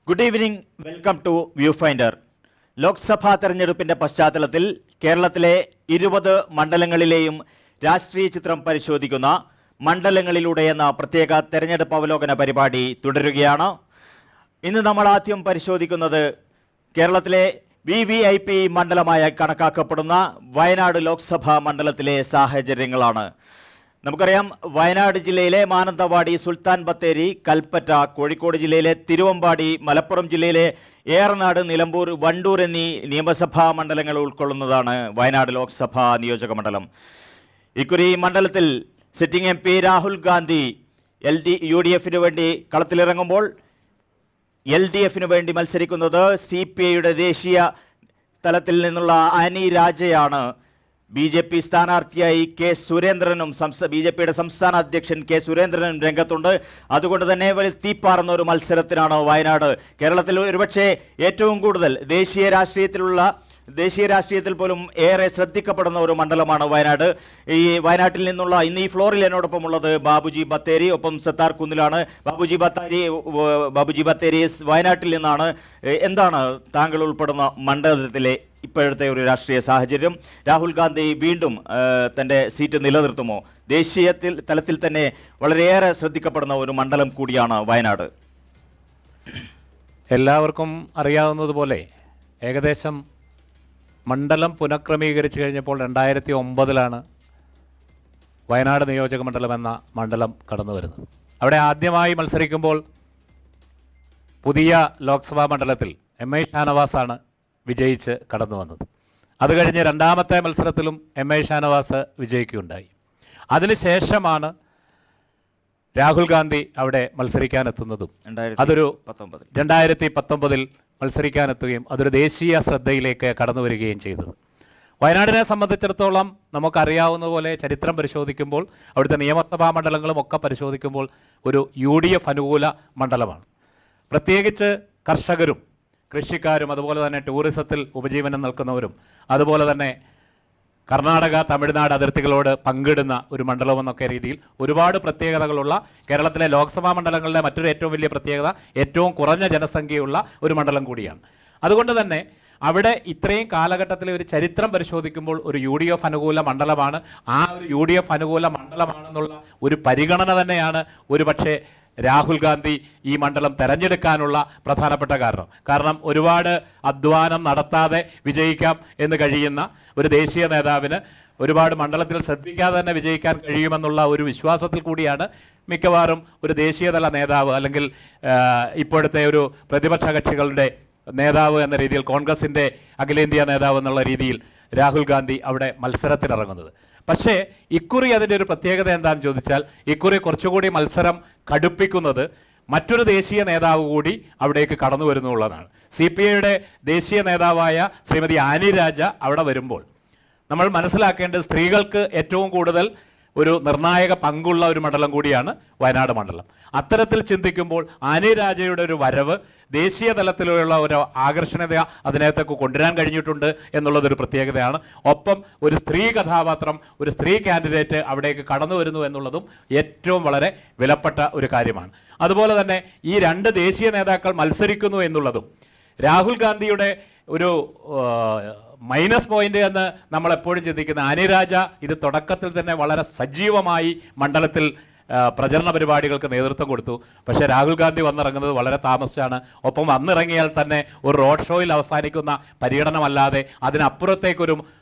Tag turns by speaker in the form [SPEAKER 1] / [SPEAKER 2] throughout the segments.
[SPEAKER 1] Good evening, welcome to viewfinder. Lok Sabha തെരഞ്ഞെടുപ്പിന്റെ പശ്ചാത്തലത്തിൽ കേരളത്തിലെ 20 മണ്ഡലങ്ങളിലെയും രാഷ്ട്രീയ ചിത്രം പരിശോധിക്കുന്ന മണ്ഡലങ്ങളിലൂടെ എന്ന പ്രത്യേക തെരഞ്ഞെടുപ്പ് അവലോകന പരിപാടി തുടരുകയാണ്. ഇന്ന് നമ്മൾ ആദ്യം പരിശോധിക്കുന്നത് കേരളത്തിലെ VVIP മണ്ഡലമായി കണക്കാക്കപ്പെടുന്ന വയനാട് ലോക്സഭാ മണ്ഡലത്തിലെ സാഹചര്യങ്ങളാണ്. നമുക്കറിയാം, വയനാട് ജില്ലയിലെ മാനന്തവാടി, സുൽത്താൻ ബത്തേരി, കൽപ്പറ്റ, കോഴിക്കോട് ജില്ലയിലെ തിരുവമ്പാടി, മലപ്പുറം ജില്ലയിലെ ഏറനാട്, നിലമ്പൂർ, വണ്ടൂർ എന്നീ നിയമസഭാ മണ്ഡലങ്ങൾ ഉൾക്കൊള്ളുന്നതാണ് വയനാട് ലോക്സഭാ നിയോജക മണ്ഡലം. ഇക്കുറി മണ്ഡലത്തിൽ sitting MP Rahul Gandhi UDF വേണ്ടി കളത്തിലിറങ്ങുമ്പോൾ LDF വേണ്ടി മത്സരിക്കുന്നത് CPIയുടെ ദേശീയ തലത്തിൽ നിന്നുള്ള ആനി രാജയാണ്. BJP സ്ഥാനാർത്ഥിയായി K സുരേന്ദ്രനും BJPയുടെ സംസ്ഥാന അധ്യക്ഷൻ K സുരേന്ദ്രനും രംഗത്തുണ്ട്. അതുകൊണ്ട് തന്നെ വലിയ തീപ്പാറുന്ന ഒരു മത്സരത്തിനാണ് വയനാട്. കേരളത്തിൽ ഒരുപക്ഷെ ഏറ്റവും കൂടുതൽ ദേശീയ രാഷ്ട്രീയത്തിൽ പോലും ഏറെ ശ്രദ്ധിക്കപ്പെടുന്ന ഒരു മണ്ഡലമാണ് വയനാട്. ഈ വയനാട്ടിൽ നിന്നുള്ള ഇന്ന് ഈ ഫ്ലോറിൽ എന്നോടൊപ്പം ഉള്ളത് ബാബുജി ബത്തേരി, ഒപ്പം സത്താർ കുന്നിലാണ്. ബാബുജി ബത്തേരി വയനാട്ടിൽ നിന്നാണ്. എന്താണ് താങ്കൾ ഉൾപ്പെടുന്ന മണ്ഡലത്തിലെ ഇപ്പോഴത്തെ ഒരു രാഷ്ട്രീയ സാഹചര്യം? രാഹുൽ ഗാന്ധി വീണ്ടും തൻ്റെ സീറ്റ് നിലനിർത്തുമോ? ദേശീയ തലത്തിൽ തന്നെ വളരെയേറെ ശ്രദ്ധിക്കപ്പെടുന്ന ഒരു മണ്ഡലം കൂടിയാണ് വയനാട്.
[SPEAKER 2] എല്ലാവർക്കും അറിയാവുന്നതുപോലെ ഏകദേശം മണ്ഡലം പുനഃക്രമീകരിച്ചു കഴിഞ്ഞപ്പോൾ 2009 വയനാട് നിയോജക മണ്ഡലം എന്ന മണ്ഡലം കടന്നു വരുന്നത്. അവിടെ ആദ്യമായി മത്സരിക്കുമ്പോൾ പുതിയ ലോക്സഭാ മണ്ഡലത്തിൽ MI ഷാനവാസാണ് വിജയിച്ച് കടന്നു വന്നത്. അത് കഴിഞ്ഞ് രണ്ടാമത്തെ മത്സരത്തിലും MI ഷാനവാസ് വിജയിക്കുകയുണ്ടായി. അതിനുശേഷമാണ് രാഹുൽ ഗാന്ധി അവിടെ മത്സരിക്കാനെത്തുന്നതും അതൊരു 2019 മത്സരിക്കാനെത്തുകയും അതൊരു ദേശീയ ശ്രദ്ധയിലേക്ക് കടന്നു വരികയും ചെയ്തത്. വയനാടിനെ സംബന്ധിച്ചിടത്തോളം നമുക്കറിയാവുന്ന പോലെ ചരിത്രം പരിശോധിക്കുമ്പോൾ, അവിടുത്തെ നിയമസഭാ മണ്ഡലങ്ങളും ഒക്കെ പരിശോധിക്കുമ്പോൾ ഒരു UDF അനുകൂല മണ്ഡലമാണ്. പ്രത്യേകിച്ച് കർഷകരും കൃഷിക്കാരും അതുപോലെ തന്നെ ടൂറിസത്തിൽ ഉപജീവനം നൽകുന്നവരും അതുപോലെ തന്നെ കർണാടക തമിഴ്നാട് അതിർത്തികളോട് പങ്കിടുന്ന ഒരു മണ്ഡലമെന്നൊക്കെ രീതിയിൽ ഒരുപാട് പ്രത്യേകതകളുള്ള കേരളത്തിലെ ലോക്സഭാ മണ്ഡലങ്ങളിലെ മറ്റൊരു ഏറ്റവും വലിയ പ്രത്യേകത ഏറ്റവും കുറഞ്ഞ ജനസംഖ്യയുള്ള ഒരു മണ്ഡലം കൂടിയാണ്. അതുകൊണ്ട് തന്നെ അവിടെ ഇത്രയും കാലഘട്ടത്തിലെ ഒരു ചരിത്രം പരിശോധിക്കുമ്പോൾ ഒരു UDF അനുകൂല മണ്ഡലമാണ്. ആ ഒരു UDF അനുകൂല മണ്ഡലമാണെന്നുള്ള ഒരു പരിഗണന തന്നെയാണ് ഒരുപക്ഷെ രാഹുൽ ഗാന്ധി ഈ മണ്ഡലം തെരഞ്ഞെടുക്കാനുള്ള പ്രധാനപ്പെട്ട കാരണം ഒരുപാട് അധ്വാനം നടത്താതെ വിജയിക്കാം എന്ന് കഴിയുന്ന ഒരു ദേശീയ നേതാവിന് ഒരുപാട് മണ്ഡലത്തിൽ ശ്രദ്ധിക്കാതെ തന്നെ വിജയിക്കാൻ കഴിയുമെന്നുള്ള ഒരു വിശ്വാസത്തിൽ കൂടിയാണ് മിക്കവാറും ഒരു ദേശീയതല നേതാവ് അല്ലെങ്കിൽ ഇപ്പോഴത്തെ ഒരു പ്രതിപക്ഷ കക്ഷികളുടെ നേതാവ് എന്ന രീതിയിൽ, കോൺഗ്രസിൻ്റെ അഖിലേന്ത്യാ നേതാവ് എന്നുള്ള രീതിയിൽ രാഹുൽ ഗാന്ധി അവിടെ മത്സരത്തിനിറങ്ങുന്നത്. പക്ഷേ ഇക്കുറി അതിൻ്റെ ഒരു പ്രത്യേകത എന്താണെന്ന് ചോദിച്ചാൽ, ഇക്കുറി കുറച്ചുകൂടി മത്സരം കടുപ്പിക്കുന്നത് മറ്റൊരു ദേശീയ നേതാവ് കൂടി അവിടേക്ക് കടന്നു വരുന്നുള്ളതാണ്. CPIയുടെ ദേശീയ നേതാവായ ശ്രീമതി ആനി രാജ അവിടെ വരുമ്പോൾ നമ്മൾ മനസ്സിലാക്കേണ്ടത് സ്ത്രീകൾക്ക് ഏറ്റവും കൂടുതൽ ഒരു നിർണായക പങ്കുള്ള ഒരു മണ്ഡലം കൂടിയാണ് വയനാട് മണ്ഡലം. അത്തരത്തിൽ ചിന്തിക്കുമ്പോൾ ആനി രാജയുടെ ഒരു വരവ് ദേശീയ തലത്തിലുള്ള ഒരു ആകർഷണീയത അതിനകത്തേക്ക് കൊണ്ടുവരാൻ കഴിഞ്ഞിട്ടുണ്ട് എന്നുള്ളതൊരു പ്രത്യേകതയാണ്. ഒപ്പം ഒരു സ്ത്രീ കഥാപാത്രം, ഒരു സ്ത്രീ കാൻഡിഡേറ്റ് അവിടേക്ക് കടന്നു വരുന്നു എന്നുള്ളതും ഏറ്റവും വളരെ വിലപ്പെട്ട ഒരു കാര്യമാണ്. അതുപോലെ തന്നെ ഈ 2 ദേശീയ നേതാക്കൾ മത്സരിക്കുന്നു എന്നുള്ളതും രാഹുൽ ഗാന്ധിയുടെ ഒരു മൈനസ് പോയിന്റ് എന്ന് നമ്മളെപ്പോഴും ചിന്തിക്കുന്ന ആനി രാജ ഇത് തുടക്കത്തിൽ തന്നെ വളരെ സജീവമായി മണ്ഡലത്തിൽ പ്രചരണ പരിപാടികൾക്ക് നേതൃത്വം കൊടുത്തു. പക്ഷേ രാഹുൽ ഗാന്ധി വന്നിറങ്ങുന്നത് വളരെ താമസിച്ചാണ്. ഒപ്പം വന്നിറങ്ങിയാൽ തന്നെ ഒരു റോഡ് ഷോയിൽ അവസാനിക്കുന്ന പര്യടനമല്ലാതെ അതിനപ്പുറത്തേക്കൊരു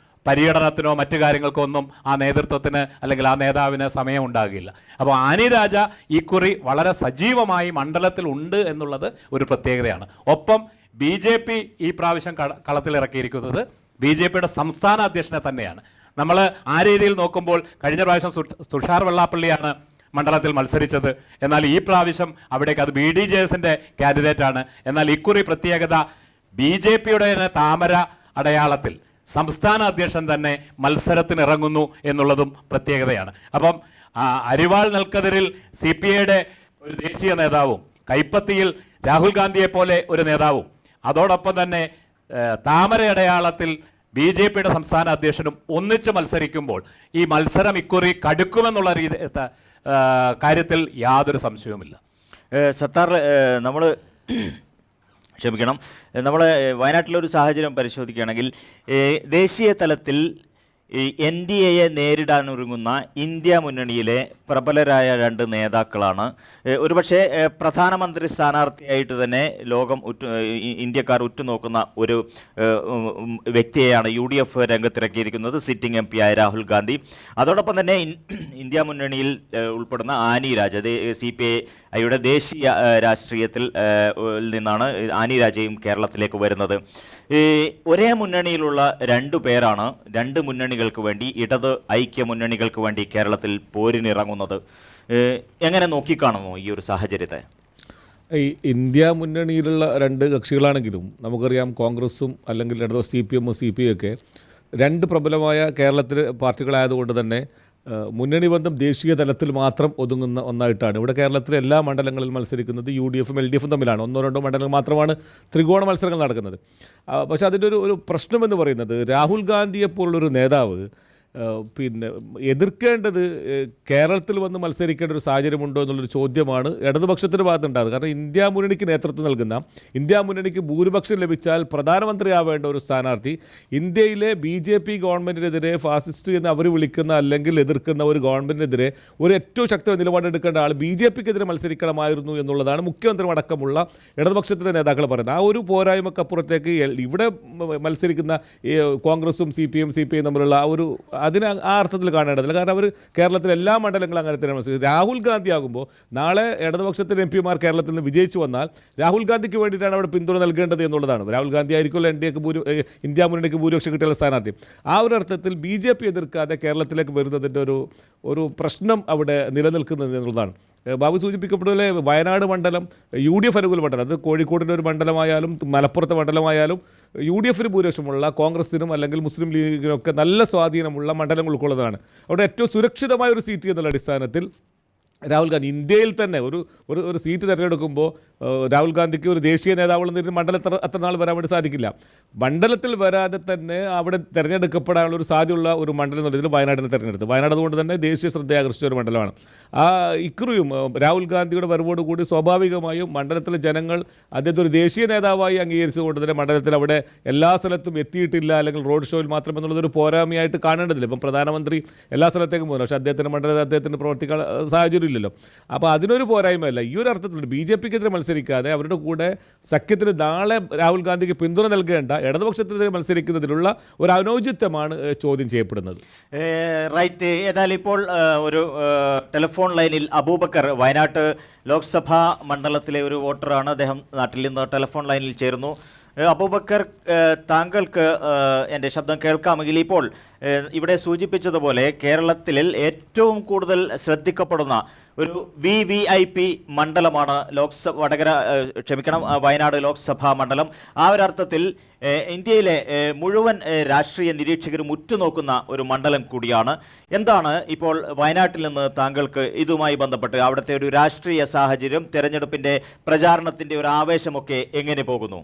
[SPEAKER 2] പര്യടനത്തിനോ മറ്റു കാര്യങ്ങൾക്കോ ഒന്നും ആ നേതൃത്വത്തിന് അല്ലെങ്കിൽ ആ നേതാവിന് സമയം ഉണ്ടാകില്ല. അപ്പോൾ ആനി രാജ ഇക്കുറി വളരെ സജീവമായി മണ്ഡലത്തിൽ ഉണ്ട് എന്നുള്ളത് ഒരു പ്രത്യേകതയാണ്. ഒപ്പം BJP ഈ പ്രാവശ്യം കളത്തിലിറക്കിയിരിക്കുന്നത് BJPയുടെ സംസ്ഥാന അധ്യക്ഷനെ തന്നെയാണ്. നമ്മൾ ആ രീതിയിൽ നോക്കുമ്പോൾ കഴിഞ്ഞ പ്രാവശ്യം തുഷാർ വെള്ളാപ്പള്ളിയാണ് മണ്ഡലത്തിൽ മത്സരിച്ചത്. എന്നാൽ ഈ പ്രാവശ്യം അവിടേക്ക് അത് BDJSന്റെ കാൻഡിഡേറ്റാണ്. എന്നാൽ ഇക്കുറി പ്രത്യേകത BJPയുടെ താമര അടയാളത്തിൽ സംസ്ഥാന അധ്യക്ഷൻ തന്നെ മത്സരത്തിനിറങ്ങുന്നു എന്നുള്ളതും പ്രത്യേകതയാണ്. അപ്പം അരിവാൾ നെൽക്കതിരിൽ CPIയുടെ ഒരു ദേശീയ നേതാവും കൈപ്പത്തിയിൽ രാഹുൽ ഗാന്ധിയെ പോലെ ഒരു നേതാവും അതോടൊപ്പം തന്നെ താമരയടയാളത്തിൽ BJPയുടെ സംസ്ഥാന അധ്യക്ഷനും ഒന്നിച്ച് മത്സരിക്കുമ്പോൾ ഈ മത്സരം ഇക്കുറി കടുക്കുമെന്നുള്ള കാര്യത്തിൽ യാതൊരു സംശയവുമില്ല.
[SPEAKER 1] സത്താർ, നമ്മൾ ക്ഷമിക്കണം, നമ്മൾ വയനാട്ടിലെ ഒരു സാഹചര്യം പരിശോധിക്കുകയാണെങ്കിൽ ദേശീയ തലത്തിൽ ഈ NDAയെ നേരിടാനൊരുങ്ങുന്ന ഇന്ത്യ മുന്നണിയിലെ പ്രബലരായ രണ്ട് നേതാക്കളാണ്. ഒരുപക്ഷെ പ്രധാനമന്ത്രി സ്ഥാനാർത്ഥിയായിട്ട് തന്നെ ലോകം ഇന്ത്യക്കാർ ഉറ്റുനോക്കുന്ന ഒരു വ്യക്തിയെയാണ് UDF രംഗത്തിറക്കിയിരിക്കുന്നത്, സിറ്റിംഗ് MP ആയ രാഹുൽ ഗാന്ധി. അതോടൊപ്പം തന്നെ ഇന്ത്യ മുന്നണിയിൽ ഉൾപ്പെടുന്ന ആനി രാജ, CPIയുടെ ദേശീയ രാഷ്ട്രീയത്തിൽ നിന്നാണ് ആനി രാജയും കേരളത്തിലേക്ക് വരുന്നത്. ഒരേ മുന്നണിയിലുള്ള രണ്ടു പേരാണ് രണ്ട് മുന്നണികൾക്ക് വേണ്ടി, ഇടത് ഐക്യ മുന്നണികൾക്ക് വേണ്ടി കേരളത്തിൽ പോരിനിറങ്ങുന്നത്. എങ്ങനെ നോക്കിക്കാണുന്നു ഈ ഒരു സാഹചര്യത്തെ?
[SPEAKER 3] ഈ ഇന്ത്യ മുന്നണിയിലുള്ള രണ്ട് കക്ഷികളാണെങ്കിലും നമുക്കറിയാം, കോൺഗ്രസും അല്ലെങ്കിൽ ഇടത് CPM CPI ഒക്കെ രണ്ട് പ്രബലമായ കേരളത്തിലെ പാർട്ടികളായതുകൊണ്ട് തന്നെ മുന്നണി ബന്ധം ദേശീയ തലത്തിൽ മാത്രം ഒതുങ്ങുന്ന ഒന്നായിട്ടാണ്. ഇവിടെ കേരളത്തിലെ എല്ലാ മണ്ഡലങ്ങളിൽ മത്സരിക്കുന്നത് UDFും LDFും തമ്മിലാണ്. ഒന്നോ രണ്ടോ മണ്ഡലങ്ങൾ മാത്രമാണ് ത്രികോണ മത്സരങ്ങൾ നടക്കുന്നത്. പക്ഷേ അതിൻ്റെ ഒരു പ്രശ്നമെന്ന് പറയുന്നത്, രാഹുൽ ഗാന്ധിയെപ്പോലുള്ളൊരു നേതാവ് പിന്നെ എതിർക്കേണ്ടത് കേരളത്തിൽ വന്ന് മത്സരിക്കേണ്ട ഒരു സാഹചര്യമുണ്ടോ എന്നുള്ളൊരു ചോദ്യമാണ് ഇടതുപക്ഷത്തിൻ്റെ ഭാഗത്തുണ്ടാകുന്നത്. കാരണം ഇന്ത്യ മുന്നണിക്ക് നേതൃത്വം നൽകുന്ന, ഇന്ത്യ മുന്നണിക്ക് ഭൂരിപക്ഷം ലഭിച്ചാൽ പ്രധാനമന്ത്രിയാവേണ്ട ഒരു സ്ഥാനാർത്ഥി ഇന്ത്യയിലെ BJP ഗവൺമെൻറ്റിനെതിരെ ഫാസിസ്റ്റ് എന്ന് അവർ വിളിക്കുന്ന അല്ലെങ്കിൽ എതിർക്കുന്ന ഒരു ഗവൺമെൻറ്റിനെതിരെ ഒരു ഏറ്റവും ശക്തമായ നിലപാടെടുക്കേണ്ട ആൾ BJPക്കെതിരെ മത്സരിക്കണമായിരുന്നു എന്നുള്ളതാണ് മുഖ്യമന്ത്രി അടക്കമുള്ള ഇടതുപക്ഷത്തിൻ്റെ നേതാക്കൾ പറയുന്നത്. ആ ഒരു പോരായ്മക്കപ്പുറത്തേക്ക് ഇവിടെ മത്സരിക്കുന്ന കോൺഗ്രസും CPM CPI തമ്മിലുള്ള ആ ഒരു അതിന് ആ അർത്ഥത്തിൽ കാണേണ്ടതില്ല. കാരണം അവർ കേരളത്തിലെ എല്ലാ മണ്ഡലങ്ങളും അങ്ങനെ തന്നെ മത്സരിക്കും. രാഹുൽ ഗാന്ധി ആകുമ്പോൾ നാളെ ഇടതുപക്ഷത്തിൻ്റെ MP കേരളത്തിൽ നിന്ന് വിജയിച്ചു വന്നാൽ രാഹുൽ ഗാന്ധിക്ക് വേണ്ടിയിട്ടാണ് അവിടെ പിന്തുണ നൽകേണ്ടത് എന്നുള്ളതാണ്. രാഹുൽ ഗാന്ധി ആയിരിക്കുമല്ലോ ഇന്ത്യ മുന്നണിക്ക് ഭൂരിപക്ഷം കിട്ടിയുള്ള സ്ഥാനാർത്ഥി. ആ ഒരു അർത്ഥത്തിൽ BJP എതിർക്കാതെ കേരളത്തിലേക്ക് വരുന്നതിൻ്റെ ഒരു പ്രശ്നം അവിടെ നിലനിൽക്കുന്നത് എന്നുള്ളതാണ്. ബാബു സൂചിപ്പിക്കപ്പെട്ടതിലെ വയനാട് മണ്ഡലം UDF അനുകൂല മണ്ഡലം, അത് കോഴിക്കോടിൻ്റെ ഒരു മണ്ഡലമായാലും മലപ്പുറത്തെ മണ്ഡലമായാലും UDFന് ഭൂരിപക്ഷമുള്ള കോൺഗ്രസിനും അല്ലെങ്കിൽ മുസ്ലിം ലീഗിനൊക്കെ നല്ല സ്വാധീനമുള്ള മണ്ഡലങ്ങൾ ഉൾക്കൊള്ളുന്നതാണ്. അവിടെ ഏറ്റവും സുരക്ഷിതമായ ഒരു സീറ്റ് എന്നുള്ള അടിസ്ഥാനത്തിൽ രാഹുൽ ഗാന്ധി ഇന്ത്യയിൽ തന്നെ ഒരു സീറ്റ് തിരഞ്ഞെടുക്കുമ്പോൾ രാഹുൽ ഗാന്ധിക്ക് ഒരു ദേശീയ നേതാവുള്ള മണ്ഡലത്തിൽ അത്ര നാൾ വരാൻ വേണ്ടി സാധിക്കില്ല. മണ്ഡലത്തിൽ വരാതെ തന്നെ അവിടെ തിരഞ്ഞെടുക്കപ്പെടാനുള്ള ഒരു സാധ്യതയുള്ള ഒരു മണ്ഡലം എന്ന് പറയുന്നത് വയനാടിനെ തിരഞ്ഞെടുത്ത്. വയനാട് അതുകൊണ്ട് തന്നെ ദേശീയ ശ്രദ്ധ ആകർഷിച്ച ഒരു മണ്ഡലമാണ്. ഇക്കുറിയും രാഹുൽ ഗാന്ധിയുടെ വരവോടുകൂടി സ്വാഭാവികമായും മണ്ഡലത്തിലെ ജനങ്ങൾ അദ്ദേഹത്തെ ഒരു ദേശീയ നേതാവായി അംഗീകരിച്ചുകൊണ്ട് തന്നെ മണ്ഡലത്തിൽ അവിടെ എല്ലാ സ്ഥലത്തും എത്തിയിട്ടില്ല, അല്ലെങ്കിൽ റോഡ് ഷോയിൽ മാത്രം എന്നുള്ളതൊരു പോരായ്മയായിട്ട് കാണേണ്ടതില്ല. ഇപ്പം പ്രധാനമന്ത്രി എല്ലാ സ്ഥലത്തേക്കും പോകുന്നു, പക്ഷേ അദ്ദേഹത്തിൻ്റെ മണ്ഡലത്തിൽ അദ്ദേഹത്തിന് പ്രവർത്തിക്കാൻ സാഹചര്യം ഇല്ലല്ലോ. അപ്പോൾ അതിനൊരു പോരായ്മയല്ല. ഈ ഒരു അർത്ഥത്തിൽ BJPക്കെതിരെ മത്സരിക്കാതെ അവരുടെ കൂടെ സഖ്യത്തിന് നാളെ രാഹുൽ ഗാന്ധിക്ക് പിന്തുണ നൽകേണ്ട ഇടതുപക്ഷത്തിനെതിരെ മത്സരിക്കുന്നതിലുള്ള ഒരു അനൗചിത്യമാണ് ചോദ്യം ചെയ്യപ്പെടുന്നത്.
[SPEAKER 1] റൈറ്റ്. ഏതായാലും ഇപ്പോൾ ഒരു ടെലിഫോൺ ലൈനിൽ അബൂബക്കർ, വയനാട്ട് ലോക്സഭാ മണ്ഡലത്തിലെ ഒരു വോട്ടറാണ്. അദ്ദേഹം നാട്ടിൽ നിന്ന് ടെലിഫോൺ ലൈനിൽ ചേരുന്നു. അബൂബക്കർ, താങ്കൾക്ക് എൻ്റെ ശബ്ദം കേൾക്കാമെങ്കിൽ ഇപ്പോൾ ഇവിടെ സൂചിപ്പിച്ചതുപോലെ കേരളത്തിൽ ഏറ്റവും കൂടുതൽ ശ്രദ്ധിക്കപ്പെടുന്ന ഒരു VVIP മണ്ഡലമാണ് വയനാട് ലോക്സഭാ മണ്ഡലം. ആ ഒരു അർത്ഥത്തിൽ ഇന്ത്യയിലെ മുഴുവൻ രാഷ്ട്രീയ നിരീക്ഷകരും ഉറ്റുനോക്കുന്ന ഒരു മണ്ഡലം കൂടിയാണ്. എന്താണ് ഇപ്പോൾ വയനാട്ടിൽ നിന്ന് താങ്കൾക്ക് ഇതുമായി ബന്ധപ്പെട്ട് അവിടുത്തെ ഒരു രാഷ്ട്രീയ സാഹചര്യം, തെരഞ്ഞെടുപ്പിൻ്റെ പ്രചാരണത്തിൻ്റെ ഒരു ആവേശമൊക്കെ എങ്ങനെ പോകുന്നു?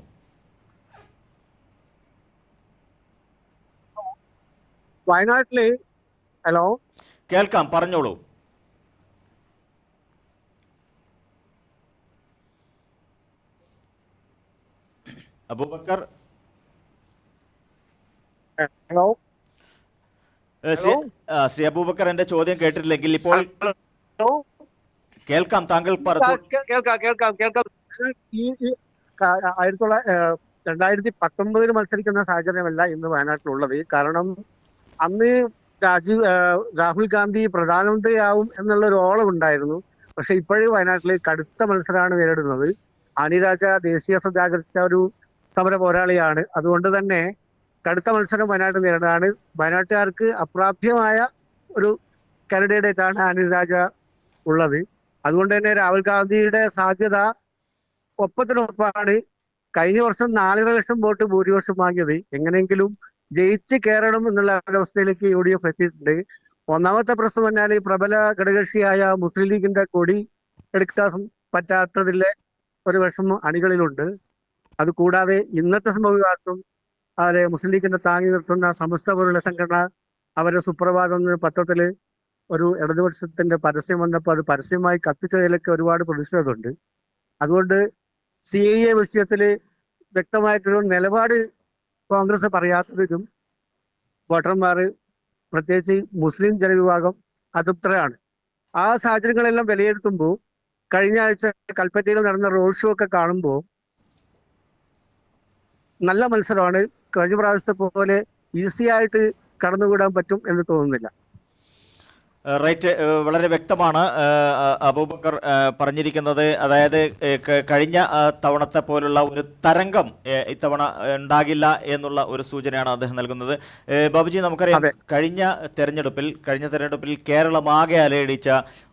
[SPEAKER 4] വയനാട്ടില് ഹലോ,
[SPEAKER 1] കേൾക്കാം, പറഞ്ഞോളൂ. അബൂബക്കർ,
[SPEAKER 4] ഹലോ,
[SPEAKER 1] ശ്രീ അബൂബക്കർ, എന്റെ ചോദ്യം കേട്ടിട്ടില്ലെങ്കിൽ ഇപ്പോൾ കേൾക്കാം. താങ്കൾ
[SPEAKER 4] കേൾക്കാം. ഈ 2019 മത്സരിക്കുന്ന സാഹചര്യമല്ല ഇന്ന് വയനാട്ടിലുള്ളത്. കാരണം അന്ന് രാഹുൽ ഗാന്ധി പ്രധാനമന്ത്രിയാവും എന്നുള്ള ഒരു ഓളം ഉണ്ടായിരുന്നു. പക്ഷെ ഇപ്പോഴും വയനാട്ടിൽ കടുത്ത മത്സരമാണ് നേരിടുന്നത്. ആനി രാജ ദേശീയ ശ്രദ്ധ ആകർഷിച്ച ഒരു സമര പോരാളിയാണ്. അതുകൊണ്ട് തന്നെ കടുത്ത മത്സരം വയനാട്ടിൽ നേരിടുകയാണ്. വയനാട്ടുകാർക്ക് അപ്രാപ്യമായ ഒരു കാൻഡിഡേറ്റ് ആണ് ആനി രാജ ഉള്ളത്. അതുകൊണ്ട് തന്നെ രാഹുൽ ഗാന്ധിയുടെ സാധ്യത ഒപ്പത്തിനൊപ്പമാണ്. കഴിഞ്ഞ വർഷം 4.5 ലക്ഷം വോട്ട് ഭൂരിപക്ഷം വാങ്ങിയത്. എങ്ങനെയെങ്കിലും ജയിച്ച് കയറണം എന്നുള്ള അവസ്ഥയിലേക്ക് UDF എത്തിയിട്ടുണ്ട്. ഒന്നാമത്തെ പ്രശ്നം പറഞ്ഞാൽ പ്രബല ഘടകകക്ഷിയായ മുസ്ലിം ലീഗിന്റെ കൊടി എടുക്കാൻ പറ്റാത്തതിലെ ഒരു വിഷമം അണികളിലുണ്ട്. അതുകൂടാതെ ഇന്നത്തെ സംഭവവികാസം അവരെ മുസ്ലിം ലീഗിന്റെ താങ്ങി നിർത്തുന്ന സമസ്ത പോലുള്ള സംഘടന അവരെ സുപ്രഭാതം എന്ന് പത്രത്തില് ഒരു ഇടതുപക്ഷത്തിന്റെ പരസ്യം വന്നപ്പോൾ അത് പരസ്യമായി കത്തിച്ചതിലൊക്കെ ഒരുപാട് പ്രതിഷേധമുണ്ട്. അതുകൊണ്ട് CAA വിഷയത്തില് വ്യക്തമായിട്ടൊരു നിലപാട് കോൺഗ്രസ് പറയാത്തതിലും വോട്ടർമാർ, പ്രത്യേകിച്ച് മുസ്ലിം ജനവിഭാഗം അതൃപ്തരാണ്. ആ സാഹചര്യങ്ങളെല്ലാം വിലയിരുത്തുമ്പോൾ കഴിഞ്ഞ ആഴ്ച കൽപ്പറ്റയിൽ നടന്ന റോഡ് ഷോ ഒക്കെ കാണുമ്പോൾ നല്ല മത്സരമാണ്. കഴിഞ്ഞ പ്രാവശ്യത്തെ പോലെ ഈസി ആയിട്ട് കടന്നുകൂടാൻ പറ്റും എന്ന് തോന്നുന്നില്ല.
[SPEAKER 1] റൈറ്റ്, വളരെ വ്യക്തമാണ് അബൂബക്കർ പറഞ്ഞിരിക്കുന്നത്. അതായത് കഴിഞ്ഞ തവണത്തെ പോലുള്ള ഒരു തരംഗം ഇത്തവണ ഉണ്ടാകില്ല എന്നുള്ള ഒരു സൂചനയാണ് അദ്ദേഹം നൽകുന്നത്. ബാബുജി, നമുക്കറിയാം കഴിഞ്ഞ തെരഞ്ഞെടുപ്പിൽ കേരളമാകെ അലയടിച്ച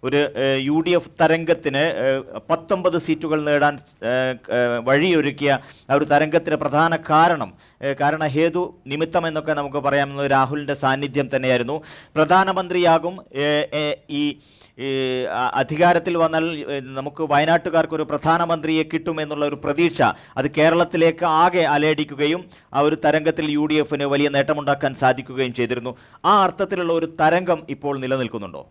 [SPEAKER 1] ഒരു UDF തരംഗത്തിന് 19 സീറ്റുകൾ നേടാൻ വഴിയൊരുക്കിയ ആ ഒരു തരംഗത്തിന് പ്രധാന കാരണഹേതു നിമിത്തം എന്നൊക്കെ നമുക്ക് പറയാമെന്നത് രാഹുലിൻ്റെ സാന്നിധ്യം തന്നെയായിരുന്നു. പ്രധാനമന്ത്രിയാകും ഈ അധികാരത്തിൽ വന്നാൽ നമുക്ക് വയനാട്ടുകാർക്ക് ഒരു പ്രധാനമന്ത്രിയെ കിട്ടും എന്നുള്ള ഒരു പ്രതീക്ഷ അത് കേരളത്തിലേക്ക് ആകെ അലയടിക്കുകയും ആ ഒരു തരംഗത്തിൽ UDFന് വലിയ നേട്ടമുണ്ടാക്കാൻ സാധിക്കുകയും ചെയ്തിരുന്നു. ആ അർത്ഥത്തിലുള്ള ഒരു തരംഗം ഇപ്പോൾ നിലനിൽക്കുന്നുണ്ടോ?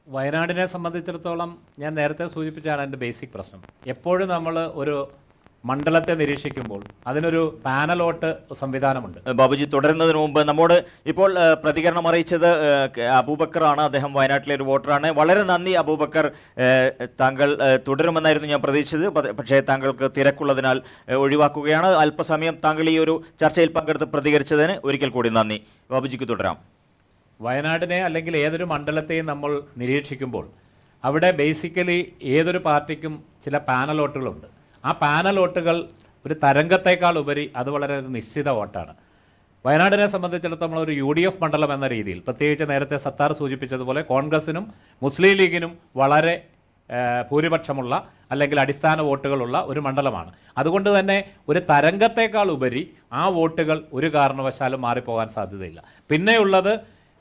[SPEAKER 2] വയനാടിനെ സംബന്ധിച്ചിടത്തോളം ഞാൻ നേരത്തെ സൂചിപ്പിച്ചാണ് എൻ്റെ ബേസിക് പ്രശ്നം. എപ്പോഴും നമ്മൾ ഒരു മണ്ഡലത്തെ നിരീക്ഷിക്കുമ്പോൾ അതിനൊരു പാനൽ വോട്ട് സംവിധാനമുണ്ട്.
[SPEAKER 1] ബാബുജി, തുടരുന്നതിന് മുമ്പ് നമ്മോട് ഇപ്പോൾ പ്രതികരണം അറിയിച്ചത് അബൂബക്കറാണ്. അദ്ദേഹം വയനാട്ടിലെ ഒരു വോട്ടറാണ്. വളരെ നന്ദി അബൂബക്കർ. താങ്കൾ തുടരുമെന്നായിരുന്നു ഞാൻ പ്രതീക്ഷിച്ചത്, പക്ഷേ താങ്കൾക്ക് തിരക്കുള്ളതിനാൽ ഒഴിവാക്കുകയാണ്. അല്പസമയം താങ്കൾ ഈ ഒരു ചർച്ചയിൽ പങ്കെടുത്ത് പ്രതികരിച്ചതിന് ഒരിക്കൽ കൂടി നന്ദി. ബാബുജിക്ക് തുടരാം.
[SPEAKER 2] വയനാടിനെ അല്ലെങ്കിൽ ഏതൊരു മണ്ഡലത്തെയും നമ്മൾ നിരീക്ഷിക്കുമ്പോൾ അവിടെ ബേസിക്കലി ഏതൊരു പാർട്ടിക്കും ചില പാനൽ വോട്ടുകളുണ്ട്. ആ പാനൽ വോട്ടുകൾ ഒരു തരംഗത്തേക്കാൾ ഉപരി അത് വളരെ നിശ്ചിത വോട്ടാണ്. വയനാടിനെ സംബന്ധിച്ചിടത്തോളം ഒരു UDF മണ്ഡലം എന്ന രീതിയിൽ, പ്രത്യേകിച്ച് നേരത്തെ സത്താർ സൂചിപ്പിച്ചതുപോലെ കോൺഗ്രസിനും മുസ്ലിം ലീഗിനും വളരെ ഭൂരിപക്ഷമുള്ള അല്ലെങ്കിൽ അടിസ്ഥാന വോട്ടുകളുള്ള ഒരു മണ്ഡലമാണ്. അതുകൊണ്ട് തന്നെ ഒരു തരംഗത്തേക്കാൾ ഉപരി ആ വോട്ടുകൾ ഒരു കാരണവശാലും മാറിപ്പോകാൻ സാധ്യതയില്ല. പിന്നെയുള്ളത്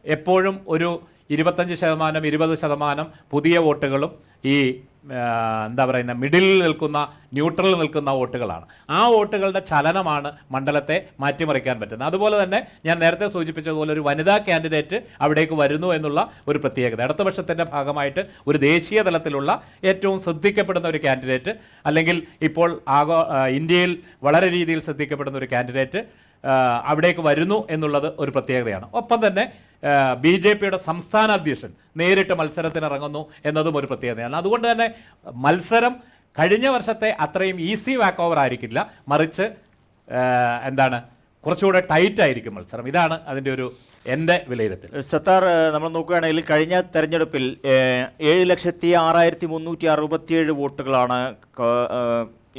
[SPEAKER 2] എപ്പോഴും ഒരു 25%, 20% പുതിയ വോട്ടുകളും ഈ മിഡിലിൽ നിൽക്കുന്ന, ന്യൂട്രലിൽ നിൽക്കുന്ന വോട്ടുകളാണ്. ആ വോട്ടുകളുടെ ചലനമാണ് മണ്ഡലത്തെ മാറ്റിമറിക്കാൻ പറ്റുന്നത്. അതുപോലെ തന്നെ ഞാൻ നേരത്തെ സൂചിപ്പിച്ചതുപോലെ ഒരു വനിതാ കാൻഡിഡേറ്റ് അവിടേക്ക് വരുന്നു എന്നുള്ള ഒരു പ്രത്യേകത, ഇടതുപക്ഷത്തിൻ്റെ ഭാഗമായിട്ട് ഒരു ദേശീയ തലത്തിലുള്ള ഏറ്റവും ശ്രദ്ധിക്കപ്പെടുന്ന ഒരു കാൻഡിഡേറ്റ്, അല്ലെങ്കിൽ ഇപ്പോൾ ഇന്ത്യയിൽ വളരെ രീതിയിൽ ശ്രദ്ധിക്കപ്പെടുന്ന ഒരു കാൻഡിഡേറ്റ് അവിടേക്ക് വരുന്നു എന്നുള്ളത് ഒരു പ്രത്യേകതയാണ്. ഒപ്പം തന്നെ BJPയുടെ സംസ്ഥാന അധ്യക്ഷൻ നേരിട്ട് മത്സരത്തിനിറങ്ങുന്നു എന്നതും ഒരു പ്രത്യേകതയാണ്. അതുകൊണ്ട് തന്നെ മത്സരം കഴിഞ്ഞ വർഷത്തെ അത്രയും ഈസി വാക്ക് ഓവർ ആയിരിക്കില്ല, മറിച്ച് കുറച്ചുകൂടെ ടൈറ്റ് ആയിരിക്കും മത്സരം. ഇതാണ് അതിൻ്റെ ഒരു എൻ്റെ വിലയിരുത്തൽ.
[SPEAKER 1] സത്താർ, നമ്മൾ നോക്കുകയാണെങ്കിൽ കഴിഞ്ഞ തെരഞ്ഞെടുപ്പിൽ 7,06,367 വോട്ടുകളാണ്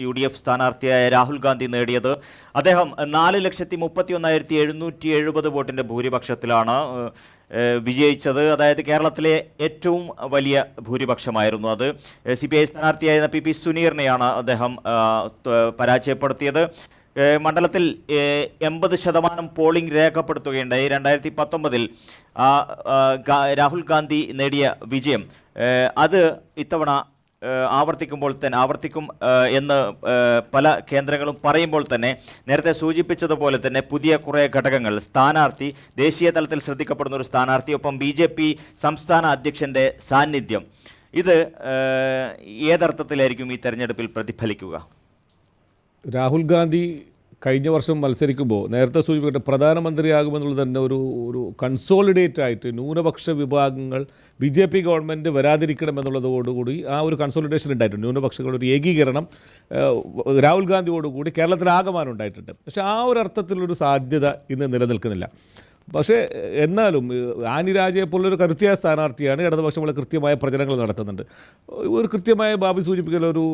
[SPEAKER 1] UDF സ്ഥാനാർത്ഥിയായ രാഹുൽ ഗാന്ധി നേടിയത്. അദ്ദേഹം 4,31,770 വോട്ടിൻ്റെ ഭൂരിപക്ഷത്തിലാണ് വിജയിച്ചത്. അതായത് കേരളത്തിലെ ഏറ്റവും വലിയ ഭൂരിപക്ഷമായിരുന്നു അത്. CPI സ്ഥാനാർത്ഥിയായിരുന്ന PP സുനീറിനെയാണ് അദ്ദേഹം പരാജയപ്പെടുത്തിയത്. മണ്ഡലത്തിൽ 80% പോളിംഗ് രേഖപ്പെടുത്തുകയുണ്ടായി. 2019 രാഹുൽ ഗാന്ധി നേടിയ വിജയം അത് ഇത്തവണ ആവർത്തിക്കും എന്ന് പല കേന്ദ്രങ്ങളും പറയുമ്പോൾ തന്നെ നേരത്തെ സൂചിപ്പിച്ചതുപോലെ തന്നെ പുതിയ കുറേ ഘടകങ്ങൾ, സ്ഥാനാർത്ഥി, ദേശീയ തലത്തിൽ ശ്രദ്ധിക്കപ്പെടുന്ന ഒരു സ്ഥാനാർത്ഥി, ഒപ്പം BJP സംസ്ഥാന അധ്യക്ഷൻ്റെ സാന്നിധ്യം, ഇത് ഏതർത്ഥത്തിലായിരിക്കും ഈ തെരഞ്ഞെടുപ്പിൽ പ്രതിഫലിക്കുക?
[SPEAKER 3] രാഹുൽ ഗാന്ധി കഴിഞ്ഞ വർഷം മത്സരിക്കുമ്പോൾ നേരത്തെ സൂചിപ്പിക്കട്ടെ പ്രധാനമന്ത്രിയാകുമെന്നുള്ളത് തന്നെ ഒരു കൺസോളിഡേറ്റ് ആയിട്ട് ന്യൂനപക്ഷ വിഭാഗങ്ങൾ BJP ഗവൺമെൻറ് വരാതിരിക്കണമെന്നുള്ളതോടുകൂടി ആ ഒരു കൺസോളിഡേഷൻ ഉണ്ടായിട്ടുണ്ട്. ന്യൂനപക്ഷങ്ങളുടെ ഒരു ഏകീകരണം രാഹുൽ ഗാന്ധിയോടുകൂടി കേരളത്തിലാകമാനം ഉണ്ടായിട്ടുണ്ട്. പക്ഷേ ആ ഒരു അർത്ഥത്തിലൊരു സാധ്യത ഇന്ന് നിലനിൽക്കുന്നില്ല. പക്ഷേ എന്നാലും ആനി രാജയെ പോലൊരു കരുത്തിയായ സ്ഥാനാർത്ഥിയാണ്. ഇടതുപക്ഷം വളരെ കൃത്യമായ പ്രചരണങ്ങൾ നടത്തുന്നുണ്ട്. ഒരു കൃത്യമായ ബാബി സൂചിപ്പിക്കുന്ന ഒരു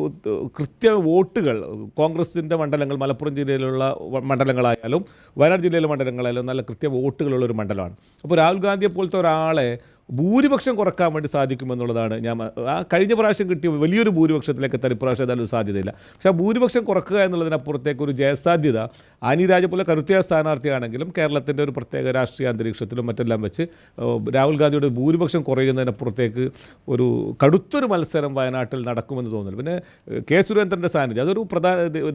[SPEAKER 3] കൃത്യ വോട്ടുകൾ കോൺഗ്രസിൻ്റെ മണ്ഡലങ്ങൾ, മലപ്പുറം ജില്ലയിലുള്ള മണ്ഡലങ്ങളായാലും വയനാട് ജില്ലയിലെ മണ്ഡലങ്ങളായാലും നല്ല കൃത്യ വോട്ടുകളുള്ളൊരു മണ്ഡലമാണ്. അപ്പോൾ രാഹുൽ ഗാന്ധിയെ പോലത്തെ ഒരാളെ ഭൂരിപക്ഷം കുറക്കാൻ വേണ്ടി സാധിക്കുമെന്നുള്ളതാണ് ആ കഴിഞ്ഞ പ്രാവശ്യം കിട്ടിയ വലിയൊരു ഭൂരിപക്ഷത്തിലേക്ക് എത്താൻ ഇപ്രാവശ്യം ഏതായാലും സാധ്യതയില്ല. പക്ഷേ ആ ഭൂരിപക്ഷം കുറക്കുക എന്നുള്ളതിനപ്പുറത്തേക്ക് ഒരു ജയസാധ്യത ആനി രാജ പോലെ കരുത്തിയായ സ്ഥാനാർത്ഥിയാണെങ്കിലും കേരളത്തിൻ്റെ ഒരു പ്രത്യേക രാഷ്ട്രീയ അന്തരീക്ഷത്തിലും മറ്റെല്ലാം വെച്ച് രാഹുൽ ഗാന്ധിയുടെ ഭൂരിപക്ഷം കുറയുന്നതിനപ്പുറത്തേക്ക് ഒരു കടുത്തൊരു മത്സരം വയനാട്ടിൽ നടക്കുമെന്ന് തോന്നുന്നു. പിന്നെ കെ സുരേന്ദ്രൻ്റെ സാന്നിധ്യം, അതൊരു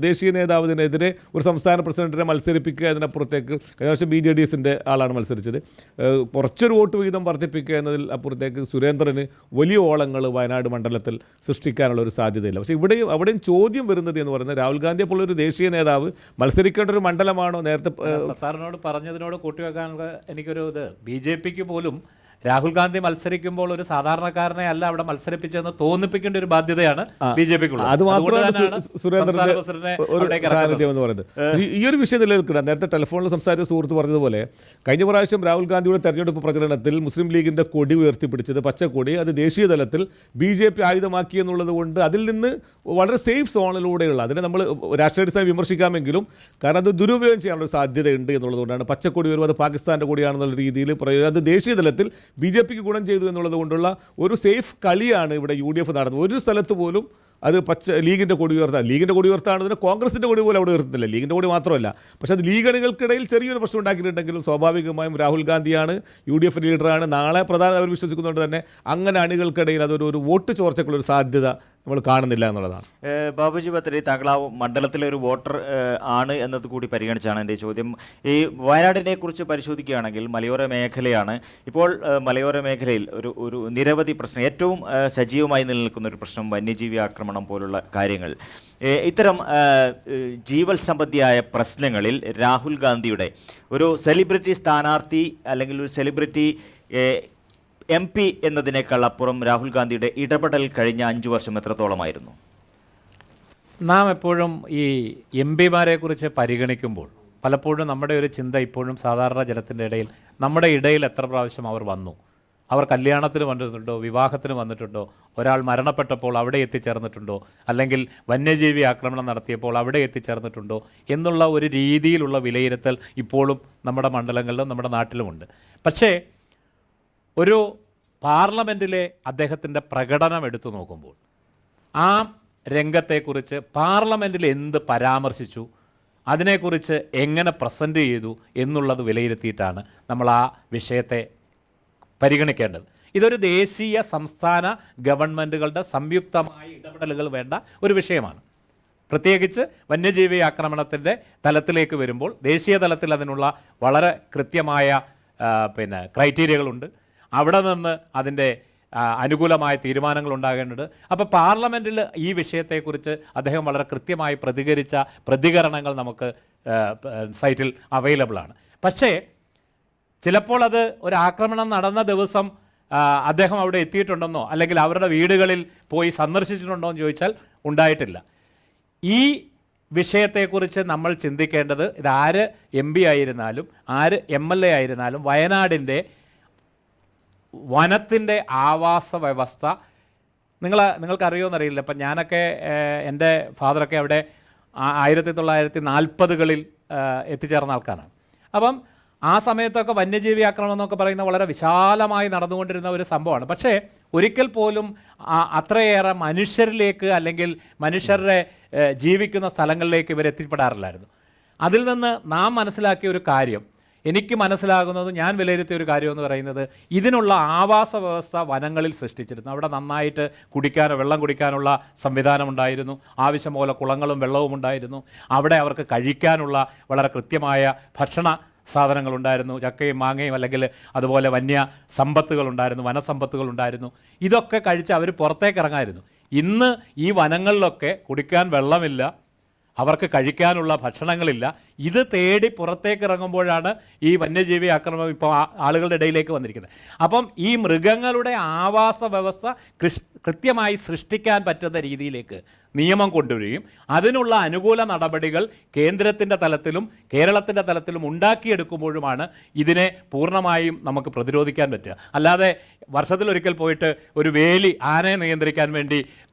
[SPEAKER 3] ദേശീയ നേതാവിനെതിരെ ഒരു സംസ്ഥാന പ്രസിഡന്റിനെ മത്സരിപ്പിക്കുക എന്നതിനപ്പുറത്തേക്ക് ഏകദേശം BJDSൻ്റെ ആളാണ് മത്സരിച്ചത്. കുറച്ചൊരു വോട്ട് വിഹിതം വർദ്ധിപ്പിക്കുക എന്നതിൽ അപ്പുറത്തേക്ക് സുരേന്ദ്രന് വലിയ ഓളങ്ങൾ വയനാട് മണ്ഡലത്തിൽ സൃഷ്ടിക്കാനുള്ള ഒരു സാധ്യതയില്ല. പക്ഷേ അവിടെയും ചോദ്യം വരുന്നത് എന്ന് പറയുന്നത് രാഹുൽ ഗാന്ധിയെ പോലുള്ള ഒരു ദേശീയ നേതാവ് മത്സരിക്കേണ്ട ഒരു മണ്ഡലമാണോ? നേരത്തെ
[SPEAKER 2] സത്താറിനോട് പറഞ്ഞതിനോട് കൂട്ടിവെക്കാനുള്ള എനിക്കൊരു ഇത്, BJPക്ക് പോലും രാഹുൽ ഗാന്ധി മത്സരിക്കുമ്പോൾ ഒരു സാധാരണക്കാരനെ അല്ല അവിടെ മത്സരിപ്പിച്ചെന്ന് തോന്നിപ്പിക്കേണ്ട ഒരു ബാധ്യതയാണ് BJPക്കുള്ളത്.
[SPEAKER 3] അത് മാത്രമാണ് സുരേന്ദ്രന്റെ ഒരു സാന്നിധ്യം എന്ന് പറയുന്നത്. ഈ ഒരു വിഷയം നിലനിൽക്കുക. നേരത്തെ ടെലിഫോണിൽ സംസാരിച്ച സുഹൃത്ത് പറഞ്ഞതുപോലെ കഴിഞ്ഞ പ്രാവശ്യം രാഹുൽ ഗാന്ധിയുടെ തെരഞ്ഞെടുപ്പ് പ്രചരണത്തിൽ മുസ്ലിം ലീഗിന്റെ കൊടി ഉയർത്തിപ്പിടിച്ചത്, പച്ചക്കൊടി, അത് ദേശീയ തലത്തിൽ BJP ആയുധമാക്കി എന്നുള്ളത് കൊണ്ട് അതിൽ നിന്ന് വളരെ സേഫ് സോണിലൂടെയുള്ള, അതിനെ നമ്മൾ രാഷ്ട്രീയമായി വിമർശിക്കാമെങ്കിലും കാരണം അത് ദുരുപയോഗം ചെയ്യാനുള്ള സാധ്യതയുണ്ട് എന്നുള്ളതുകൊണ്ടാണ് പച്ചക്കൊടി വരുമ്പോൾ അത് പാകിസ്ഥാൻ്റെ കൊടിയാണെന്നുള്ള രീതിയിൽ പറയുക. അത് ദേശീയ തലത്തിൽ BJPക്ക് ഗുണം ചെയ്തു എന്നുള്ളത് കൊണ്ടുള്ള ഒരു സേഫ് കളിയാണ് ഇവിടെ UDF നടന്നത്. ഒരു സ്ഥലത്ത് പോലും അത് ലീഗിൻ്റെ കൊടി ഉയർത്താണെന്ന് കോൺഗ്രസിൻ്റെ കൊടി പോലും അവിടെ ഉയർത്തുന്നില്ല, ലീഗിൻ്റെ കൊടി മാത്രമല്ല. പക്ഷേ അത് ലീഗ് അണികൾക്കിടയിൽ ചെറിയൊരു പ്രശ്നം ഉണ്ടാക്കിയിട്ടുണ്ടെങ്കിലും സ്വാഭാവികമായും രാഹുൽ ഗാന്ധിയാണ് UDF ലീഡറാണ്, നാളെ പ്രധാന അവർ വിശ്വസിക്കുന്നുണ്ട് തന്നെ അങ്ങനെ അണികൾക്കിടയിൽ അതൊരു വോട്ട് ചോർച്ചയ്ക്കുള്ളൊരു സാധ്യത നമ്മൾ കാണുന്നില്ല എന്നുള്ളതാണ്.
[SPEAKER 1] ബാബുജി ബത്തരി, താങ്കൾ ആ മണ്ഡലത്തിലെ ഒരു വോട്ടർ ആണ് എന്നത് കൂടി പരിഗണിച്ചാണ് എൻ്റെ ചോദ്യം. ഈ വയനാടിനെ കുറിച്ച് പരിശോധിക്കുകയാണെങ്കിൽ മലയോര മേഖലയാണ്. ഇപ്പോൾ മലയോര മേഖലയിൽ ഒരു നിരവധി പ്രശ്നം, ഏറ്റവും സജീവമായി നിലനിൽക്കുന്ന ഒരു പ്രശ്നം വന്യജീവി ആക്രമണം പോലുള്ള കാര്യങ്ങൾ. ഇത്തരം ജീവൽ സംബന്ധിയായ പ്രശ്നങ്ങളിൽ രാഹുൽ ഗാന്ധിയുടെ ഒരു സെലിബ്രിറ്റി സ്ഥാനാർത്ഥി അല്ലെങ്കിൽ ഒരു സെലിബ്രിറ്റി MP എന്നതിനേക്കാൾ അപ്പുറം രാഹുൽ ഗാന്ധിയുടെ ഇടപെടൽ കഴിഞ്ഞ 5 വർഷം എത്രത്തോളമായിരുന്നു?
[SPEAKER 2] നാം എപ്പോഴും ഈ MP-മാരെ കുറിച്ച് പരിഗണിക്കുമ്പോൾ പലപ്പോഴും നമ്മുടെ ഒരു ചിന്ത ഇപ്പോഴും സാധാരണ ജനത്തിൻ്റെ ഇടയിൽ, നമ്മുടെ ഇടയിൽ എത്ര പ്രാവശ്യം അവർ വന്നു, അവർ കല്യാണത്തിന് വന്നിട്ടുണ്ടോ, വിവാഹത്തിന് വന്നിട്ടുണ്ടോ, ഒരാൾ മരണപ്പെട്ടപ്പോൾ അവിടെ എത്തിച്ചേർന്നിട്ടുണ്ടോ, അല്ലെങ്കിൽ വന്യജീവി ആക്രമണം നടത്തിയപ്പോൾ അവിടെ എത്തിച്ചേർന്നിട്ടുണ്ടോ എന്നുള്ള ഒരു രീതിയിലുള്ള വിലയിരുത്തൽ ഇപ്പോഴും നമ്മുടെ മണ്ഡലങ്ങളിലും നമ്മുടെ നാട്ടിലുമുണ്ട്. പക്ഷേ ഒരു പാർലമെൻറ്റിലെ അദ്ദേഹത്തിൻ്റെ പ്രകടനം എടുത്തു നോക്കുമ്പോൾ ആ രംഗത്തെക്കുറിച്ച് പാർലമെൻറ്റിൽ എന്ത് പരാമർശിച്ചു, അതിനെക്കുറിച്ച് എങ്ങനെ പ്രസൻറ്റ് ചെയ്തു എന്നുള്ളത് വിലയിരുത്തിയിട്ടാണ് നമ്മൾ ആ വിഷയത്തെ പരിഗണിക്കേണ്ടത്. ഇതൊരു ദേശീയ സംസ്ഥാന ഗവൺമെൻറ്റുകളുടെ സംയുക്തമായ ഇടപെടലുകൾ വേണ്ട ഒരു വിഷയമാണ്. പ്രത്യേകിച്ച് വന്യജീവി ആക്രമണത്തിൻ്റെ തലത്തിലേക്ക് വരുമ്പോൾ ദേശീയ തലത്തിൽ അതിനുള്ള വളരെ കൃത്യമായ ക്രൈറ്റീരിയകളുണ്ട്. അവിടെ നിന്ന് അതിൻ്റെ അനുകൂലമായ തീരുമാനങ്ങൾ ഉണ്ടാകേണ്ടത്. അപ്പോൾ പാർലമെൻറ്റിൽ ഈ വിഷയത്തെക്കുറിച്ച് അദ്ദേഹം വളരെ കൃത്യമായി പ്രതികരിച്ച പ്രതികരണങ്ങൾ നമുക്ക് സൈറ്റിൽ അവൈലബിൾ ആണ്. പക്ഷേ ചിലപ്പോൾ അത് ഒരു ആക്രമണം നടന്ന ദിവസം അദ്ദേഹം അവിടെ എത്തിയിട്ടുണ്ടെന്നോ അല്ലെങ്കിൽ അവരുടെ വീടുകളിൽ പോയി സന്ദർശിച്ചിട്ടുണ്ടോ എന്ന് ചോദിച്ചാൽ ഉണ്ടായിട്ടില്ല. ഈ വിഷയത്തെക്കുറിച്ച് നമ്മൾ ചിന്തിക്കേണ്ടത്, ഇത് ആര് MP ആയിരുന്നാലും ആര് MLA ആയിരുന്നാലും വയനാടിൻ്റെ വനത്തിൻ്റെ ആവാസ വ്യവസ്ഥ നിങ്ങൾക്കറിയുമെന്നറിയില്ല. ഇപ്പം ഞാനൊക്കെ എൻ്റെ ഫാദറൊക്കെ അവിടെ 1940കളിൽ എത്തിച്ചേർന്ന ആൾക്കാരാണ്. അപ്പം ആ സമയത്തൊക്കെ വന്യജീവി ആക്രമണം എന്നൊക്കെ പറയുന്ന വളരെ വിശാലമായി നടന്നുകൊണ്ടിരുന്ന ഒരു സംഭവമാണ്. പക്ഷേ ഒരിക്കൽ പോലും അത്രയേറെ മനുഷ്യരിലേക്ക് അല്ലെങ്കിൽ മനുഷ്യരുടെ ജീവിക്കുന്ന സ്ഥലങ്ങളിലേക്ക് ഇവർ എത്തിപ്പെടാറില്ലായിരുന്നു. അതിൽ നിന്ന് നാം മനസ്സിലാക്കിയ ഒരു കാര്യം, എനിക്ക് മനസ്സിലാകുന്നത്, ഞാൻ വിലയിരുത്തിയ ഒരു കാര്യം എന്ന് പറയുന്നത്, ഇതിനുള്ള ആവാസ വ്യവസ്ഥ വനങ്ങളിൽ സൃഷ്ടിച്ചിരുന്നു. അവിടെ നന്നായിട്ട് വെള്ളം കുടിക്കാനുള്ള സംവിധാനം ഉണ്ടായിരുന്നു, ആവശ്യം പോലെ കുളങ്ങളും വെള്ളവും ഉണ്ടായിരുന്നു. അവിടെ അവർക്ക് കഴിക്കാനുള്ള വളരെ കൃത്യമായ ഭക്ഷണ സാധനങ്ങളുണ്ടായിരുന്നു, ചക്കയും മാങ്ങയും അല്ലെങ്കിൽ അതുപോലെ വന്യ സമ്പത്തുകളുണ്ടായിരുന്നു, വനസമ്പത്തുകളുണ്ടായിരുന്നു. ഇതൊക്കെ കഴിച്ച് അവർ പുറത്തേക്ക് ഇറങ്ങായിരുന്നു. ഇന്ന് ഈ വനങ്ങളിലൊക്കെ കുടിക്കാൻ വെള്ളമില്ല, അവർക്ക് കഴിക്കാനുള്ള ഭക്ഷണങ്ങളില്ല. ഇത് തേടി പുറത്തേക്ക് ഇറങ്ങുമ്പോഴാണ് ഈ വന്യജീവി ആക്രമണം ഇപ്പോൾ ആളുകളുടെ ഇടയിലേക്ക് വന്നിരിക്കുന്നത്. അപ്പം ഈ മൃഗങ്ങളുടെ ആവാസ വ്യവസ്ഥ കൃത്യമായി സൃഷ്ടിക്കാൻ പറ്റുന്ന രീതിയിലേക്ക് നിയമം കൊണ്ടുവരികയും അതിനുള്ള അനുകൂല നടപടികൾ കേന്ദ്രത്തിൻ്റെ തലത്തിലും കേരളത്തിൻ്റെ തലത്തിലും ഉണ്ടാക്കിയെടുക്കുമ്പോഴുമാണ് ഇതിനെ പൂർണ്ണമായും നമുക്ക് പ്രതിരോധിക്കാൻ പറ്റുക. അല്ലാതെ വർഷത്തിലൊരിക്കൽ പോയിട്ട് ഒരു വേലി, ആനയെ നിയന്ത്രിക്കാൻ വേണ്ടി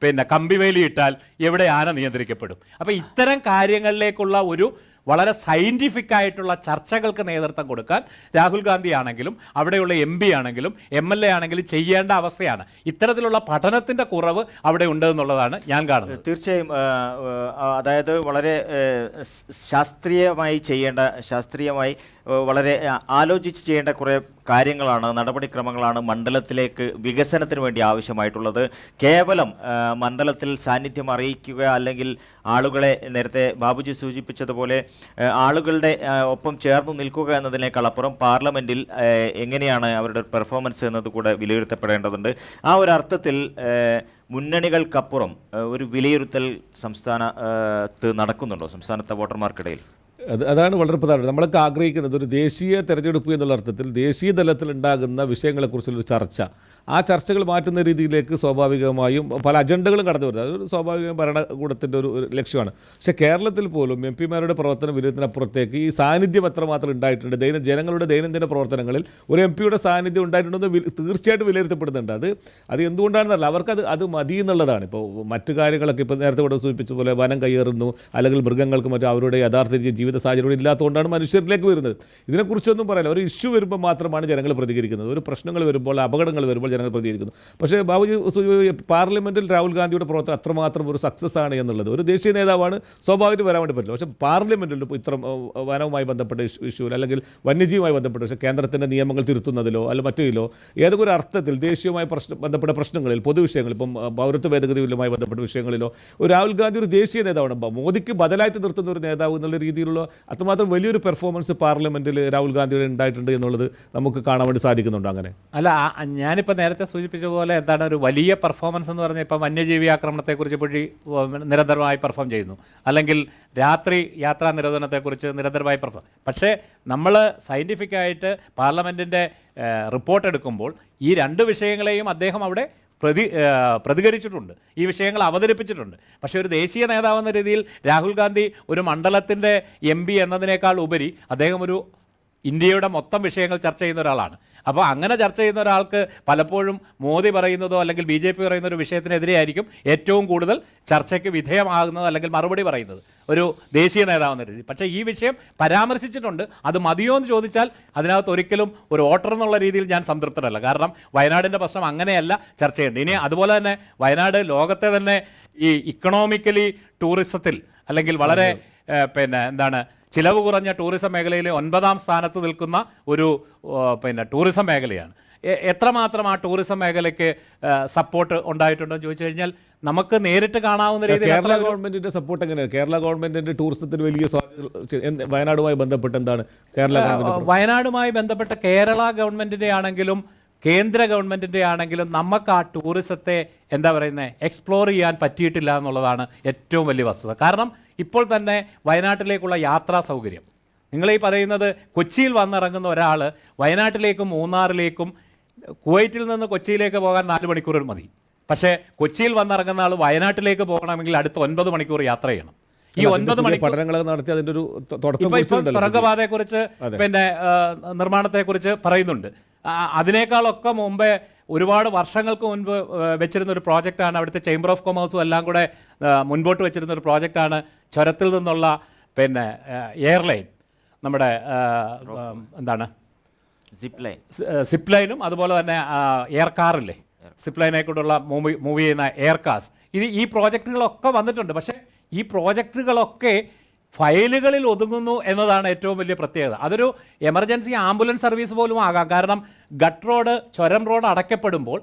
[SPEAKER 2] കമ്പിവേലി ഇട്ടാൽ എവിടെ ആന നിയന്ത്രിക്കപ്പെടും? അപ്പോൾ ഇത്തരം കാര്യങ്ങളിലേക്കുള്ള ഒരു വളരെ സയൻറ്റിഫിക് ആയിട്ടുള്ള ചർച്ചകൾക്ക് നേതൃത്വം കൊടുക്കാൻ രാഹുൽ ഗാന്ധി ആണെങ്കിലും അവിടെയുള്ള MP ആണെങ്കിലും MLA ആണെങ്കിലും ചെയ്യേണ്ട അവസ്ഥയാണ്. ഇത്തരത്തിലുള്ള പഠനത്തിൻ്റെ കുറവ് അവിടെ ഉണ്ട് എന്നുള്ളതാണ് ഞാൻ കാണുന്നത്.
[SPEAKER 1] തീർച്ചയായും. അതായത് വളരെ ശാസ്ത്രീയമായി വളരെ ആലോചിച്ച് ചെയ്യേണ്ട കുറേ കാര്യങ്ങളാണ്, നടപടിക്രമങ്ങളാണ് മണ്ഡലത്തിലേക്ക് വികസനത്തിന് വേണ്ടി ആവശ്യമായിട്ടുള്ളത്. കേവലം മണ്ഡലത്തിൽ സാന്നിധ്യം അറിയിക്കുക, അല്ലെങ്കിൽ ആളുകളെ നേരത്തെ ബാബുജി സൂചിപ്പിച്ചതുപോലെ ആളുകളുടെ ഒപ്പം ചേർന്ന് നിൽക്കുക എന്നതിനേക്കാൾ അപ്പുറം പാർലമെൻറ്റിൽ എങ്ങനെയാണ് അവരുടെ പെർഫോമൻസ് എന്നത് കൂടെ വിലയിരുത്തപ്പെടേണ്ടതുണ്ട്. ആ ഒരു അർത്ഥത്തിൽ മുന്നണികൾക്കപ്പുറം ഒരു വിലയിരുത്തൽ സംസ്ഥാനത്ത് നടക്കുന്നുണ്ടോ, സംസ്ഥാനത്തെ വോട്ടർമാർക്കിടയിൽ?
[SPEAKER 3] അതാണ് വളരെ പ്രധാനം. നമ്മളൊക്കെ ആഗ്രഹിക്കുന്നത് ഒരു ദേശീയ തെരഞ്ഞെടുപ്പ് എന്നുള്ള അർത്ഥത്തിൽ ദേശീയ തലത്തിൽ ഉണ്ടാകുന്ന വിഷയങ്ങളെക്കുറിച്ചുള്ളൊരു ചർച്ച, ആ ചർച്ചകൾ മാറ്റുന്ന രീതിയിലേക്ക് സ്വാഭാവികമായും പല അജണ്ടകളും കടന്നു വരുന്നത് അതൊരു സ്വാഭാവികമായും ഭരണകൂടത്തിൻ്റെ ഒരു ലക്ഷ്യമാണ്. പക്ഷേ കേരളത്തിൽ പോലും എം പിമാരുടെ പ്രവർത്തനം വിലയിരുത്തുന്നതിനപ്പുറത്തേക്ക് ഈ സാന്നിധ്യം എത്രമാത്രം ഉണ്ടായിട്ടുണ്ട്, ജനങ്ങളുടെ ദൈനംദിന പ്രവർത്തനങ്ങളിൽ ഒരു എം പിയുടെ സാന്നിധ്യം ഉണ്ടായിട്ടുണ്ടെന്ന് തീർച്ചയായിട്ടും വിലയിരുത്തപ്പെടുന്നുണ്ട്. അത് എന്തുകൊണ്ടാണെന്നല്ല, അവർക്കത് മതി എന്നുള്ളതാണ്. ഇപ്പോൾ മറ്റു കാര്യങ്ങളൊക്കെ ഇപ്പോൾ നേരത്തെ ഇവിടെ സൂചിപ്പിച്ച പോലെ വനം കയ്യേറുന്നു, അല്ലെങ്കിൽ മൃഗങ്ങൾക്ക് മറ്റും അവരുടെ യഥാർത്ഥ ജീവിത സാഹചര്യം ഇല്ലാത്തതുകൊണ്ടാണ് മനുഷ്യരിലേക്ക് വരുന്നത്. ഇതിനെക്കുറിച്ചൊന്നും പറയാനില്ല. ഒരു ഇഷ്യൂ വരുമ്പോൾ മാത്രമാണ് ജനങ്ങൾ പ്രതികരിക്കുന്നത്. ഒരു പ്രശ്നങ്ങൾ വരുമ്പോൾ, അപകടങ്ങൾ വരുമ്പോൾ ജനങ്ങൾ പ്രതികരിക്കുന്നു. പക്ഷേ ബാബുജി പാർലമെൻറ്റിൽ രാഹുൽ ഗാന്ധിയുടെ പ്രവർത്തനം അത്രമാത്രം ഒരു സക്സസ് ആണ് എന്നുള്ളത്, ഒരു ദേശീയ നേതാവാണ്, സ്വാഭാവികമായിട്ട് വരാൻ വേണ്ടി പറ്റില്ല. പക്ഷേ പാർലമെൻറ്റിൽ ഇത്ര വനവുമായി ബന്ധപ്പെട്ട ഇഷ്യൂവിൽ, അല്ലെങ്കിൽ വന്യജീവിയുമായി ബന്ധപ്പെട്ട പക്ഷേ കേന്ദ്രത്തിൻ്റെ നിയമങ്ങൾ തിരുത്തുന്നതിലോ അല്ല മറ്റേതിലോ ഏതൊക്കെ ഒരു അർത്ഥത്തിൽ ദേശീയവുമായി ബന്ധപ്പെട്ട പ്രശ്നങ്ങളിൽ, പൊതുവിഷയങ്ങൾ, ഇപ്പം പൗരത്വ ഭേദഗതി ബില്ലുമായി ബന്ധപ്പെട്ട വിഷയങ്ങളിലോ ഒരു രാഹുൽ ഗാന്ധി ഒരു ദേശീയ നേതാവാണ്. മോദിക്ക് ബദലായിട്ട് നിർത്തുന്ന ഒരു നേതാവ് എന്നുള്ള രീതിയിലുള്ള അത്രമാത്രം വലിയൊരു പെർഫോമൻസ് പാർലമെൻറ്റിൽ രാഹുൽ ഗാന്ധിയുടെ ഉണ്ടായിട്ടുണ്ട് എന്നുള്ളത് നമുക്ക് കാണാൻ വേണ്ടി സാധിക്കുന്നുണ്ട്. അങ്ങനെ
[SPEAKER 2] അല്ല, ഞാനിപ്പോൾ നേരത്തെ സൂചിപ്പിച്ച പോലെ എന്താണ് ഒരു വലിയ പെർഫോമൻസ് എന്ന് പറഞ്ഞാൽ, ഇപ്പം വന്യജീവി ആക്രമണത്തെക്കുറിച്ച് നിരന്തരമായി പെർഫോം ചെയ്യുന്നു, അല്ലെങ്കിൽ രാത്രി യാത്രാ നിരോധനത്തെക്കുറിച്ച് നിരന്തരമായി പെർഫോം. പക്ഷേ നമ്മൾ സയൻറ്റിഫിക്കായിട്ട് പാർലമെൻറ്റിൻ്റെ റിപ്പോർട്ട് എടുക്കുമ്പോൾ ഈ രണ്ട് വിഷയങ്ങളെയും അദ്ദേഹം അവിടെ പ്രതികരിച്ചിട്ടുണ്ട്, ഈ വിഷയങ്ങൾ അവതരിപ്പിച്ചിട്ടുണ്ട്. പക്ഷേ ഒരു ദേശീയ നേതാവെന്ന രീതിയിൽ രാഹുൽ ഗാന്ധി ഒരു മണ്ഡലത്തിൻ്റെ MP എന്നതിനേക്കാൾ ഉപരി അദ്ദേഹം ഒരു ഇന്ത്യയുടെ മൊത്തം വിഷയങ്ങൾ ചർച്ച ചെയ്യുന്ന ഒരാളാണ്. അപ്പോൾ അങ്ങനെ ചർച്ച ചെയ്യുന്ന ഒരാൾക്ക് പലപ്പോഴും മോദി പറയുന്നതോ അല്ലെങ്കിൽ BJP പറയുന്ന ഒരു വിഷയത്തിനെതിരെയായിരിക്കും ഏറ്റവും കൂടുതൽ ചർച്ചയ്ക്ക് വിധേയമാകുന്നത്, അല്ലെങ്കിൽ മറുപടി പറയുന്നത് ഒരു ദേശീയ നേതാവെന്ന രീതി. പക്ഷേ ഈ വിഷയം പരാമർശിച്ചിട്ടുണ്ട്. അത് മതിയോ എന്ന് ചോദിച്ചാൽ അതിനകത്ത് ഒരിക്കലും ഒരു വോട്ടർ എന്നുള്ള രീതിയിൽ ഞാൻ സംതൃപ്തരല്ല. കാരണം വയനാടിൻ്റെ പ്രശ്നം അങ്ങനെയല്ല ചർച്ച ചെയ്യേണ്ടത്. ഇനി അതുപോലെ തന്നെ വയനാട് ലോകത്തെ തന്നെ ഈ ഇക്കണോമിക്കലി ടൂറിസത്തിൽ, അല്ലെങ്കിൽ വളരെ ചിലവ് കുറഞ്ഞ ടൂറിസം മേഖലയിൽ 9ാം സ്ഥാനത്ത് നിൽക്കുന്ന ഒരു ടൂറിസം മേഖലയാണ്. എത്രമാത്രം ആ ടൂറിസം മേഖലയ്ക്ക് സപ്പോർട്ട് ഉണ്ടായിട്ടുണ്ടോ എന്ന് ചോദിച്ചു കഴിഞ്ഞാൽ നമുക്ക് നേരിട്ട് കാണാവുന്ന രീതിയിൽ
[SPEAKER 3] കേരള ഗവൺമെന്റിന്റെ സപ്പോർട്ട് എങ്ങനെയാണ്? കേരള ഗവൺമെന്റിന്റെ ടൂറിസത്തിന് വലിയ വയനാടുമായി ബന്ധപ്പെട്ട് എന്താണ്
[SPEAKER 2] വയനാടുമായി ബന്ധപ്പെട്ട കേരള ഗവൺമെന്റിന്റെ ആണെങ്കിലും കേന്ദ്ര ഗവൺമെൻറ്റിൻ്റെ ആണെങ്കിലും നമുക്ക് ആ ടൂറിസത്തെ എക്സ്പ്ലോർ ചെയ്യാൻ പറ്റിയിട്ടില്ല എന്നുള്ളതാണ് ഏറ്റവും വലിയ വസ്തുത. കാരണം ഇപ്പോൾ തന്നെ വയനാട്ടിലേക്കുള്ള യാത്രാ സൗകര്യം, നിങ്ങളീ പറയുന്നത് കൊച്ചിയിൽ വന്നിറങ്ങുന്ന ഒരാൾ വയനാട്ടിലേക്കും മൂന്നാറിലേക്കും, കുവൈറ്റിൽ നിന്ന് കൊച്ചിയിലേക്ക് പോകാൻ 4 മണിക്കൂർ മതി. പക്ഷേ കൊച്ചിയിൽ വന്നിറങ്ങുന്ന ആൾ വയനാട്ടിലേക്ക് പോകണമെങ്കിൽ അടുത്ത 9 മണിക്കൂർ യാത്ര ചെയ്യണം. ഈ 9 മണിക്കൂർ പഠനങ്ങളൊക്കെ നടത്തി അതിൻ്റെ ഒരു തുരങ്കപാതയെക്കുറിച്ച് നിർമ്മാണത്തെക്കുറിച്ച് പറയുന്നുണ്ട്. അതിനേക്കാളൊക്കെ മുമ്പേ ഒരുപാട് വർഷങ്ങൾക്ക് മുൻപ് വെച്ചിരുന്ന ഒരു പ്രോജക്റ്റാണ്, അവിടുത്തെ ചേംബർ ഓഫ് കൊമേഴ്സും എല്ലാം കൂടെ മുൻപോട്ട് വെച്ചിരുന്ന ഒരു പ്രോജക്റ്റാണ് ചുരത്തിൽ നിന്നുള്ള എയർലൈൻ, നമ്മുടെ സിപ്പ് ലൈനും അതുപോലെ തന്നെ എയർ കാറില്ലേ, സിപ്പ് ലൈനെക്കൊണ്ടുള്ള മൂവ് ചെയ്യുന്ന എയർ കാർസ്. ഈ പ്രോജക്റ്റുകളൊക്കെ വന്നിട്ടുണ്ട്. പക്ഷേ ഈ പ്രോജക്റ്റുകളൊക്കെ ഫയലുകളിൽ ഒതുങ്ങുന്നു എന്നതാണ് ഏറ്റവും വലിയ പ്രത്യേകത. അതൊരു എമർജൻസി ആംബുലൻസ് സർവീസ് പോലും ആകാം. കാരണം ഗട്ട് റോഡ്, ചുരം റോഡ് അടയ്ക്കപ്പെടുമ്പോൾ,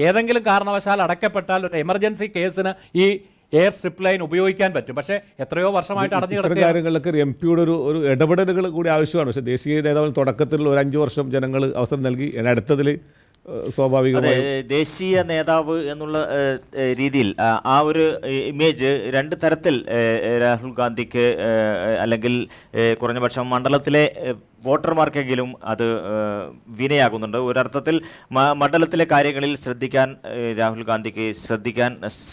[SPEAKER 2] ഏതെങ്കിലും കാരണവശാൽ അടയ്ക്കപ്പെട്ടാൽ ഒരു എമർജൻസി കേസിന് ഈ എയർ സ്ട്രിപ്പ് ലൈൻ ഉപയോഗിക്കാൻ പറ്റും. പക്ഷേ എത്രയോ വർഷമായിട്ട് അടഞ്ഞു കിടക്കുന്ന
[SPEAKER 3] കാര്യങ്ങളിലൊക്കെ ഒരു MP യുടെ ഒരു ഇടപെടലുകൾ കൂടി ആവശ്യമാണ്. പക്ഷേ ദേശീയ നേതാവിന് തുടക്കത്തിൽ ഒരു 5 വർഷം ജനങ്ങൾ അവസരം നൽകി, അടുത്തതിൽ സ്വാഭാവികമായി
[SPEAKER 1] ദേശീയ നേതാവ് എന്നുള്ള രീതിയിൽ ആ ഒരു ഇമേജ് 2 തരത്തിൽ രാഹുൽ ഗാന്ധിക്ക്, അല്ലെങ്കിൽ കുറഞ്ഞപക്ഷം മണ്ഡലത്തിലെ വോട്ടർമാർക്കെങ്കിലും അത് വിനയാകുന്നുണ്ട്. ഒരർത്ഥത്തിൽ മണ്ഡലത്തിലെ കാര്യങ്ങളിൽ ശ്രദ്ധിക്കാൻ രാഹുൽ ഗാന്ധിക്ക്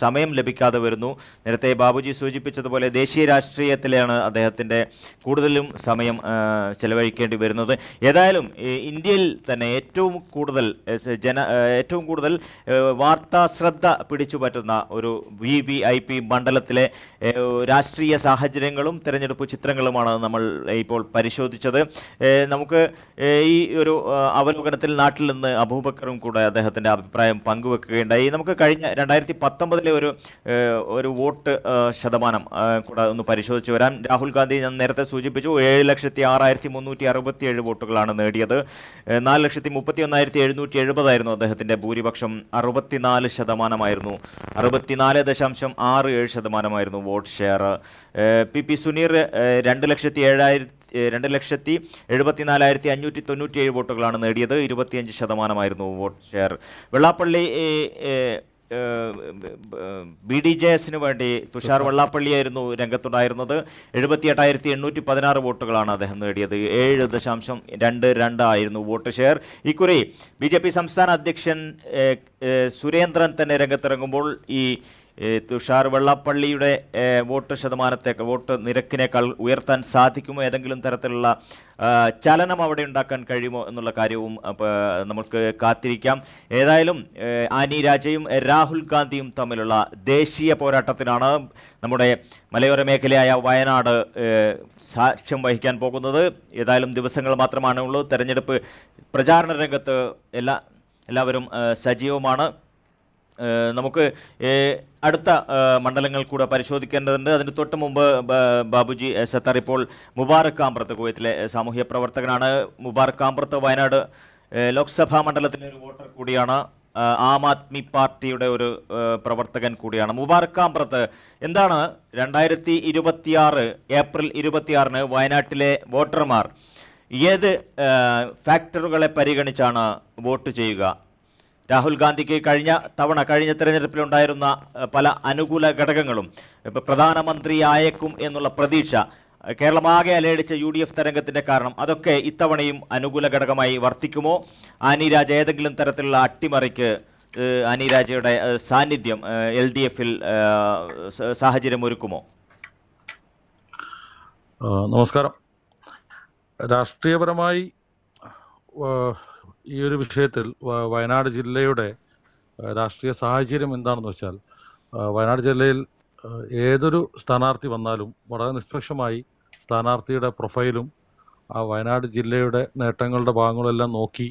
[SPEAKER 1] സമയം ലഭിക്കാതെ വരുന്നു. നേരത്തെ ബാബുജി സൂചിപ്പിച്ചതുപോലെ ദേശീയ രാഷ്ട്രീയത്തിലാണ് അദ്ദേഹത്തിൻ്റെ കൂടുതലും സമയം ചെലവഴിക്കേണ്ടി വരുന്നത്. ഏതായാലും ഇന്ത്യയിൽ തന്നെ ഏറ്റവും കൂടുതൽ വാർത്താ ശ്രദ്ധ പിടിച്ചുപറ്റുന്ന ഒരു VVIP മണ്ഡലത്തിലെ രാഷ്ട്രീയ സാഹചര്യങ്ങളും തെരഞ്ഞെടുപ്പ് ചിത്രങ്ങളുമാണ് നമ്മൾ ഇപ്പോൾ പരിശോധിച്ചത്. നമുക്ക് ഈ ഒരു അവലോകനത്തിൽ നാട്ടിൽ നിന്ന് അബൂബക്കറും കൂടെ അദ്ദേഹത്തിൻ്റെ അഭിപ്രായം പങ്കുവെക്കുകയുണ്ടായി. നമുക്ക് കഴിഞ്ഞ 2019 ഒരു വോട്ട് ശതമാനം കൂടെ ഒന്ന് പരിശോധിച്ച് വരാൻ. രാഹുൽ ഗാന്ധി ഞാൻ നേരത്തെ സൂചിപ്പിച്ചു 7,06,367 വോട്ടുകളാണ് നേടിയത്. 4,31,770 അദ്ദേഹത്തിൻ്റെ ഭൂരിപക്ഷം. 64% 64.67% വോട്ട് ഷെയർ. പി സുനീർ 2,74,597 വോട്ടുകളാണ് നേടിയത്. 25% വോട്ട് ഷെയർ. വെള്ളാപ്പള്ളി BDJS വേണ്ടി തുഷാർ വെള്ളാപ്പള്ളിയായിരുന്നു രംഗത്തുണ്ടായിരുന്നത്. 78,816 വോട്ടുകളാണ് അദ്ദേഹം നേടിയത്. 7.22 ആയിരുന്നു വോട്ട് ഷെയർ. ഇക്കുറി BJP സംസ്ഥാന അധ്യക്ഷൻ സുരേന്ദ്രൻ തന്നെ രംഗത്തിറങ്ങുമ്പോൾ ഈ തുഷാർ വെള്ളാപ്പള്ളിയുടെ വോട്ട് നിരക്കിനേക്കാൾ ഉയർത്താൻ സാധിക്കുമോ, ഏതെങ്കിലും തരത്തിലുള്ള ചലനം അവിടെ ഉണ്ടാക്കാൻ കഴിയുമോ എന്നുള്ള കാര്യവും നമുക്ക് കാത്തിരിക്കാം. ഏതായാലും ആനി രാജയും രാഹുൽ ഗാന്ധിയും തമ്മിലുള്ള ദേശീയ പോരാട്ടത്തിനാണ് നമ്മുടെ മലയോര മേഖലയായ വയനാട് സാക്ഷ്യം വഹിക്കാൻ പോകുന്നത്. ഏതായാലും ദിവസങ്ങൾ മാത്രമാണ് ഉള്ളൂ. തെരഞ്ഞെടുപ്പ് പ്രചാരണ രംഗത്ത് എല്ലാവരും സജീവമാണ്. നമുക്ക് അടുത്ത മണ്ഡലങ്ങൾ കൂടെ പരിശോധിക്കേണ്ടതുണ്ട്. അതിന് തൊട്ട് മുമ്പ് ബാബുജി സത്താർ ഇപ്പോൾ മുബാറക് കാമ്പ്രത്ത്, കുവൈത്തിലെ സാമൂഹ്യ പ്രവർത്തകനാണ്. മുബാറക് കാമ്പ്രത്ത് വയനാട് ലോക്സഭാ മണ്ഡലത്തിലെ ഒരു വോട്ടർ കൂടിയാണ്. ആം ആദ്മി പാർട്ടിയുടെ ഒരു പ്രവർത്തകൻ കൂടിയാണ്. മുബാറക് കാമ്പ്രത്ത്, എന്താണ് 2026 ഏപ്രിൽ 26 വയനാട്ടിലെ വോട്ടർമാർ ഏത് ഫാക്ടറുകളെ പരിഗണിച്ചാണ് വോട്ട് ചെയ്യുക? രാഹുൽ ഗാന്ധിക്ക് കഴിഞ്ഞ തെരഞ്ഞെടുപ്പിലുണ്ടായിരുന്ന പല അനുകൂല ഘടകങ്ങളും ഇപ്പോൾ പ്രധാനമന്ത്രിയായേക്കും എന്നുള്ള പ്രതീക്ഷ കേരളമാകെ അലയടിച്ച UDF തരംഗത്തിൻ്റെ കാരണം അതൊക്കെ ഇത്തവണയും അനുകൂല ഘടകമായി വർത്തിക്കുമോ? ആനി രാജ ഏതെങ്കിലും തരത്തിലുള്ള അട്ടിമറിക്ക് ആനി രാജയുടെ സാന്നിധ്യം LDFൽ സാഹചര്യം ഒരുക്കുമോ?
[SPEAKER 5] നമസ്കാരം. രാഷ്ട്രീയപരമായി ഈ ഒരു വിഷയത്തിൽ വയനാട് ജില്ലയുടെ രാഷ്ട്രീയ സാഹചര്യം എന്താണെന്ന് വെച്ചാൽ, വയനാട് ജില്ലയിൽ ഏതൊരു സ്ഥാനാർത്ഥി വന്നാലും വളരെ നിഷ്പക്ഷമായി സ്ഥാനാർത്ഥിയുടെ പ്രൊഫൈലും ആ വയനാട് ജില്ലയുടെ നേട്ടങ്ങളുടെ ഭാഗങ്ങളെല്ലാം നോക്കി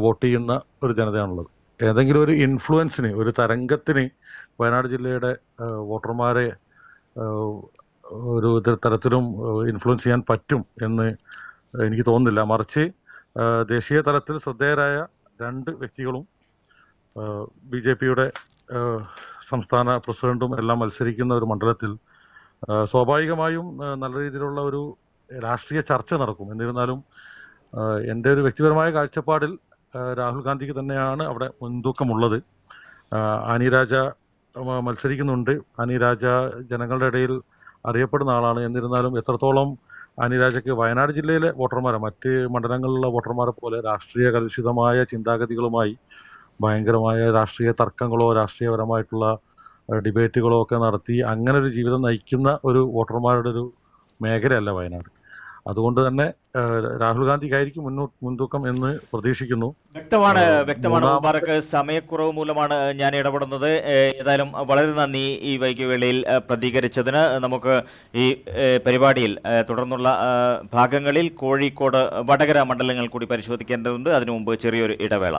[SPEAKER 5] വോട്ട് ചെയ്യുന്ന ഒരു ജനതയാണുള്ളത്. ഏതെങ്കിലും ഒരു ഇൻഫ്ലുവൻസിന്, ഒരു തരംഗത്തിന് വയനാട് ജില്ലയുടെ വോട്ടർമാരെ ഒരു തരത്തിലും ഇൻഫ്ലുവൻസ് ചെയ്യാൻ പറ്റും എന്ന് എനിക്ക് തോന്നുന്നില്ല. മറിച്ച് ദേശീയ തലത്തിൽ ശ്രദ്ധേയരായ 2 വ്യക്തികളും BJPയുടെ സംസ്ഥാന പ്രസിഡന്റും എല്ലാം മത്സരിക്കുന്ന ഒരു മണ്ഡലത്തിൽ സ്വാഭാവികമായും നല്ല രീതിയിലുള്ള ഒരു രാഷ്ട്രീയ ചർച്ച നടക്കും. എന്നിരുന്നാലും എൻ്റെ ഒരു വ്യക്തിപരമായ കാഴ്ചപ്പാടിൽ രാഹുൽ ഗാന്ധിക്ക് തന്നെയാണ് അവിടെ മുൻതൂക്കമുള്ളത്. ആനി രാജ മത്സരിക്കുന്നുണ്ട്. ആനി രാജ ജനങ്ങളുടെ ഇടയിൽ അറിയപ്പെടുന്ന ആളാണ്. എന്നിരുന്നാലും എത്രത്തോളം ആനി രാജയ്ക്ക് വയനാട് ജില്ലയിലെ വോട്ടർമാരെ മറ്റ് മണ്ഡലങ്ങളിലുള്ള വോട്ടർമാരെ പോലെ രാഷ്ട്രീയ കലുഷിതമായ ചിന്താഗതികളുമായി ഭയങ്കരമായ രാഷ്ട്രീയ തർക്കങ്ങളോ രാഷ്ട്രീയപരമായിട്ടുള്ള ഡിബേറ്റുകളോ ഒക്കെ നടത്തി അങ്ങനെ ഒരു ജീവിതം നയിക്കുന്ന ഒരു വോട്ടർമാരുടെ ഒരു മേഖലയല്ല വയനാട്. അതുകൊണ്ട് തന്നെ രാഹുൽ ഗാന്ധിക്കായിരിക്കും മുൻതൂക്കം എന്ന് പ്രതീക്ഷിക്കുന്നു.
[SPEAKER 1] വ്യക്തമാണ് മുബാറക്ക്. സമയക്കുറവ് മൂലമാണ് ഞാൻ ഇടപെടുന്നത്. ഏതായാലും വളരെ നന്ദി ഈ വൈകിവേളയിൽ പ്രതികരിച്ചതിന്. നമുക്ക് ഈ പരിപാടിയിൽ തുടർന്നുള്ള ഭാഗങ്ങളിൽ കോഴിക്കോട്, വടകര മണ്ഡലങ്ങൾ കൂടി പരിശോധിക്കേണ്ടതുണ്ട്. അതിനു മുമ്പ് ചെറിയൊരു ഇടവേള.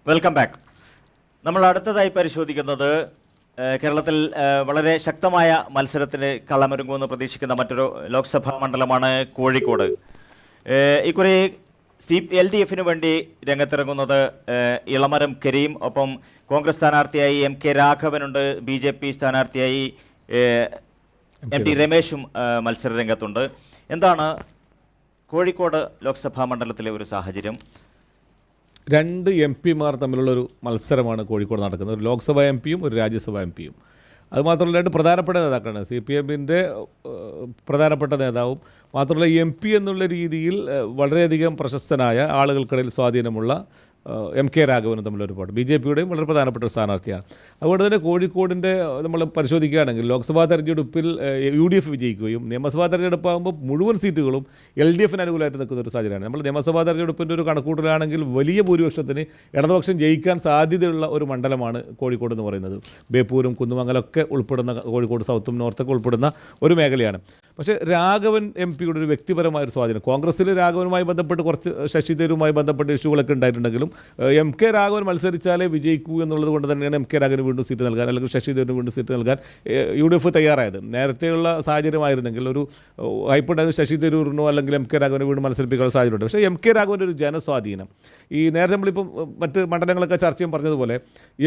[SPEAKER 1] Welcome back. നമ്മൾ അടുത്തതായി പരിശോധിക്കുന്നത് കേരളത്തിൽ വളരെ ശക്തമായ മത്സരത്തിന് കളമൊരുങ്ങുമെന്ന് പ്രതീക്ഷിക്കുന്ന മറ്റൊരു ലോക്സഭാ മണ്ഡലമാണ് കോഴിക്കോട്. ഇക്കുറി LDFന് വേണ്ടി രംഗത്തിറങ്ങുന്നത് ഇളമരം കരീം, ഒപ്പം കോൺഗ്രസ് സ്ഥാനാർത്ഥിയായി MK രാഘവനുണ്ട്. BJP സ്ഥാനാർത്ഥിയായി MT രമേശും മത്സര രംഗത്തുണ്ട്. എന്താണ് കോഴിക്കോട് ലോക്സഭാ മണ്ഡലത്തിലെ ഒരു സാഹചര്യം?
[SPEAKER 3] രണ്ട് MP മാർ തമ്മിലുള്ളൊരു മത്സരമാണ് കോഴിക്കോട് നടക്കുന്നത്. ഒരു ലോക്സഭാ MP യും ഒരു രാജ്യസഭാ MP യും. അതുമാത്രമല്ല രണ്ട് പ്രധാനപ്പെട്ട നേതാക്കളാണ്. CPM-ൻ്റെ പ്രധാനപ്പെട്ട നേതാവും മാത്രമല്ല MP എന്നുള്ള രീതിയിൽ വളരെയധികം പ്രശസ്തനായ ആളുകൾക്കിടയിൽ സ്വാധീനമുള്ള MK രാഘവനും തമ്മിലൊരു പാട് BJP-യുടെയും വളരെ പ്രധാനപ്പെട്ട ഒരു സ്ഥാനാർത്ഥിയാണ്. അതുകൊണ്ട് തന്നെ കോഴിക്കോടിൻ്റെ നമ്മൾ പരിശോധിക്കുകയാണെങ്കിൽ ലോക്സഭാ തെരഞ്ഞെടുപ്പിൽ UDF വിജയിക്കുകയും നിയമസഭാ തെരഞ്ഞെടുപ്പാകുമ്പോൾ മുഴുവൻ സീറ്റുകളും LDF-ന് അനുകൂലമായിട്ട് നിൽക്കുന്ന ഒരു സാഹചര്യമാണ്. നമ്മൾ നിയമസഭാ തെരഞ്ഞെടുപ്പിൻ്റെ ഒരു കണക്കൂട്ടലാണെങ്കിൽ വലിയ ഭൂരിപക്ഷത്തിന് ഇടതുപക്ഷം ജയിക്കാൻ സാധ്യതയുള്ള ഒരു മണ്ഡലമാണ് കോഴിക്കോട് എന്ന് പറയുന്നത്. ബേപ്പൂരും കുന്നുമംഗലമൊക്കെ ഉൾപ്പെടുന്ന കോഴിക്കോട് സൗത്തും നോർത്തൊക്കെ ഉൾപ്പെടുന്ന ഒരു മേഖലയാണ്. പക്ഷേ രാഘവൻ MP-യുടെ ഒരു വ്യക്തിപരമായൊരു സ്വാധീനം, കോൺഗ്രസ്സിൽ രാഘവനുമായി ബന്ധപ്പെട്ട് കുറച്ച് ശശി തരൂരുമായി ബന്ധപ്പെട്ട ഇഷ്യൂകളൊക്കെ ഉണ്ടായിട്ടുണ്ടെങ്കിലും MK രാഘവൻ മത്സരിച്ചാലേ വിജയിക്കൂ എന്നുള്ളത് കൊണ്ട് തന്നെയാണ് MK രാഘവന് വീണ്ടും സീറ്റ് നൽകാൻ അല്ലെങ്കിൽ ശശി തരൂരിന് വീണ്ടും സീറ്റ് നൽകാൻ UDF തയ്യാറായത്. നേരത്തെയുള്ള സാഹചര്യമായിരുന്നെങ്കിൽ ഒരു ഹൈപ്പുണ്ടായിരുന്ന ശശി തരൂരിനോ അല്ലെങ്കിൽ MK രാഘവനെ വീണ്ടും മത്സരിപ്പിക്കാനുള്ള സാഹചര്യമുണ്ട്. പക്ഷേ MK രാഘവൻ്റെ ഒരു ജനസ്വാധീനം ഈ നേരത്തെ നമ്മളിപ്പം മറ്റ് മണ്ഡലങ്ങളൊക്കെ ചർച്ച ചെയ്യാൻ പറഞ്ഞതുപോലെ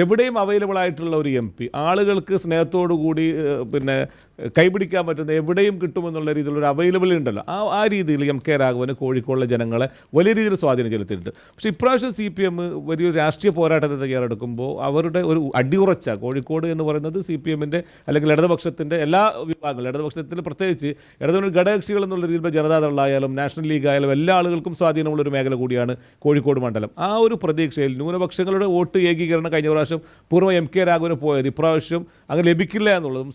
[SPEAKER 3] എവിടെയും അവൈലബിൾ ആയിട്ടുള്ള ഒരു MP, ആളുകൾക്ക് സ്നേഹത്തോടു കൂടി പിന്നെ കൈപിടിക്കാൻ പറ്റുന്ന എവിടെയും കിട്ടുമെന്നുള്ള രീതിയിലൊരു അവൈലബിലിറ്റി ഉണ്ടല്ലോ. ആ രീതിയിൽ MK രാഘവന് കോഴിക്കോടിലെ ജനങ്ങളെ വലിയ രീതിയിൽ സ്വാധീനം ചെലുത്തിയിട്ടുണ്ട്. പക്ഷേ ഇപ്രാവശ്യം CPM വലിയൊരു രാഷ്ട്രീയ പോരാട്ടത്തിന് തയ്യാറെടുക്കുമ്പോൾ അവരുടെ ഒരു അടിയുറച്ച കോഴിക്കോട് എന്ന് പറയുന്നത് CPM-ൻ്റെ അല്ലെങ്കിൽ ഇടതുപക്ഷത്തിൻ്റെ എല്ലാ വിഭാഗങ്ങളും, ഇടതുപക്ഷത്തിൽ പ്രത്യേകിച്ച് ഇടതുപക്ഷ ഘടകകക്ഷികൾ എന്നുള്ള രീതിയിൽ ജനതാദളായാലും നാഷണൽ ലീഗ് ആയാലും എല്ലാ ആളുകൾക്കും സ്വാധീനമുള്ളൊരു മേഖല കൂടിയാണ് കോഴിക്കോട് മണ്ഡലം. ആ ഒരു പ്രതീക്ഷയിൽ ന്യൂനപക്ഷങ്ങളുടെ വോട്ട് ഏകീകരണം കഴിഞ്ഞ പ്രാവശ്യം പൂർവ്വ MK രാഘവന് പോയത് ഇപ്രാവശ്യം അങ്ങനെ ലഭിക്കില്ല എന്നുള്ളതും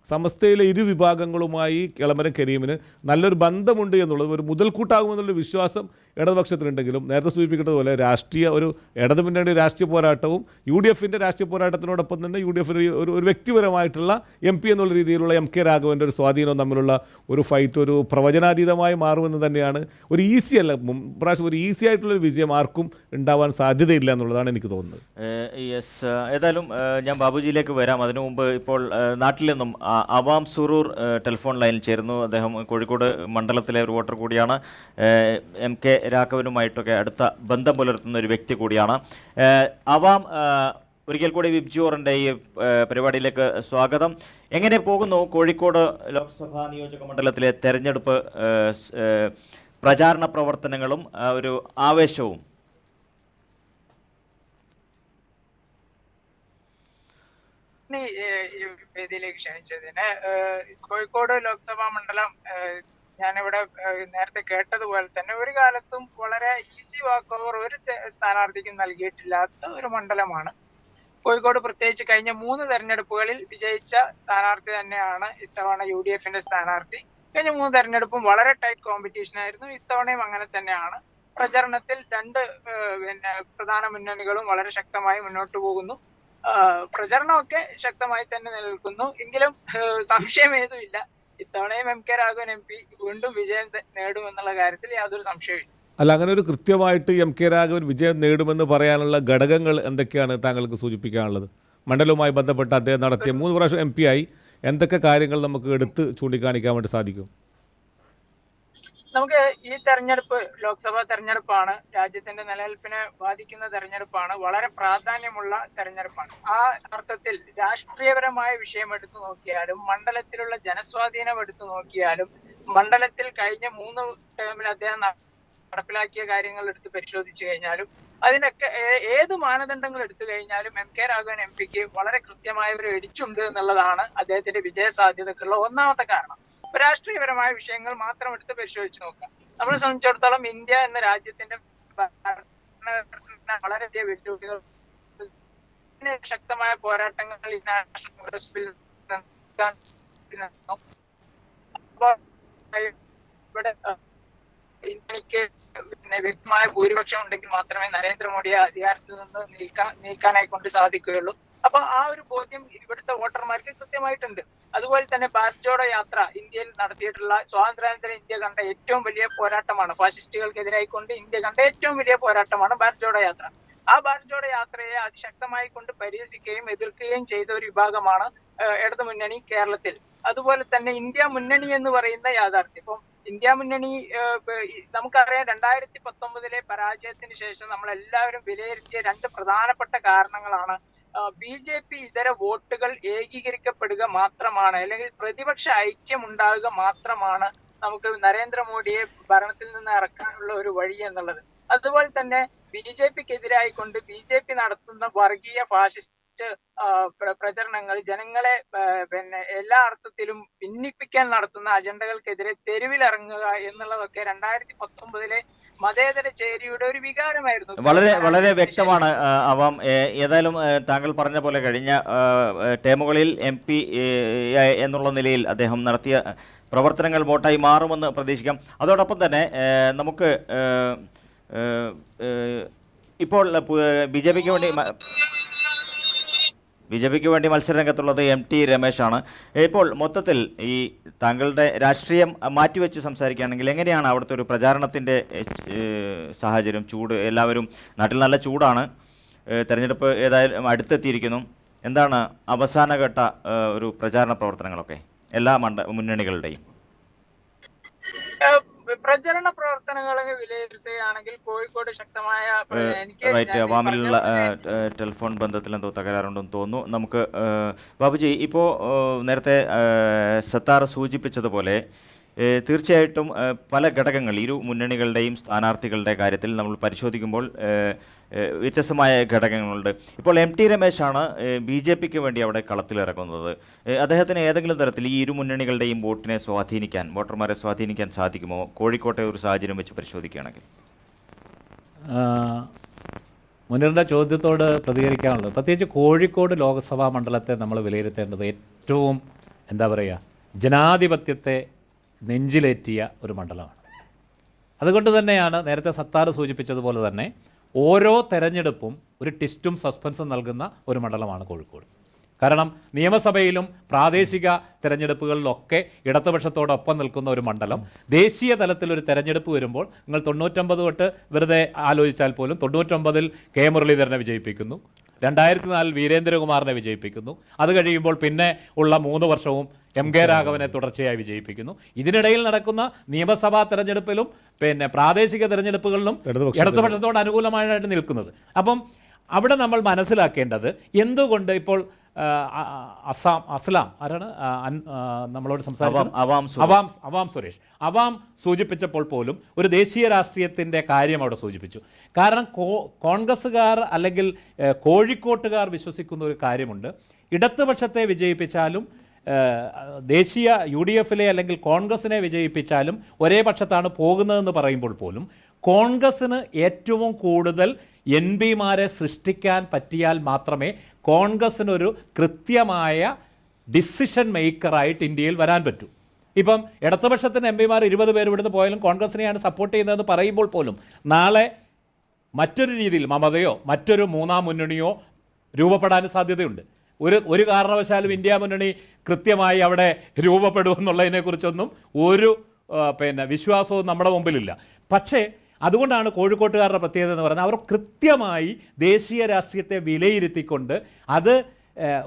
[SPEAKER 3] സമസ്തയിലെ ഇരു വിഭാഗങ്ങളുമായി എളമരം കരീമിന് നല്ലൊരു ബന്ധമുണ്ട് എന്നുള്ളത് ഒരു മുതൽക്കൂട്ടാകുമെന്നുള്ളൊരു വിശ്വാസം ഇടതുപക്ഷത്തിനുണ്ടെങ്കിലും നേരത്തെ സൂചിപ്പിക്കുന്നതുപോലെ ഒരു ഇടതുമുന്നണിയുടെ രാഷ്ട്രീയ പോരാട്ടവും UDF-ൻ്റെ രാഷ്ട്രീയ പോരാട്ടത്തിനോടൊപ്പം തന്നെ UDF ഒരു വ്യക്തിപരമായിട്ടുള്ള MP എന്നുള്ള രീതിയിലുള്ള MK രാഘവൻ്റെ ഒരു സ്വാധീനവും തമ്മിലുള്ള ഒരു ഫൈറ്റ് ഒരു പ്രവചനാതീതമായി മാറുമെന്ന് തന്നെയാണ്. ഒരു ഈസി അല്ല, പ്രാവശ്യം ഒരു ഈസി ആയിട്ടുള്ളൊരു വിജയം ആർക്കും ഉണ്ടാവാൻ സാധ്യതയില്ല എന്നുള്ളതാണ് എനിക്ക് തോന്നുന്നത്.
[SPEAKER 1] യെസ്, ഏതായാലും ഞാൻ ബാബുജിയിലേക്ക് വരാം. അതിനു മുമ്പ് ഇപ്പോൾ നാട്ടിൽ നിന്നും അവാം സുറൂർ ടെലിഫോൺ ലൈനിൽ ചേരുന്നു. അദ്ദേഹം കോഴിക്കോട് മണ്ഡലത്തിലെ ഒരു വോട്ടർ കൂടിയാണ്. MK രാഘവനുമായിട്ടൊക്കെ അടുത്ത ബന്ധം പുലർത്തുന്ന ഒരു വ്യക്തി കൂടിയാണ്. അവാം, ഒരിക്കൽ കൂടി വിബ്ജിയോറിൻ്റെ ഈ പരിപാടിയിലേക്ക് സ്വാഗതം. എങ്ങനെ പോകുന്നു കോഴിക്കോട് ലോക്സഭാ നിയോജക മണ്ഡലത്തിലെ തെരഞ്ഞെടുപ്പ് പ്രചാരണ പ്രവർത്തനങ്ങളും ഒരു ആവേശവും?
[SPEAKER 6] വേദിയിലേക്ക് ക്ഷണിച്ചതിന്. കോഴിക്കോട് ലോക്സഭാ മണ്ഡലം ഞാനിവിടെ നേരത്തെ കേട്ടതുപോലെ തന്നെ ഒരു കാലത്തും വളരെ ഈസി വാക്ക് ഓവർ ഒരു സ്ഥാനാർത്ഥിക്കും നൽകിയിട്ടില്ലാത്ത ഒരു മണ്ഡലമാണ് കോഴിക്കോട്. പ്രത്യേകിച്ച് കഴിഞ്ഞ 3 തെരഞ്ഞെടുപ്പുകളിൽ വിജയിച്ച സ്ഥാനാർത്ഥി തന്നെയാണ് ഇത്തവണ UDF-ന്റെ സ്ഥാനാർത്ഥി. കഴിഞ്ഞ 3 തെരഞ്ഞെടുപ്പും വളരെ ടൈറ്റ് കോമ്പറ്റീഷൻ ആയിരുന്നു. ഇത്തവണയും അങ്ങനെ തന്നെയാണ്. പ്രചരണത്തിൽ 2 പ്രധാന മുന്നണികളും വളരെ ശക്തമായി മുന്നോട്ട് പോകുന്നു. പ്രചരണമൊക്കെ ശക്തമായി തന്നെ നിലനിൽക്കുന്നു. എങ്കിലും സംശയം ഏതുമില്ല, ഇത്തവണയും MK രാഘവൻ MP വീണ്ടും വിജയം നേടുമെന്നുള്ള കാര്യത്തിൽ യാതൊരു സംശയമില്ല.
[SPEAKER 3] അല്ല, അങ്ങനെ ഒരു കൃത്യമായിട്ട് MK രാഘവൻ വിജയം നേടുമെന്ന് പറയാനുള്ള ഘടകങ്ങൾ എന്തൊക്കെയാണ് താങ്കൾക്ക് സൂചിപ്പിക്കാനുള്ളത്? മണ്ഡലവുമായി ബന്ധപ്പെട്ട് അദ്ദേഹം നടത്തിയ 3 പ്രാവശ്യം MP ആയി എന്തൊക്കെ കാര്യങ്ങൾ നമുക്ക് എടുത്ത് ചൂണ്ടിക്കാണിക്കാൻ വേണ്ടി സാധിക്കും?
[SPEAKER 6] നമുക്ക് ഈ തെരഞ്ഞെടുപ്പ് ലോക്സഭാ തെരഞ്ഞെടുപ്പാണ്, രാജ്യത്തിന്റെ നിലനിൽപ്പിനെ ബാധിക്കുന്ന തെരഞ്ഞെടുപ്പാണ്, വളരെ പ്രാധാന്യമുള്ള തെരഞ്ഞെടുപ്പാണ്. ആ അർത്ഥത്തിൽ രാഷ്ട്രീയപരമായ വിഷയം എടുത്തു നോക്കിയാലും മണ്ഡലത്തിലുള്ള ജനസ്വാധീനം എടുത്തു നോക്കിയാലും മണ്ഡലത്തിൽ കഴിഞ്ഞ 3 ടേമിൽ അദ്ദേഹം നടപ്പിലാക്കിയ കാര്യങ്ങൾ എടുത്ത് പരിശോധിച്ചു കഴിഞ്ഞാലും അതിനൊക്കെ ഏത് മാനദണ്ഡങ്ങൾ എടുത്തു കഴിഞ്ഞാലും MK രാഘവൻ MP-ക്ക് വളരെ കൃത്യമായ ഒരു എഡിച്ചുണ്ട് എന്നുള്ളതാണ് അദ്ദേഹത്തിന്റെ വിജയ സാധ്യതക്കുള്ള ഒന്നാമത്തെ കാരണം. രാഷ്ട്രീയപരമായ വിഷയങ്ങൾ മാത്രം എടുത്ത് പരിശോധിച്ച് നോക്കാം. നമ്മളെ സംബന്ധിച്ചിടത്തോളം ഇന്ത്യ എന്ന രാജ്യത്തിന്റെ വളരെയധികം വെല്ലുവിളികൾ, ശക്തമായ പോരാട്ടങ്ങൾ ഈ നാഷണൽ കോൺഗ്രസ് ഇവിടെ ഇന്ത്യക്ക് വ്യക്തമായ ഭൂരിപക്ഷം ഉണ്ടെങ്കിൽ മാത്രമേ നരേന്ദ്രമോദിയെ അധികാരത്തിൽ നിന്ന് നീക്കാനായി കൊണ്ട് സാധിക്കുകയുള്ളൂ. അപ്പൊ ആ ഒരു ബോധ്യം ഇവിടുത്തെ വോട്ടർമാർക്ക് കൃത്യമായിട്ടുണ്ട്. അതുപോലെ തന്നെ ഭാരത് ജോഡോ യാത്ര ഇന്ത്യയിൽ നടത്തിയിട്ടുള്ള സ്വാതന്ത്ര്യാനന്തര ഇന്ത്യ കണ്ട ഏറ്റവും വലിയ പോരാട്ടമാണ്. ഫാസിസ്റ്റുകൾക്കെതിരായി കൊണ്ട് ഇന്ത്യ കണ്ട ഏറ്റവും വലിയ പോരാട്ടമാണ് ഭാരത് ജോഡോ യാത്ര. ആ ഭാരത് ജോഡോ യാത്രയെ അതിശക്തമായി കൊണ്ട് പരിഹസിക്കുകയും എതിർക്കുകയും ചെയ്ത ഒരു വിഭാഗമാണ് ഇടതുമുന്നണി കേരളത്തിൽ. അതുപോലെ തന്നെ ഇന്ത്യ മുന്നണി എന്ന് പറയുന്ന യാഥാർത്ഥ്യം, ഇപ്പം ഇന്ത്യ മുന്നണി നമുക്കറിയാം 2019 പരാജയത്തിന് ശേഷം നമ്മളെല്ലാവരും വിലയിരുത്തിയ 2 പ്രധാനപ്പെട്ട കാരണങ്ങളാണ്. BJP ഇതര വോട്ടുകൾ ഏകീകരിക്കപ്പെടുക മാത്രമാണ്, അല്ലെങ്കിൽ പ്രതിപക്ഷ ഐക്യം ഉണ്ടാകുക മാത്രമാണ് നമുക്ക് നരേന്ദ്രമോദിയെ ഭരണത്തിൽ നിന്ന് ഇറക്കാനുള്ള ഒരു വഴി എന്നുള്ളത്. അതുപോലെ തന്നെ BJP-ക്കെതിരായിക്കൊണ്ട് BJP നടത്തുന്ന വർഗീയ ഫാഷിസ്റ്റ് പ്രചരണങ്ങൾ ജനങ്ങളെ പിന്നെ എല്ലാ അർത്ഥത്തിലും ഭിന്നിപ്പിക്കാൻ നടത്തുന്ന അജണ്ടകൾക്കെതിരെ തെരുവിലിറങ്ങുക എന്നുള്ളതൊക്കെ 2019 മതേതര ചേരിയുടെ ഒരു വികാരമായിരുന്നു.
[SPEAKER 1] വളരെ വ്യക്തമാണ് ആവാം. ഏതായാലും താങ്കൾ പറഞ്ഞ പോലെ കഴിഞ്ഞ ടേമുകളിൽ MP എന്നുള്ള നിലയിൽ അദ്ദേഹം നടത്തിയ പ്രവർത്തനങ്ങൾ വോട്ടായി മാറുമെന്ന് പ്രതീക്ഷിക്കാം. അതോടൊപ്പം തന്നെ നമുക്ക് ഇപ്പോൾ ബി ജെ പിക്ക് വേണ്ടി മത്സരരംഗത്തുള്ളത് MT രമേശാണ്. ഇപ്പോൾ മൊത്തത്തിൽ ഈ താങ്കളുടെ രാഷ്ട്രീയം മാറ്റിവെച്ച് സംസാരിക്കുകയാണെങ്കിൽ എങ്ങനെയാണ് അവിടുത്തെ ഒരു പ്രചാരണത്തിൻ്റെ സാഹചര്യം? ചൂട്, എല്ലാവരും നാട്ടിൽ നല്ല ചൂടാണ്, തെരഞ്ഞെടുപ്പ് ഏതായാലും അടുത്തെത്തിയിരിക്കുന്നു. എന്താണ് അവസാനഘട്ട ഒരു പ്രചാരണ പ്രവർത്തനങ്ങളൊക്കെ എല്ലാ മുന്നണികളുടെയും?
[SPEAKER 6] പ്രചരണ പ്രവർത്തനങ്ങൾ വിലയിരുത്തുകയാണെങ്കിൽ കോഴിക്കോട് ശക്തമായ
[SPEAKER 1] അവാമിലുള്ള ടെലിഫോൺ ബന്ധത്തിൽ എന്തോ തകരാറുണ്ടെന്ന് തോന്നുന്നു. നമുക്ക് ബാബുജി, ഇപ്പോൾ നേരത്തെ സത്താർ സൂചിപ്പിച്ചതുപോലെ തീർച്ചയായിട്ടും പല ഘടകങ്ങൾ ഇരു മുന്നണികളുടെയും സ്ഥാനാർത്ഥികളുടെ കാര്യത്തിൽ നമ്മൾ പരിശോധിക്കുമ്പോൾ വ്യത്യസ്തമായ ഘടകങ്ങളുണ്ട്. ഇപ്പോൾ MT രമേശാണ് BJPക്ക് വേണ്ടി അവിടെ കളത്തിലിറങ്ങുന്നത്. അദ്ദേഹത്തിന് ഏതെങ്കിലും തരത്തിൽ ഈ ഇരു മുന്നണികളുടെയും വോട്ടർമാരെ സ്വാധീനിക്കാൻ സാധിക്കുമോ കോഴിക്കോട്ടെ ഒരു സാഹചര്യം വെച്ച് പരിശോധിക്കുകയാണെങ്കിൽ?
[SPEAKER 2] മുനീറിൻ്റെ ചോദ്യത്തോട് പ്രതികരിക്കാനുള്ളത്, പ്രത്യേകിച്ച് കോഴിക്കോട് ലോക്സഭാ മണ്ഡലത്തെ നമ്മൾ വിലയിരുത്തേണ്ടത് ഏറ്റവും ജനാധിപത്യത്തെ നെഞ്ചിലേറ്റിയ ഒരു മണ്ഡലമാണ്. അതുകൊണ്ട് തന്നെയാണ് നേരത്തെ സത്താർ സൂചിപ്പിച്ചതുപോലെ തന്നെ ഓരോ തെരഞ്ഞെടുപ്പും ഒരു ട്വിസ്റ്റും സസ്പെൻസും നൽകുന്ന ഒരു മണ്ഡലമാണ് കോഴിക്കോട്. കാരണം നിയമസഭയിലും പ്രാദേശിക തെരഞ്ഞെടുപ്പുകളിലൊക്കെ ഇടതുപക്ഷത്തോടൊപ്പം നിൽക്കുന്ന ഒരു മണ്ഡലം, ദേശീയ തലത്തിൽ ഒരു തെരഞ്ഞെടുപ്പ് വരുമ്പോൾ നിങ്ങൾ 99 തൊട്ട് വെറുതെ ആലോചിച്ചാൽ പോലും 99-ൽ K മുരളീധരനെ വിജയിപ്പിക്കുന്നു, 2004 വീരേന്ദ്രകുമാറിനെ വിജയിപ്പിക്കുന്നു, അത് കഴിയുമ്പോൾ പിന്നെ ഉള്ള 3 വർഷവും MK രാഘവനെ തുടർച്ചയായി വിജയിപ്പിക്കുന്നു. ഇതിനിടയിൽ നടക്കുന്ന നിയമസഭാ തെരഞ്ഞെടുപ്പിലും പിന്നെ പ്രാദേശിക തെരഞ്ഞെടുപ്പുകളിലും ഇടതുപക്ഷത്തോട് അനുകൂലമായിട്ട് നിൽക്കുന്നത്. അപ്പം അവിടെ നമ്മൾ മനസ്സിലാക്കേണ്ടത് എന്തുകൊണ്ട് ഇപ്പോൾ അസ്ലാം ആരാണ് നമ്മളോട് സംസാരിച്ചത്? അവാം സുരേഷ് സൂചിപ്പിച്ചപ്പോൾ പോലും ഒരു ദേശീയ രാഷ്ട്രീയത്തിൻ്റെ കാര്യം അവിടെ സൂചിപ്പിച്ചു. കാരണം കോൺഗ്രസ്സുകാർ അല്ലെങ്കിൽ കോഴിക്കോട്ടുകാർ വിശ്വസിക്കുന്ന ഒരു കാര്യമുണ്ട്, ഇടതുപക്ഷത്തെ വിജയിപ്പിച്ചാലും ദേശീയ UDFലെ അല്ലെങ്കിൽ കോൺഗ്രസിനെ വിജയിപ്പിച്ചാലും ഒരേ പക്ഷത്താണ് പോകുന്നതെന്ന് പറയുമ്പോൾ പോലും കോൺഗ്രസ്സിന് ഏറ്റവും കൂടുതൽ MP-മാരെ സൃഷ്ടിക്കാൻ പറ്റിയാൽ മാത്രമേ കോൺഗ്രസ്സിനൊരു കൃത്യമായ ഡിസിഷൻ മേക്കറായിട്ട് ഇന്ത്യയിൽ വരാൻ പറ്റൂ. ഇപ്പം ഇടതുപക്ഷത്തിന് MP-മാർ 20 പേര് ഇവിടുന്ന് പോയാലും കോൺഗ്രസിനെയാണ് സപ്പോർട്ട് ചെയ്യുന്നതെന്ന് പറയുമ്പോൾ പോലും നാളെ മറ്റൊരു രീതിയിൽ മമതയോ മറ്റൊരു മൂന്നാം മുന്നണിയോ രൂപപ്പെടാൻ സാധ്യതയുണ്ട്. ഒരു കാരണവശാലും ഇന്ത്യ മുന്നണി കൃത്യമായി അവിടെ രൂപപ്പെടുമെന്നുള്ളതിനെക്കുറിച്ചൊന്നും ഒരു വിശ്വാസവും നമ്മുടെ മുമ്പിലില്ല. പക്ഷേ അതുകൊണ്ടാണ് കോഴിക്കോട്ടുകാരുടെ പ്രത്യേകത എന്ന് പറയുന്നത്, അവർ കൃത്യമായി ദേശീയ രാഷ്ട്രീയത്തെ വിലയിരുത്തിക്കൊണ്ട് അത്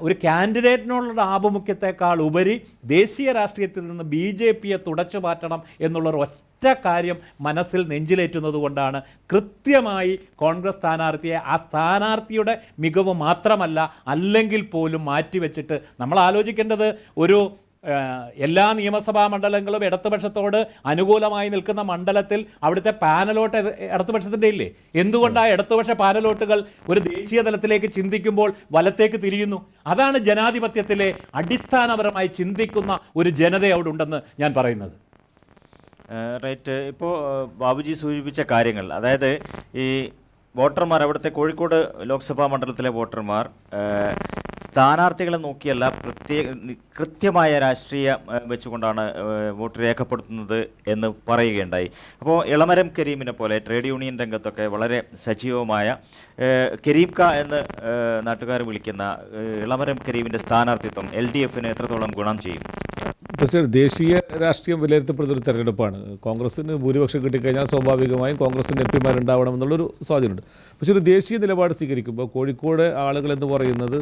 [SPEAKER 2] ഒരു കാൻഡിഡേറ്റിനുള്ള ആഭിമുഖ്യത്തെക്കാൾ ഉപരി ദേശീയ രാഷ്ട്രീയത്തിൽ നിന്ന് BJPയെ തുടച്ചു മാറ്റണം എന്നുള്ളൊരു ഒറ്റ കാര്യം മനസ്സിൽ നെഞ്ചിലേറ്റുന്നത് കൊണ്ടാണ് കൃത്യമായി കോൺഗ്രസ് സ്ഥാനാർത്ഥിയെ ആ സ്ഥാനാർത്ഥിയുടെ മികവ് മാത്രമല്ല അല്ലെങ്കിൽ പോലും മാറ്റിവെച്ചിട്ട് നമ്മൾ ആലോചിക്കേണ്ടത് ഒരു എല്ലാ നിയമസഭാ മണ്ഡലങ്ങളും ഇടതുപക്ഷത്തോട് അനുകൂലമായി നിൽക്കുന്ന മണ്ഡലത്തിൽ അവിടുത്തെ പാനലോട്ട് ഇടതുപക്ഷത്തിൻ്റെ ഇല്ലേ? എന്തുകൊണ്ടാണ് ഇടതുപക്ഷ പാനലോട്ടുകൾ ഒരു ദേശീയ തലത്തിലേക്ക് ചിന്തിക്കുമ്പോൾ വലത്തേക്ക് തിരിയുന്നു? അതാണ് ജനാധിപത്യത്തിലെ അടിസ്ഥാനപരമായി ചിന്തിക്കുന്ന ഒരു ജനത അവിടെ ഉണ്ടെന്ന് ഞാൻ പറയുന്നത്.
[SPEAKER 1] റൈറ്റ്. ഇപ്പോൾ ബാബുജി സൂചിപ്പിച്ച കാര്യങ്ങൾ, അതായത് ഈ വോട്ടർമാർ, അവിടുത്തെ കോഴിക്കോട് ലോക്സഭാ മണ്ഡലത്തിലെ വോട്ടർമാർ സ്ഥാനാർത്ഥികളെ നോക്കിയല്ല കൃത്യമായ രാഷ്ട്രീയം വെച്ചുകൊണ്ടാണ് വോട്ട് രേഖപ്പെടുത്തുന്നത് എന്ന് പറയുകയുണ്ടായി. അപ്പോൾ ഇളമരം കരീമിനെ പോലെ ട്രേഡ് യൂണിയൻ രംഗത്തൊക്കെ വളരെ സജീവമായ കരീംക എന്ന് നാട്ടുകാർ വിളിക്കുന്ന ഇളമരം കരീമിൻ്റെ സ്ഥാനാർത്ഥിത്വം LDFന് എത്രത്തോളം ഗുണം ചെയ്യും?
[SPEAKER 3] തീർച്ചയായും ദേശീയ രാഷ്ട്രീയം വിലയിരുത്തപ്പെടുന്ന ഒരു തെരഞ്ഞെടുപ്പാണ്. കോൺഗ്രസിന് ഭൂരിപക്ഷം കിട്ടിക്കഴിഞ്ഞാൽ സ്വാഭാവികമായും കോൺഗ്രസിന് MP-മാർ ഉണ്ടാവണമെന്നുള്ളൊരു സ്വാധീനമുണ്ട്. പക്ഷേ ഒരു ദേശീയ നിലപാട് സ്വീകരിക്കുമ്പോൾ കോഴിക്കോട് ആളുകൾ എന്ന് പറയുന്നത്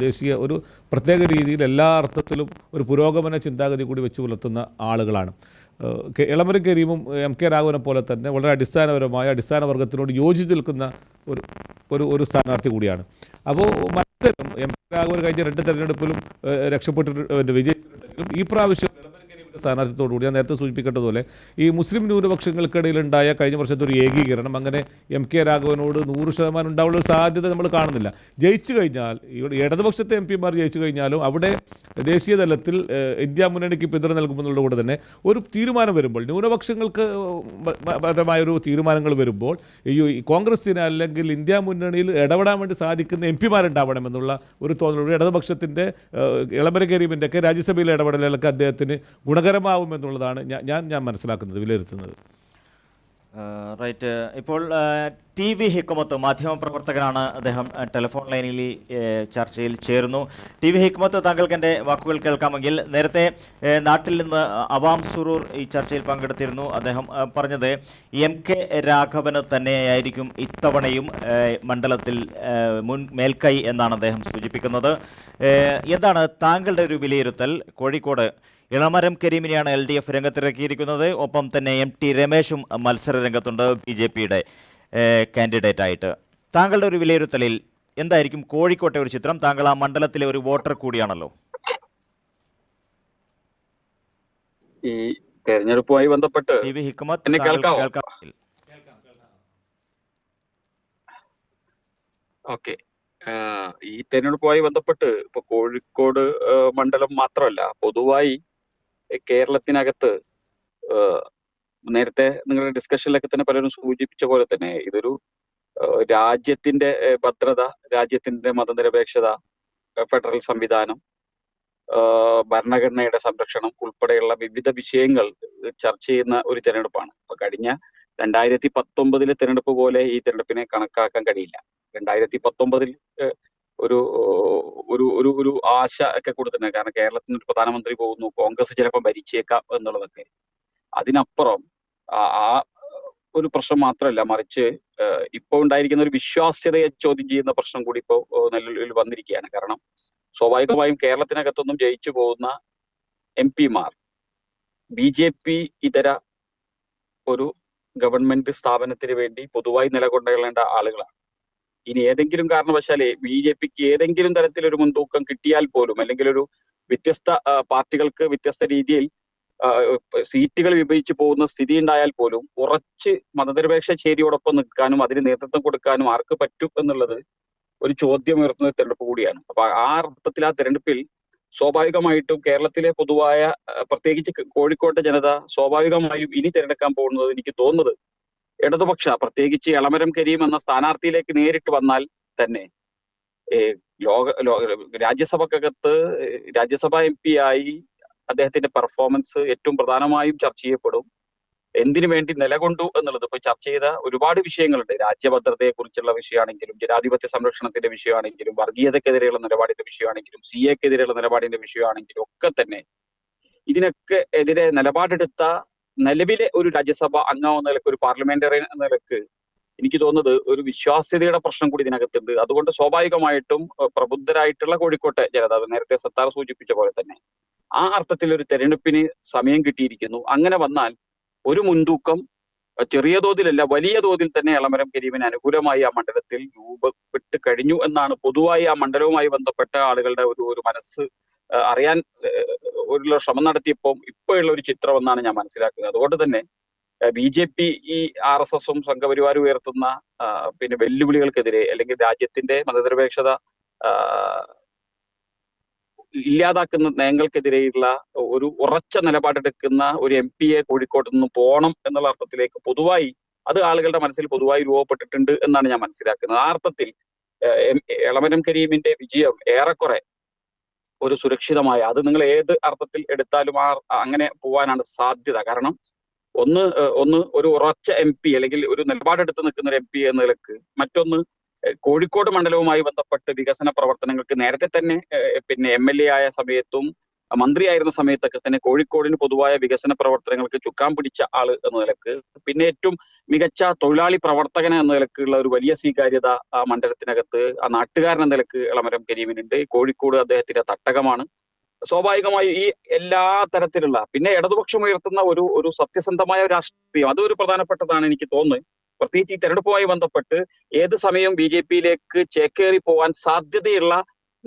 [SPEAKER 3] ദേശീയ ഒരു പ്രത്യേക രീതിയിൽ എല്ലാ അർത്ഥത്തിലും ഒരു പുരോഗമന ചിന്താഗതി കൂടി വെച്ച് പുലർത്തുന്ന ആളുകളാണ്. ഇളമരം കരീമും MK രാഘവനെ പോലെ തന്നെ വളരെ അടിസ്ഥാന വർഗത്തിനോട് യോജിച്ച് നിൽക്കുന്ന ഒരു സ്ഥാനാർത്ഥി കൂടിയാണ്. അപ്പോൾ മത്സരം MK രാഘവൻ കഴിഞ്ഞ 2 തെരഞ്ഞെടുപ്പിലും രക്ഷപ്പെട്ടിട്ട് വിജയിച്ചിട്ടുണ്ടെങ്കിലും ഈ പ്രാവശ്യം ഇളമരം കരീമിൻ്റെ സ്ഥാനാർത്ഥിത്തോടുകൂടി ഞാൻ നേരത്തെ സൂചിപ്പിക്കേണ്ടതുപോലെ ഈ മുസ്ലിം ന്യൂനപക്ഷങ്ങൾക്കിടയിലുണ്ടായ കഴിഞ്ഞ വർഷത്തെ ഒരു ഏകീകരണം അങ്ങനെ MK രാഘവനോട് 100% ഉണ്ടാവുള്ള ഒരു സാധ്യത നമ്മൾ കാണുന്നില്ല. ജയിച്ചു കഴിഞ്ഞാൽ ഇവിടെ ഇടതുപക്ഷത്തെ MP മാർ ജയിച്ചു കഴിഞ്ഞാലും അവിടെ ദേശീയ തലത്തിൽ ഇന്ത്യ മുന്നണിക്ക് പിന്തുണ നൽകുമെന്നുള്ളതുകൊണ്ട് തന്നെ ഒരു തീരുമാനം വരുമ്പോൾ ന്യൂനപക്ഷങ്ങൾക്ക് പരമായൊരു തീരുമാനങ്ങൾ വരുമ്പോൾ ഈ കോൺഗ്രസിന് അല്ലെങ്കിൽ ഇന്ത്യ മുന്നണിയിൽ ഇടപെടാൻ വേണ്ടി സാധിക്കുന്ന MP മാരുണ്ടാവണമെന്നുള്ള ഒരു തോന്നൽ ഇടതുപക്ഷത്തിൻ്റെ എളമരം കരീമിൻ്റെ ഒക്കെ രാജ്യസഭയിലെ ഇടപെടലുകളൊക്കെ അദ്ദേഹത്തിന് ഗുണകരമാവുമെന്നുള്ളതാണ് ഞാൻ മനസ്സിലാക്കുന്നത്, വിലയിരുത്തുന്നത്.
[SPEAKER 1] റൈറ്റ്. ഇപ്പോൾ TV ഹിക്മത്ത് മാധ്യമപ്രവർത്തകനാണ്, അദ്ദേഹം ടെലിഫോൺ ലൈനിൽ ചർച്ചയിൽ ചേരുന്നു. TV ഹിക്മത്ത്, താങ്കൾക്ക് എൻ്റെ വാക്കുകൾ കേൾക്കാമെങ്കിൽ, നേരത്തെ നാട്ടിൽ നിന്ന് അവാം സുറൂർ ഈ ചർച്ചയിൽ പങ്കെടുത്തിരുന്നു. അദ്ദേഹം പറഞ്ഞത് MK രാഘവന് തന്നെയായിരിക്കും ഇത്തവണയും മണ്ഡലത്തിൽ മേൽക്കൈ എന്നാണ് അദ്ദേഹം സൂചിപ്പിക്കുന്നത്. എന്താണ് താങ്കളുടെ ഒരു വിലയിരുത്തൽ? കോഴിക്കോട് എളമരം കരീമിനെയാണ് LDF രംഗത്തിറക്കിയിരിക്കുന്നത്. ഒപ്പം തന്നെ MT രമേശും മത്സര രംഗത്തുണ്ട് BJPയുടെ കാൻഡിഡേറ്റ് ആയിട്ട്. താങ്കളുടെ ഒരു വിലയിരുത്തലിൽ എന്തായിരിക്കും കോഴിക്കോട്ടെ ഒരു ചിത്രം? താങ്കൾ ആ മണ്ഡലത്തിലെ ഒരു വോട്ടർ കൂടിയാണല്ലോ.
[SPEAKER 7] ഈ തെരഞ്ഞെടുപ്പുമായി ബന്ധപ്പെട്ട്
[SPEAKER 1] TV ഹിക്മത്ത്,
[SPEAKER 7] ഓക്കെ, ഈ തെരഞ്ഞെടുപ്പുമായി ബന്ധപ്പെട്ട് ഇപ്പൊ കോഴിക്കോട് മണ്ഡലം മാത്രമല്ല, പൊതുവായി കേരളത്തിനകത്ത് നേരത്തെ നിങ്ങളുടെ ഡിസ്കഷനിലൊക്കെ തന്നെ പലരും സൂചിപ്പിച്ച പോലെ തന്നെ ഇതൊരു രാജ്യത്തിന്റെ ഭദ്രത, രാജ്യത്തിന്റെ മതനിരപേക്ഷത, ഫെഡറൽ സംവിധാനം, ഭരണഘടനയുടെ സംരക്ഷണം ഉൾപ്പെടെയുള്ള വിവിധ വിഷയങ്ങൾ ചർച്ച ചെയ്യുന്ന ഒരു തെരഞ്ഞെടുപ്പാണ്. അപ്പൊ കഴിഞ്ഞ 2019 തെരഞ്ഞെടുപ്പ് പോലെ ഈ തെരഞ്ഞെടുപ്പിനെ കണക്കാക്കാൻ കഴിയില്ല. 2019 ഒരു ഒരു ഒരു ഒരു ആശ ഒക്കെ കൊടുത്തിട്ടുണ്ട്. കാരണം കേരളത്തിന് ഒരു പ്രധാനമന്ത്രി പോകുന്നു, കോൺഗ്രസ് ചിലപ്പോൾ ഭരിച്ചേക്കാം എന്നുള്ളതൊക്കെ. അതിനപ്പുറം ആ ഒരു പ്രശ്നം മാത്രമല്ല, മറിച്ച് ഇപ്പോൾ ഉണ്ടായിരിക്കുന്ന ഒരു വിശ്വാസ്യതയെ ചോദ്യം ചെയ്യുന്ന പ്രശ്നം കൂടി ഇപ്പോൾ നിലവിൽ വന്നിരിക്കുകയാണ്. കാരണം സ്വാഭാവികമായും കേരളത്തിനകത്തൊന്നും ജയിച്ചു പോകുന്ന MP മാർ BJP ഇതര ഒരു ഗവൺമെന്റ് സ്ഥാപനത്തിന് വേണ്ടി പൊതുവായി നിലകൊള്ളേണ്ട ആളുകളാണ്. ഇനി ഏതെങ്കിലും കാരണവശാലേ BJPക്ക് ഏതെങ്കിലും തരത്തിലൊരു മുൻതൂക്കം കിട്ടിയാൽ പോലും, അല്ലെങ്കിൽ ഒരു വ്യത്യസ്ത പാർട്ടികൾക്ക് വ്യത്യസ്ത രീതിയിൽ സീറ്റുകൾ വിഭജിച്ചു പോകുന്ന സ്ഥിതി ഉണ്ടായാൽ പോലും ഉറച്ച് മതനിരപേക്ഷ ചേരിയോടൊപ്പം നിൽക്കാനും അതിന് നേതൃത്വം കൊടുക്കാനും ആർക്ക് പറ്റും എന്നുള്ളത് ഒരു ചോദ്യം ഉയർത്തുന്ന തെരഞ്ഞെടുപ്പ് കൂടിയാണ്. അപ്പൊ ആ അർത്ഥത്തിൽ ആ തെരഞ്ഞെടുപ്പിൽ സ്വാഭാവികമായിട്ടും കേരളത്തിലെ പൊതുവായ പ്രത്യേകിച്ച് കോഴിക്കോട്ടെ ജനത സ്വാഭാവികമായും ഇനി തിരഞ്ഞെടുക്കാൻ പോകുന്നത് എനിക്ക് തോന്നുന്നത് ഇടതുപക്ഷ, പ്രത്യേകിച്ച് എളമരം കരീം എന്ന സ്ഥാനാർത്ഥിയിലേക്ക് നേരിട്ട് വന്നാൽ തന്നെ രാജ്യസഭക്കകത്ത് രാജ്യസഭാ MP ആയി അദ്ദേഹത്തിന്റെ പെർഫോമൻസ് ഏറ്റവും പ്രധാനമായും ചർച്ച ചെയ്യപ്പെടും. എന്തിനു വേണ്ടി നിലകൊണ്ടു എന്നുള്ളത് ഇപ്പൊ ചർച്ച ചെയ്ത ഒരുപാട് വിഷയങ്ങളുണ്ട്. രാജ്യഭദ്രതയെ കുറിച്ചുള്ള വിഷയമാണെങ്കിലും, ജനാധിപത്യ സംരക്ഷണത്തിന്റെ വിഷയമാണെങ്കിലും, വർഗീയതക്കെതിരെയുള്ള നിലപാടിന്റെ വിഷയമാണെങ്കിലും, CA-ക്കെതിരെയുള്ള നിലപാടിന്റെ വിഷയമാണെങ്കിലും ഒക്കെ തന്നെ ഇതിനൊക്കെ എതിരെ നിലപാടെടുത്ത നിലവിലെ ഒരു രാജ്യസഭ അംഗം എന്ന നിലക്ക്, ഒരു പാർലമെന്ററിയൻ എന്ന നിലക്ക് എനിക്ക് തോന്നുന്നത് ഒരു വിശ്വാസ്യതയുടെ പ്രശ്നം കൂടി ഇതിനകത്തുണ്ട്. അതുകൊണ്ട് സ്വാഭാവികമായിട്ടും പ്രബുദ്ധരായിട്ടുള്ള കോഴിക്കോട്ടെ ജനത, നേരത്തെ സത്താർ സൂചിപ്പിച്ച പോലെ തന്നെ ആ അർത്ഥത്തിൽ ഒരു തെരഞ്ഞെടുപ്പിന് സമയം കിട്ടിയിരിക്കുന്നു. അങ്ങനെ വന്നാൽ ഒരു മുൻതൂക്കം ചെറിയ തോതിലല്ല, വലിയ തോതിൽ തന്നെ എളമരം കരീമിന് അനുകൂലമായി ആ മണ്ഡലത്തിൽ രൂപപ്പെട്ട് കഴിഞ്ഞു എന്നാണ് പൊതുവായി ആ മണ്ഡലവുമായി ബന്ധപ്പെട്ട ആളുകളുടെ ഒരു മനസ്സ് അറിയാൻ ഒരു ശ്രമം നടത്തിയപ്പോൾ ഇപ്പോഴുള്ള ഒരു ചിത്രം എന്നാണ് ഞാൻ മനസ്സിലാക്കുന്നത്. അതുകൊണ്ട് തന്നെ BJP ഈ RSSഉം സംഘപരിവാരം ഉയർത്തുന്ന പിന്നെ വെല്ലുവിളികൾക്കെതിരെ, അല്ലെങ്കിൽ രാജ്യത്തിന്റെ മതനിരപേക്ഷത ഇല്ലാതാക്കുന്ന നയങ്ങൾക്കെതിരെയുള്ള ഒരു ഉറച്ച നിലപാടെടുക്കുന്ന ഒരു MP-യെ കോഴിക്കോട്ട് നിന്ന് പോകണം എന്നുള്ള അർത്ഥത്തിലേക്ക് പൊതുവായി അത് ആളുകളുടെ മനസ്സിൽ പൊതുവായി രൂപപ്പെട്ടിട്ടുണ്ട് എന്നാണ് ഞാൻ മനസ്സിലാക്കുന്നത്. ആ അർത്ഥത്തിൽ എളമരം കരീമിന്റെ വിജയം ഏറെക്കുറെ ഒരു സുരക്ഷിതമായ, അത് നിങ്ങൾ ഏത് അർത്ഥത്തിൽ എടുത്താലും അങ്ങനെ പോവാനാണ് സാധ്യത. കാരണം ഒന്ന് ഒരു ഉറച്ച MP അല്ലെങ്കിൽ ഒരു നിലപാടെടുത്ത് നിൽക്കുന്ന ഒരു MP എന്ന നിലക്ക്, മറ്റൊന്ന് കോഴിക്കോട് മണ്ഡലവുമായി ബന്ധപ്പെട്ട് വികസന പ്രവർത്തനങ്ങൾക്ക് നേരത്തെ തന്നെ പിന്നെ MLA ആയ സമയത്തും മന്ത്രിയായിരുന്ന സമയത്തൊക്കെ തന്നെ കോഴിക്കോടിന് പൊതുവായ വികസന പ്രവർത്തനങ്ങൾക്ക് ചുക്കാൻ പിടിച്ച ആള് എന്ന നിലക്ക്, പിന്നെ ഏറ്റവും മികച്ച തൊഴിലാളി പ്രവർത്തകൻ എന്ന നിലക്കുള്ള ഒരു വലിയ സ്വീകാര്യത ആ മണ്ഡലത്തിനകത്ത് ആ നാട്ടുകാരൻ എന്ന നിലക്ക് എളമരം കരീമിനുണ്ട്. കോഴിക്കോട് അദ്ദേഹത്തിന്റെ തട്ടകമാണ്. സ്വാഭാവികമായി ഈ എല്ലാ തരത്തിലുള്ള, പിന്നെ ഇടതുപക്ഷം ഉയർത്തുന്ന ഒരു സത്യസന്ധമായ രാഷ്ട്രീയം, അതൊരു പ്രധാനപ്പെട്ടതാണ് എനിക്ക് തോന്നുന്നത്. പ്രത്യേകിച്ച് ഈ തെരഞ്ഞെടുപ്പുമായി ബന്ധപ്പെട്ട് ഏത് സമയവും BJP-യിലേക്ക് ചേക്കേറി പോകാൻ സാധ്യതയുള്ള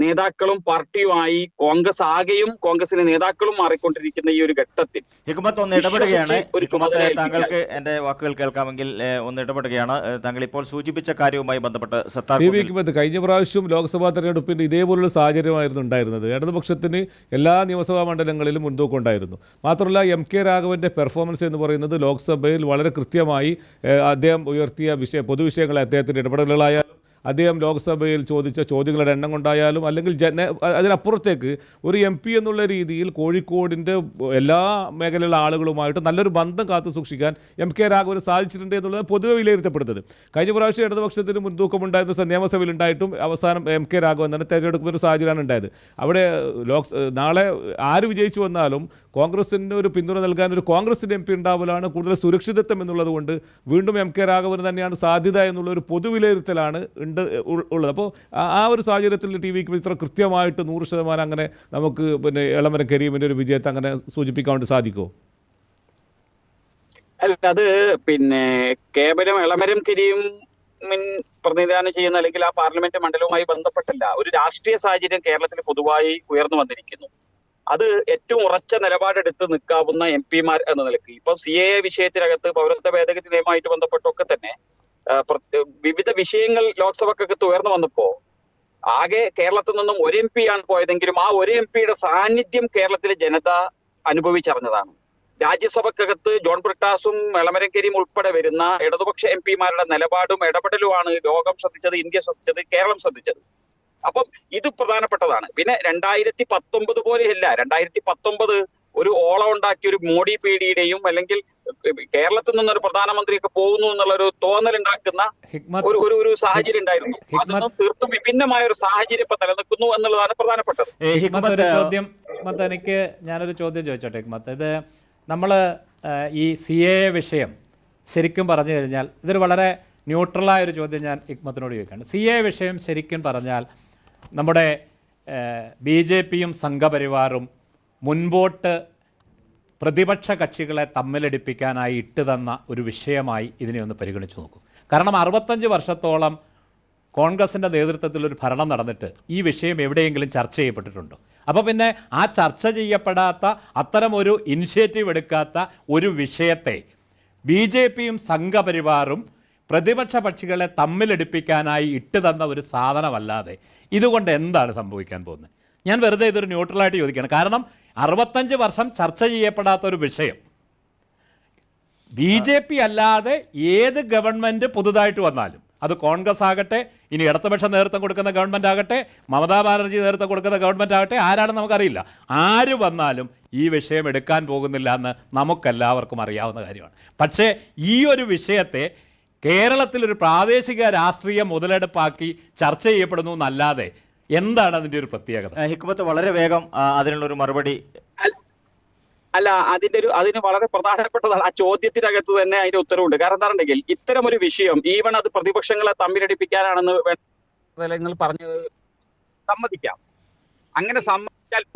[SPEAKER 7] നേതാക്കളും പാർട്ടിയുമായി കോൺഗ്രസ് ആകെയും കോൺഗ്രസിന്റെ നേതാക്കളും മാറിക്കൊണ്ടിരിക്കുന്ന ഈ ഒരു ഘട്ടത്തിൽ
[SPEAKER 1] ഹിക്മത്ത് ഒന്ന് ഇടപെടുകയാണ്.
[SPEAKER 7] ഒരു
[SPEAKER 1] ഹിക്മത്ത്,
[SPEAKER 7] ചുമതല
[SPEAKER 1] താങ്കൾക്ക് എന്റെ വാക്കുകൾ കേൾക്കാമെങ്കിൽ ഒന്ന് ഇടപെടുകയാണ്. താങ്കൾ ഇപ്പോൾ സൂചിപ്പിച്ച കാര്യവുമായി ബന്ധപ്പെട്ട് സത്താർ
[SPEAKER 3] ടി വി ഹിക്മത്ത്, കഴിഞ്ഞ പ്രാവശ്യം ലോക്സഭാ തെരഞ്ഞെടുപ്പിൻ്റെ ഇതേപോലുള്ള സാഹചര്യമായിരുന്നു ഉണ്ടായിരുന്നത്. ഇടതുപക്ഷത്തിന് എല്ലാ നിയമസഭാ മണ്ഡലങ്ങളിലും മുൻതൂക്കം ഉണ്ടായിരുന്നു. മാത്രമല്ല MK രാഘവൻ്റെ പെർഫോമൻസ് എന്ന് പറയുന്നത് ലോക്സഭയിൽ വളരെ കൃത്യമായി അദ്ദേഹം ഉയർത്തിയ പൊതുവിഷയങ്ങളെ അദ്ദേഹത്തിൻ്റെ ഇടപെടലുകളായാലും അദ്ദേഹം ലോക്സഭയിൽ ചോദിച്ച ചോദ്യങ്ങളുടെ എണ്ണം കൊണ്ടായാലും അല്ലെങ്കിൽ അതിനപ്പുറത്തേക്ക് ഒരു MP എന്നുള്ള രീതിയിൽ കോഴിക്കോടിൻ്റെ എല്ലാ മേഖലയിലുള്ള ആളുകളുമായിട്ട് നല്ലൊരു ബന്ധം കാത്തു സൂക്ഷിക്കാൻ MK രാഘവന് സാധിച്ചിട്ടുണ്ട് എന്നുള്ളത് പൊതുവെ വിലയിരുത്തപ്പെടുന്നത്. കഴിഞ്ഞ പ്രാവശ്യം ഇടതുപക്ഷത്തിന് മുൻതൂക്കമുണ്ടായിരുന്ന നിയമസഭയിൽ ഉണ്ടായിട്ടും അവസാനം MK രാഘവൻ തന്നെ തിരഞ്ഞെടുക്കുന്ന ഒരു സാഹചര്യമാണ് ഉണ്ടായത്. അവിടെ നാളെ ആര് വിജയിച്ചു വന്നാലും കോൺഗ്രസിന് ഒരു പിന്തുണ നൽകാൻ ഒരു കോൺഗ്രസിൻ്റെ MP ഉണ്ടാവലാണ് കൂടുതൽ സുരക്ഷിതത്വം എന്നുള്ളത് കൊണ്ട് വീണ്ടും MK രാഘവന് തന്നെയാണ് സാധ്യത എന്നുള്ളൊരു പൊതുവിലയിരുത്തലാണ് ഉള്ളത്. അപ്പോൾ ആ ഒരു സാഹചര്യത്തിൽ ടി വിക്ക് ഇത്ര കൃത്യമായിട്ട് 100% അങ്ങനെ നമുക്ക് പിന്നെ എളമരം കരീമിൻ്റെ ഒരു വിജയത്തെ അങ്ങനെ സൂചിപ്പിക്കാൻ വേണ്ടി സാധിക്കുമോ?
[SPEAKER 7] അല്ല, അത് പിന്നെ കേവലം എളമരം കരീം പ്രതിനിധാനം ചെയ്യുന്ന അല്ലെങ്കിൽ ആ പാർലമെന്റ് മണ്ഡലവുമായി ബന്ധപ്പെട്ടല്ല, ഒരു രാഷ്ട്രീയ സാഹചര്യം കേരളത്തിൽ പൊതുവായി ഉയർന്നു വന്നിരിക്കുന്നു. അത് ഏറ്റവും ഉറച്ച നിലപാടെടുത്ത് നിൽക്കാവുന്ന MP-മാർ എന്ന നിലയ്ക്ക് ഇപ്പം CAA വിഷയത്തിനകത്ത് പൗരത്വ ഭേദഗതി നിയമമായിട്ട് ബന്ധപ്പെട്ടൊക്കെ തന്നെ വിവിധ വിഷയങ്ങൾ ലോക്സഭക്കകത്ത് ഉയർന്നു വന്നപ്പോ ആകെ കേരളത്തിൽ നിന്നും ഒരു MP ആണ് പോയതെങ്കിലും ആ ഒരു MP-യുടെ സാന്നിധ്യം കേരളത്തിലെ ജനത അനുഭവിച്ചറിഞ്ഞതാണ്. രാജ്യസഭക്കകത്ത് ജോൺ ബ്രിട്ടാസും എളമരം കരീം ഉൾപ്പെടെ വരുന്ന ഇടതുപക്ഷ MP-മാരുടെ നിലപാടും ഇടപെടലുമാണ് ലോകം ശ്രദ്ധിച്ചത്, ഇന്ത്യ ശ്രദ്ധിച്ചത്, കേരളം ശ്രദ്ധിച്ചത്. അപ്പം ഇത് പ്രധാനപ്പെട്ടതാണ്. പിന്നെ 2019 പോലെയല്ല, 2019 ഒരു ഓളം ഉണ്ടാക്കിയ ഒരു മോഡി പീഡിയുടെയും അല്ലെങ്കിൽ കേരളത്തിൽ നിന്നൊരു പ്രധാനമന്ത്രിയൊക്കെ പോകുന്നു എന്നുള്ള ഒരു തോന്നലുണ്ടാക്കുന്ന ഒരു സാഹചര്യം ഉണ്ടായിരുന്നു. അതൊന്നും തീർത്തും വിഭിന്നമായ ഒരു സാഹചര്യം ഇപ്പൊ നിലനിൽക്കുന്നു എന്നുള്ളതാണ് പ്രധാനപ്പെട്ടത്.
[SPEAKER 2] എനിക്ക് ഞാനൊരു ചോദ്യം ചോദിച്ചോട്ടെ ഹിക്മത്ത്. ഇത് നമ്മള് ഈ CAA വിഷയം ശരിക്കും പറഞ്ഞു കഴിഞ്ഞാൽ ഇതൊരു വളരെ ന്യൂട്രലായ ഒരു ചോദ്യം ഞാൻ ഹിക്മത്തിനോട് ചോദിക്കുകയാണ്. CAA വിഷയം ശരിക്കും പറഞ്ഞാൽ നമ്മുടെ BJP-യും സംഘപരിവാറും മുൻപോട്ട് പ്രതിപക്ഷ കക്ഷികളെ തമ്മിലടിപ്പിക്കാനായി ഇട്ടുതന്ന ഒരു വിഷയമായി ഇതിനെ ഒന്ന് പരിഗണിച്ചു നോക്കൂ. കാരണം 65 വർഷത്തോളം കോൺഗ്രസിൻ്റെ നേതൃത്വത്തിൽ ഒരു ഭരണം നടന്നിട്ട് ഈ വിഷയം എവിടെയെങ്കിലും ചർച്ച ചെയ്യപ്പെട്ടിട്ടുണ്ടോ? അപ്പോൾ പിന്നെ ആ ചർച്ച ചെയ്യപ്പെടാത്ത അത്തരം ഒരു ഇനിഷ്യേറ്റീവ് എടുക്കാത്ത ഒരു വിഷയത്തെ BJP-യും സംഘപരിവാറും പ്രതിപക്ഷ കക്ഷികളെ തമ്മിലടിപ്പിക്കാനായി ഇട്ടുതന്ന ഒരു സാധനമല്ലാതെ ഇതുകൊണ്ട് എന്താണ് സംഭവിക്കാൻ പോകുന്നത്? ഞാൻ വെറുതെ ഇതൊരു ന്യൂട്രലായിട്ട് ചോദിക്കുകയാണ്. കാരണം 65 വർഷം ചർച്ച ചെയ്യപ്പെടാത്ത ഒരു വിഷയം BJP അല്ലാതെ ഏത് ഗവൺമെൻറ് പുതുതായിട്ട് വന്നാലും, അത് കോൺഗ്രസ് ആകട്ടെ, ഇനി ഇടതുപക്ഷ നേതൃത്വം കൊടുക്കുന്ന ഗവൺമെൻറ് ആകട്ടെ, മമതാ ബാനർജി നേതൃത്വം കൊടുക്കുന്ന ഗവൺമെൻറ് ആകട്ടെ, ആരാണെന്ന് നമുക്കറിയില്ല, ആര് വന്നാലും ഈ വിഷയം എടുക്കാൻ പോകുന്നില്ല എന്ന് നമുക്കെല്ലാവർക്കും അറിയാവുന്ന കാര്യമാണ്. പക്ഷേ ഈ ഒരു വിഷയത്തെ കേരളത്തിലൊരു പ്രാദേശിക രാഷ്ട്രീയ മുതലെടുപ്പാക്കി ചർച്ച ചെയ്യപ്പെടുന്നു എന്നല്ലാതെ എന്താണ് അതിൻ്റെ ഒരു പ്രത്യേകത?
[SPEAKER 1] ഹിക്മത്ത് വളരെ വേഗം അതിനുള്ളൊരു മറുപടി.
[SPEAKER 7] അല്ല, അതിന് വളരെ പ്രധാനപ്പെട്ടതാണ്. ആ ചോദ്യത്തിനകത്ത് തന്നെ അതിന്റെ ഉത്തരവുണ്ട്. കാരണം എന്താണെന്നുണ്ടെങ്കിൽ ഇത്തരം ഒരു വിഷയം ഈവൺ അത് പ്രതിപക്ഷങ്ങളെ തമ്മിലടിപ്പിക്കാനാണെന്ന് നിങ്ങൾ പറഞ്ഞത് സമ്മതിക്കാം. അങ്ങനെ സമ്മതിച്ചാൽ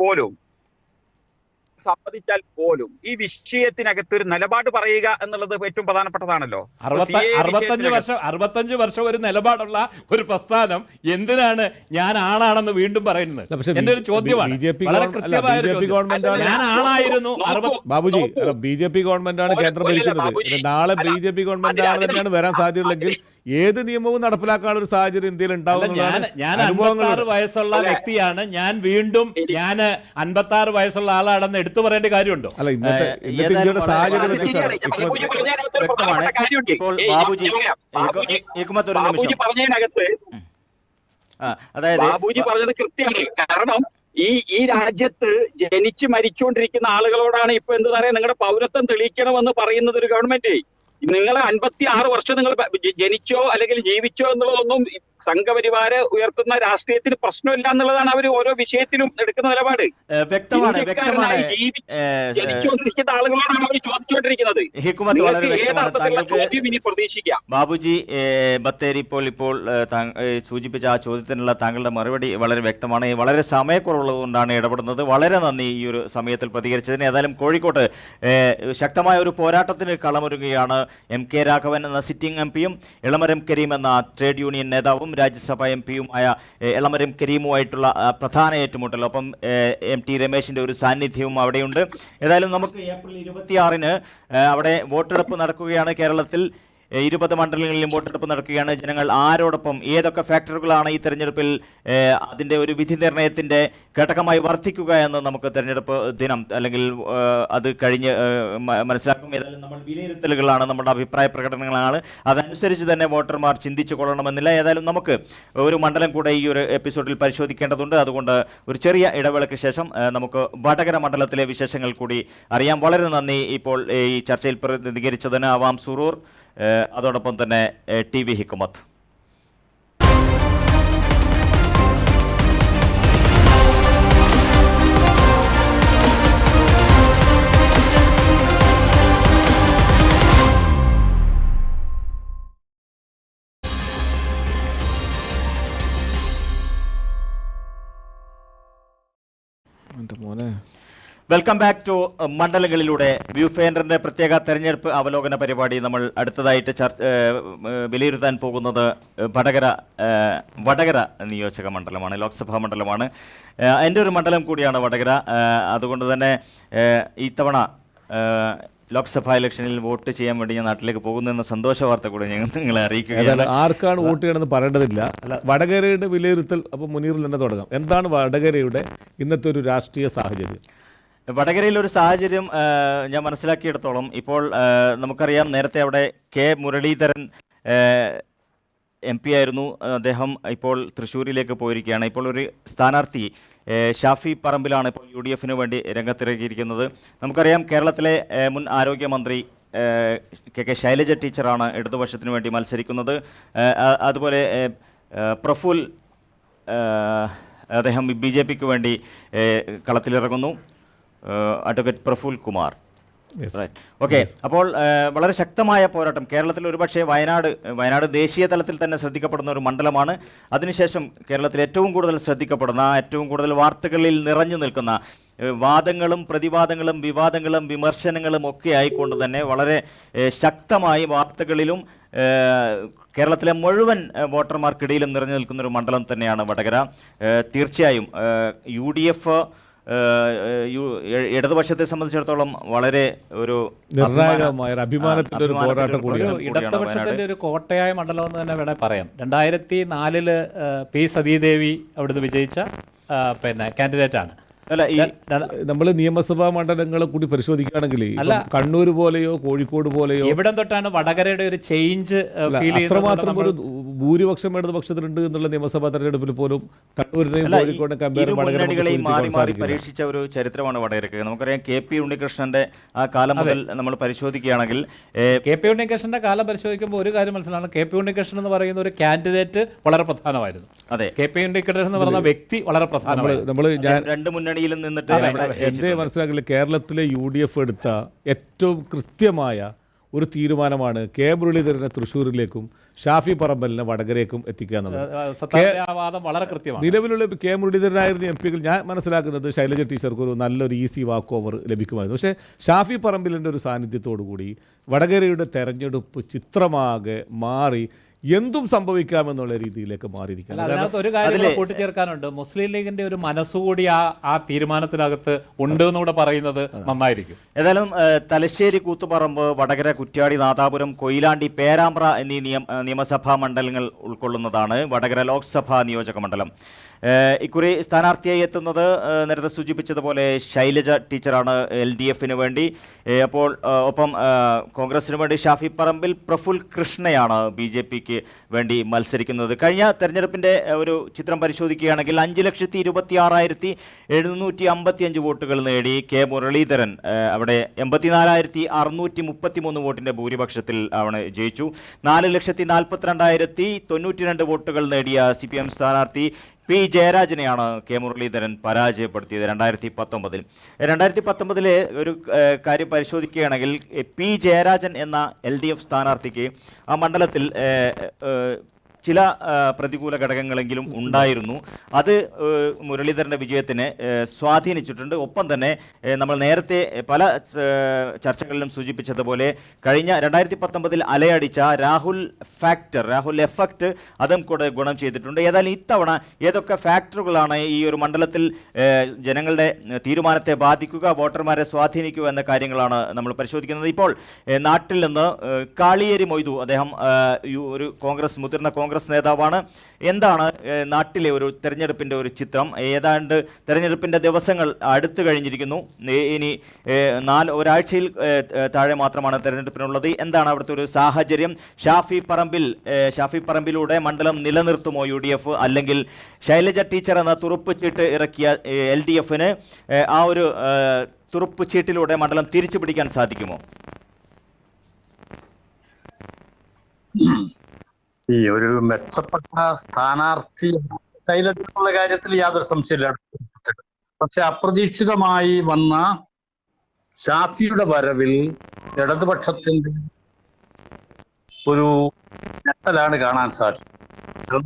[SPEAKER 7] പോലും ഈ വിഷയത്തിനകത്ത് ഒരു നിലപാട് പറയുക എന്നുള്ളത് ഏറ്റവും പ്രധാനപ്പെട്ടതാണല്ലോ.
[SPEAKER 2] 65 വർഷം ഒരു നിലപാടുള്ള ഒരു പ്രസ്ഥാനം എന്തിനാണ് ഞാൻ ആണാണെന്ന് വീണ്ടും പറയുന്നത്? എന്റെ ഒരു ചോദ്യമാണ്. ഞാൻ ആണായിരുന്നു.
[SPEAKER 3] ബാബുജി, BJP ഗവൺമെന്റാണ് കേന്ദ്രം ഭരിക്കുന്നത്. നാളെ BJP ഗവൺമെന്റ് തന്നെയാണ് വരാൻ സാധ്യതയുള്ളെങ്കിൽ ഏത് നിയമവും നടപ്പിലാക്കാനുള്ള ഒരു സാഹചര്യം ഇന്ത്യയിൽ ഉണ്ടാവും.
[SPEAKER 2] ഞാൻ 56 വയസ്സുള്ള വ്യക്തിയാണ്. ഞാൻ 56 വയസ്സുള്ള ആളാണെന്ന് എടുത്തു പറയേണ്ട കാര്യമുണ്ടോ?
[SPEAKER 3] അല്ല, ഇന്നത്തെ ഇന്ത്യയുടെ സാഹചര്യം
[SPEAKER 1] വ്യക്തമാണ്. ഇപ്പോൾ ബാബുജി ഹിക്മത്ത് ഒരു നിമിഷം, അതായത്
[SPEAKER 7] ബാബുജി പറഞ്ഞത് കൃത്യമാണ്. കാരണം ഈ രാജ്യത്ത് ജനിച്ച് മരിച്ചുകൊണ്ടിരിക്കുന്ന ആളുകളോടാണ് ഇപ്പൊ എന്ത് പറയാ, നിങ്ങളുടെ പൗരത്വം തെളിയിക്കണമെന്ന് പറയുന്നത് ഒരു ഗവൺമെന്റ്. നിങ്ങൾ 56 വർഷം നിങ്ങൾ ജനിച്ചോ അല്ലെങ്കിൽ ജീവിച്ചോ എന്നുള്ളതൊന്നും സംഘപരിവാര ഉയർത്തുന്ന രാഷ്ട്രീയത്തിന് പ്രശ്നമില്ല എന്നുള്ളതാണ് അവർ ഓരോ വിഷയത്തിലും എടുക്കുന്ന നിലപാട്. ജനിച്ചുകൊണ്ടിരിക്കുന്ന ആളുകളോടാണ് അവർ ചോദിച്ചുകൊണ്ടിരിക്കുന്നത്. ഇനി പ്രതീക്ഷിക്കാം.
[SPEAKER 1] ബാബുജി ബത്തേരി ഇപ്പോൾ സൂചിപ്പിച്ച ആ ചോദ്യത്തിനുള്ള താങ്കളുടെ മറുപടി വളരെ വ്യക്തമാണ്. വളരെ സമയക്കുറവുള്ളതുകൊണ്ടാണ് ഇടപെടുന്നത്. വളരെ നന്ദി ഈ ഒരു സമയത്തിൽ പ്രതികരിച്ചതിന്. ഏതായാലും കോഴിക്കോട്ട് ശക്തമായ ഒരു പോരാട്ടത്തിന് കളമൊരുങ്ങുകയാണ് MK രാഘവൻ എന്ന സിറ്റിംഗ് MP-യും എളമരം കരീം എന്ന ട്രേഡ് യൂണിയൻ നേതാവും രാജ്യസഭാ MP-യുമായ എളമരം കരീമുമായിട്ടുള്ള പ്രധാന ഏറ്റുമുട്ടൽ, ഒപ്പം MT രമേശിൻ്റെ ഒരു സാന്നിധ്യവും അവിടെയുണ്ട്. ഏതായാലും നമുക്ക് ഏപ്രിൽ 26-ന് അവിടെ വോട്ടെടുപ്പ് നടക്കുകയാണ്. കേരളത്തിൽ 20 മണ്ഡലങ്ങളിലും വോട്ടെടുപ്പ് നടക്കുകയാണ്. ജനങ്ങൾ ആരോടൊപ്പം ഏതൊക്കെ ഫാക്ടറുകളാണ് ഈ തെരഞ്ഞെടുപ്പിൽ അതിൻ്റെ ഒരു വിധി നിർണയത്തിൻ്റെ ഘടകമായി വർദ്ധിക്കുക എന്ന് നമുക്ക് തെരഞ്ഞെടുപ്പ് ദിനം അല്ലെങ്കിൽ അത് കഴിഞ്ഞ് മനസ്സിലാക്കും. ഏതായാലും നമ്മൾ വിലയിരുത്തലുകളാണ്, നമ്മുടെ അഭിപ്രായ പ്രകടനങ്ങളാണ്, അതനുസരിച്ച് തന്നെ വോട്ടർമാർ ചിന്തിച്ചു കൊള്ളണമെന്നില്ല. ഏതായാലും നമുക്ക് ഒരു മണ്ഡലം കൂടെ ഈ ഒരു എപ്പിസോഡിൽ പരിശോധിക്കേണ്ടതുണ്ട്. അതുകൊണ്ട് ഒരു ചെറിയ ഇടവേളയ്ക്ക് ശേഷം നമുക്ക് വടകര മണ്ഡലത്തിലെ വിശേഷങ്ങൾ കൂടി അറിയാം. വളരെ നന്ദി ഇപ്പോൾ ഈ ചർച്ചയിൽ പ്രതിനിധീകരിച്ചതിന് അവാം സുറൂർ, അതോടൊപ്പം തന്നെ TV ഹിക്കുമത്ത്. വെൽക്കം ബാക്ക് ടു മണ്ഡലങ്ങളിലൂടെ വ്യൂ ഫൈൻഡറിന്റെ പ്രത്യേക തെരഞ്ഞെടുപ്പ് അവലോകന പരിപാടി. നമ്മൾ അടുത്തതായിട്ട് വിലയിരുത്താൻ പോകുന്നത് വടകര നിയോജക മണ്ഡലമാണ്, ലോക്സഭാ മണ്ഡലമാണ്. എൻ്റെ ഒരു മണ്ഡലം കൂടിയാണ് വടകര. അതുകൊണ്ട് തന്നെ ഇത്തവണ ലോക്സഭാ ഇലക്ഷനിൽ വോട്ട് ചെയ്യാൻ വേണ്ടി ഞാൻ നാട്ടിലേക്ക് പോകുന്ന സന്തോഷ വാർത്ത കൂടി ഞങ്ങൾ നിങ്ങളെ അറിയിക്കുകയാണ്.
[SPEAKER 3] ആർക്കാണ് വോട്ട് ചെയ്യണമെന്ന് പറയേണ്ടതില്ല. വടകരയുടെ വിലയിരുത്തൽ അപ്പോൾ മുനീറിൽ തന്നെ തുടങ്ങാം. എന്താണ് വടകരയുടെ ഇന്നത്തെ ഒരു രാഷ്ട്രീയ സാഹചര്യം?
[SPEAKER 1] വടകരയിൽ ഒരു സാഹചര്യം ഞാൻ മനസ്സിലാക്കിയെടുത്തോളം ഇപ്പോൾ നമുക്കറിയാം, നേരത്തെ അവിടെ K മുരളീധരൻ MP ആയിരുന്നു. അദ്ദേഹം ഇപ്പോൾ തൃശ്ശൂരിലേക്ക് പോയിരിക്കുകയാണ്. ഇപ്പോൾ ഒരു സ്ഥാനാർത്ഥി ഷാഫി പറമ്പിലാണ് ഇപ്പോൾ UDF-ന് വേണ്ടി രംഗത്തിറങ്ങിയിരിക്കുന്നത്. നമുക്കറിയാം, കേരളത്തിലെ മുൻ ആരോഗ്യമന്ത്രി KK ശൈലജ ടീച്ചറാണ് ഇടതുപക്ഷത്തിന് വേണ്ടി മത്സരിക്കുന്നത്. അതുപോലെ പ്രഫുൽ അദ്ദേഹം BJP-ക്ക് വേണ്ടി കളത്തിലിറങ്ങുന്നു, അഡ്വക്കേറ്റ് പ്രഫുൽ കുമാർ. ഓക്കെ, അപ്പോൾ വളരെ ശക്തമായ പോരാട്ടം. കേരളത്തിൽ ഒരുപക്ഷെ വയനാട് ദേശീയ തലത്തിൽ തന്നെ ശ്രദ്ധിക്കപ്പെടുന്ന ഒരു മണ്ഡലമാണ്. അതിനുശേഷം കേരളത്തിൽ ഏറ്റവും കൂടുതൽ ശ്രദ്ധിക്കപ്പെടുന്ന, ഏറ്റവും കൂടുതൽ വാർത്തകളിൽ നിറഞ്ഞു നിൽക്കുന്ന, വാദങ്ങളും പ്രതിവാദങ്ങളും വിവാദങ്ങളും വിമർശനങ്ങളും ഒക്കെ ആയിക്കൊണ്ട് തന്നെ വളരെ ശക്തമായി വാർത്തകളിലും കേരളത്തിലെ മുഴുവൻ വോട്ടർമാർക്കിടയിലും നിറഞ്ഞു നിൽക്കുന്ന ഒരു മണ്ഡലം തന്നെയാണ് വടകര. തീർച്ചയായും UDF ഇടതുപക്ഷത്തെ സംബന്ധിച്ചിടത്തോളം വളരെ ഒരു
[SPEAKER 3] നിർണായകമായ അഭിമാനത്തിന്റെ ഒരു പോരാട്ടം കൂടിയാണ്.
[SPEAKER 2] ഇടതുപക്ഷത്തിന്റെ ഒരു കോട്ടയായ മണ്ഡലം എന്ന് തന്നെ വേണേൽ പറയാം. 2004 P സതീദേവി അവിടുന്ന് വിജയിച്ച കാൻഡിഡേറ്റ് ആണ്.
[SPEAKER 1] അല്ല, ഈ
[SPEAKER 3] നമ്മൾ നിയമസഭാ മണ്ഡലങ്ങളെ കൂടി പരിശോധിക്കുകയാണെങ്കിൽ കണ്ണൂർ പോലെയോ കോഴിക്കോട് പോലെയോ
[SPEAKER 2] എവിടം തൊട്ടാണ് വടകരയുടെ ഒരു ചേഞ്ച് ഫീൽ
[SPEAKER 3] അത്രമാത്രം ഒരു ഭൂരിപക്ഷം ഇടതുപക്ഷത്തുണ്ട് എന്നുള്ള നിയമസഭാ തെരഞ്ഞെടുപ്പിൽ പോലും കണ്ണൂരിനെയും കോഴിക്കോടിനെ കമ്പയർ
[SPEAKER 1] മാറി പരീക്ഷിച്ച ഒരു ചരിത്രമാണ് വടകരക്ക്. നമുക്കറിയാം KP ഉണ്ണികൃഷ്ണന്റെ ആ കാലം മുതൽ നമ്മൾ പരിശോധിക്കുകയാണെങ്കിൽ
[SPEAKER 2] KP ഉണ്ണികൃഷ്ണന്റെ കാലം പരിശോധിക്കുമ്പോൾ ഒരു കാര്യം മനസ്സിലാണ്. KP ഉണ്ണികൃഷ്ണൻ എന്ന് പറയുന്ന ഒരു കാൻഡിഡേറ്റ് വളരെ പ്രധാനമായിരുന്നു.
[SPEAKER 1] അതെ,
[SPEAKER 2] KP ഉണ്ണികൃഷ്ണൻ എന്ന് പറയുന്ന വ്യക്തി വളരെ പ്രധാനമായിരുന്നു.
[SPEAKER 3] നമ്മൾ
[SPEAKER 1] രണ്ട് മുന്നണിയിലും നിന്നിട്ട്
[SPEAKER 3] എന്റെ മനസ്സിലാക്കില്ല, കേരളത്തിലെ UDF എടുത്ത ഏറ്റവും കൃത്യമായ ഒരു തീരുമാനമാണ് K മുരളീധരനെ തൃശ്ശൂരിലേക്കും ഷാഫി പറമ്പലിനെ വടകരേക്കും എത്തിക്കുക എന്നുള്ളത്.
[SPEAKER 2] വളരെ കൃത്യമാണ്.
[SPEAKER 3] നിലവിലുള്ള K മുരളീധരനായിരുന്ന MP-കൾ ഞാൻ മനസ്സിലാക്കുന്നത് ശൈലജ ടീച്ചർക്ക് ഒരു നല്ലൊരു ഈസി വാക്ക് ഓവർ ലഭിക്കുമായിരുന്നു. പക്ഷേ ഷാഫി പറമ്പിലിൻ്റെ ഒരു സാന്നിധ്യത്തോടു കൂടി വടകരയുടെ തെരഞ്ഞെടുപ്പ് ചിത്രമാകെ മാറി എന്തും സംഭവിക്കാമെന്നുള്ള രീതിയിലേക്ക് മാറിയിരിക്കുന്നു.
[SPEAKER 2] അതിനകത്ത് ഒരു കാര്യം കൂട്ടിച്ചേർക്കാനുണ്ട്. മുസ്ലിം ലീഗിന്റെ ഒരു മനസ്സുകൂടി ആ തീരുമാനത്തിനകത്ത് ഉണ്ട് എന്നുകൂടെ പറയുന്നത് നന്നായിരിക്കും.
[SPEAKER 1] ഏതായാലും തലശ്ശേരി, കൂത്തുപറമ്പ്, വടകര, കുറ്റ്യാടി, നാദാപുരം, കൊയിലാണ്ടി, പേരാമ്പ്ര എന്നീ നിയമസഭാ മണ്ഡലങ്ങൾ ഉൾക്കൊള്ളുന്നതാണ് വടകര ലോക്സഭാ നിയോജക മണ്ഡലം. ഇക്കുറി സ്ഥാനാർത്ഥിയായി എത്തുന്നത് നേരത്തെ സൂചിപ്പിച്ചതുപോലെ ശൈലജ ടീച്ചറാണ് LDF-ന് വേണ്ടി. അപ്പോൾ ഒപ്പം കോൺഗ്രസിന് വേണ്ടി ഷാഫി പറമ്പിൽ, പ്രഫുൽ കൃഷ്ണയാണ് BJP-ക്ക് വേണ്ടി മത്സരിക്കുന്നത്. കഴിഞ്ഞ തെരഞ്ഞെടുപ്പിൻ്റെ ഒരു ചിത്രം പരിശോധിക്കുകയാണെങ്കിൽ 5,76,755 വോട്ടുകൾ നേടി K മുരളീധരൻ അവിടെ 84,633 വോട്ടിൻ്റെ ഭൂരിപക്ഷത്തിൽ അവന് ജയിച്ചു. 4,42,092 വോട്ടുകൾ നേടിയ CPM സ്ഥാനാർത്ഥി P ജയരാജനെയാണ് K മുരളീധരൻ പരാജയപ്പെടുത്തിയത് 2019. 2019 ഒരു കാര്യം പരിശോധിക്കുകയാണെങ്കിൽ P ജയരാജൻ എന്ന LDF സ്ഥാനാർത്ഥിക്ക് ആ മണ്ഡലത്തിൽ ചില പ്രതികൂല ഘടകങ്ങളെങ്കിലും ഉണ്ടായിരുന്നു. അത് മുരളീധരൻ്റെ വിജയത്തിന് സ്വാധീനിച്ചിട്ടുണ്ട്. ഒപ്പം തന്നെ നമ്മൾ നേരത്തെ പല ചർച്ചകളിലും സൂചിപ്പിച്ചതുപോലെ കഴിഞ്ഞ 2019 അലയടിച്ച രാഹുൽ ഫാക്ടർ, രാഹുൽ എഫക്റ്റ് അതും കൂടെ ഗുണം ചെയ്തിട്ടുണ്ട്. ഏതായാലും ഇത്തവണ ഏതൊക്കെ ഫാക്ടറുകളാണ് ഈ ഒരു മണ്ഡലത്തിൽ ജനങ്ങളുടെ തീരുമാനത്തെ ബാധിക്കുക, വോട്ടർമാരെ സ്വാധീനിക്കുക എന്ന കാര്യങ്ങളാണ് നമ്മൾ പരിശോധിക്കുന്നത്. ഇപ്പോൾ നാട്ടിൽ നിന്ന് കാളിയേരി മൊയ്തു, അദ്ദേഹം ഒരു മുതിർന്ന കോൺഗ്രസ് നേതാവാണ്. എന്താണ് നാട്ടിലെ ഒരു തെരഞ്ഞെടുപ്പിൻ്റെ ഒരു ചിത്രം? ഏതാണ്ട് തെരഞ്ഞെടുപ്പിൻ്റെ ദിവസങ്ങൾ അടുത്തു കഴിഞ്ഞിരിക്കുന്നു. ഇനി ഒരാഴ്ചയിൽ താഴെ മാത്രമാണ് തെരഞ്ഞെടുപ്പിനുള്ളത്. എന്താണ് അവിടുത്തെ ഒരു സാഹചര്യം? ഷാഫി പറമ്പിലൂടെ മണ്ഡലം നിലനിർത്തുമോ UDF, അല്ലെങ്കിൽ ശൈലജ ടീച്ചർ എന്ന തുറുപ്പ് ചീട്ട് ഇറക്കിയ LDFന് ആ ഒരു തുറുപ്പ് ചീട്ടിലൂടെ മണ്ഡലം തിരിച്ചു പിടിക്കാൻ സാധിക്കുമോ?
[SPEAKER 8] ഈ ഒരു മെച്ചപ്പെട്ട സ്ഥാനാർത്ഥി ശൈലജയുള്ള കാര്യത്തിൽ യാതൊരു സംശയമില്ല. പക്ഷെ അപ്രതീക്ഷിതമായി വന്ന ഷാഫിയുടെ വരവിൽ ഇടതുപക്ഷത്തിന്റെ ഒരു ഞെട്ടലാണ് കാണാൻ സാധിക്കും.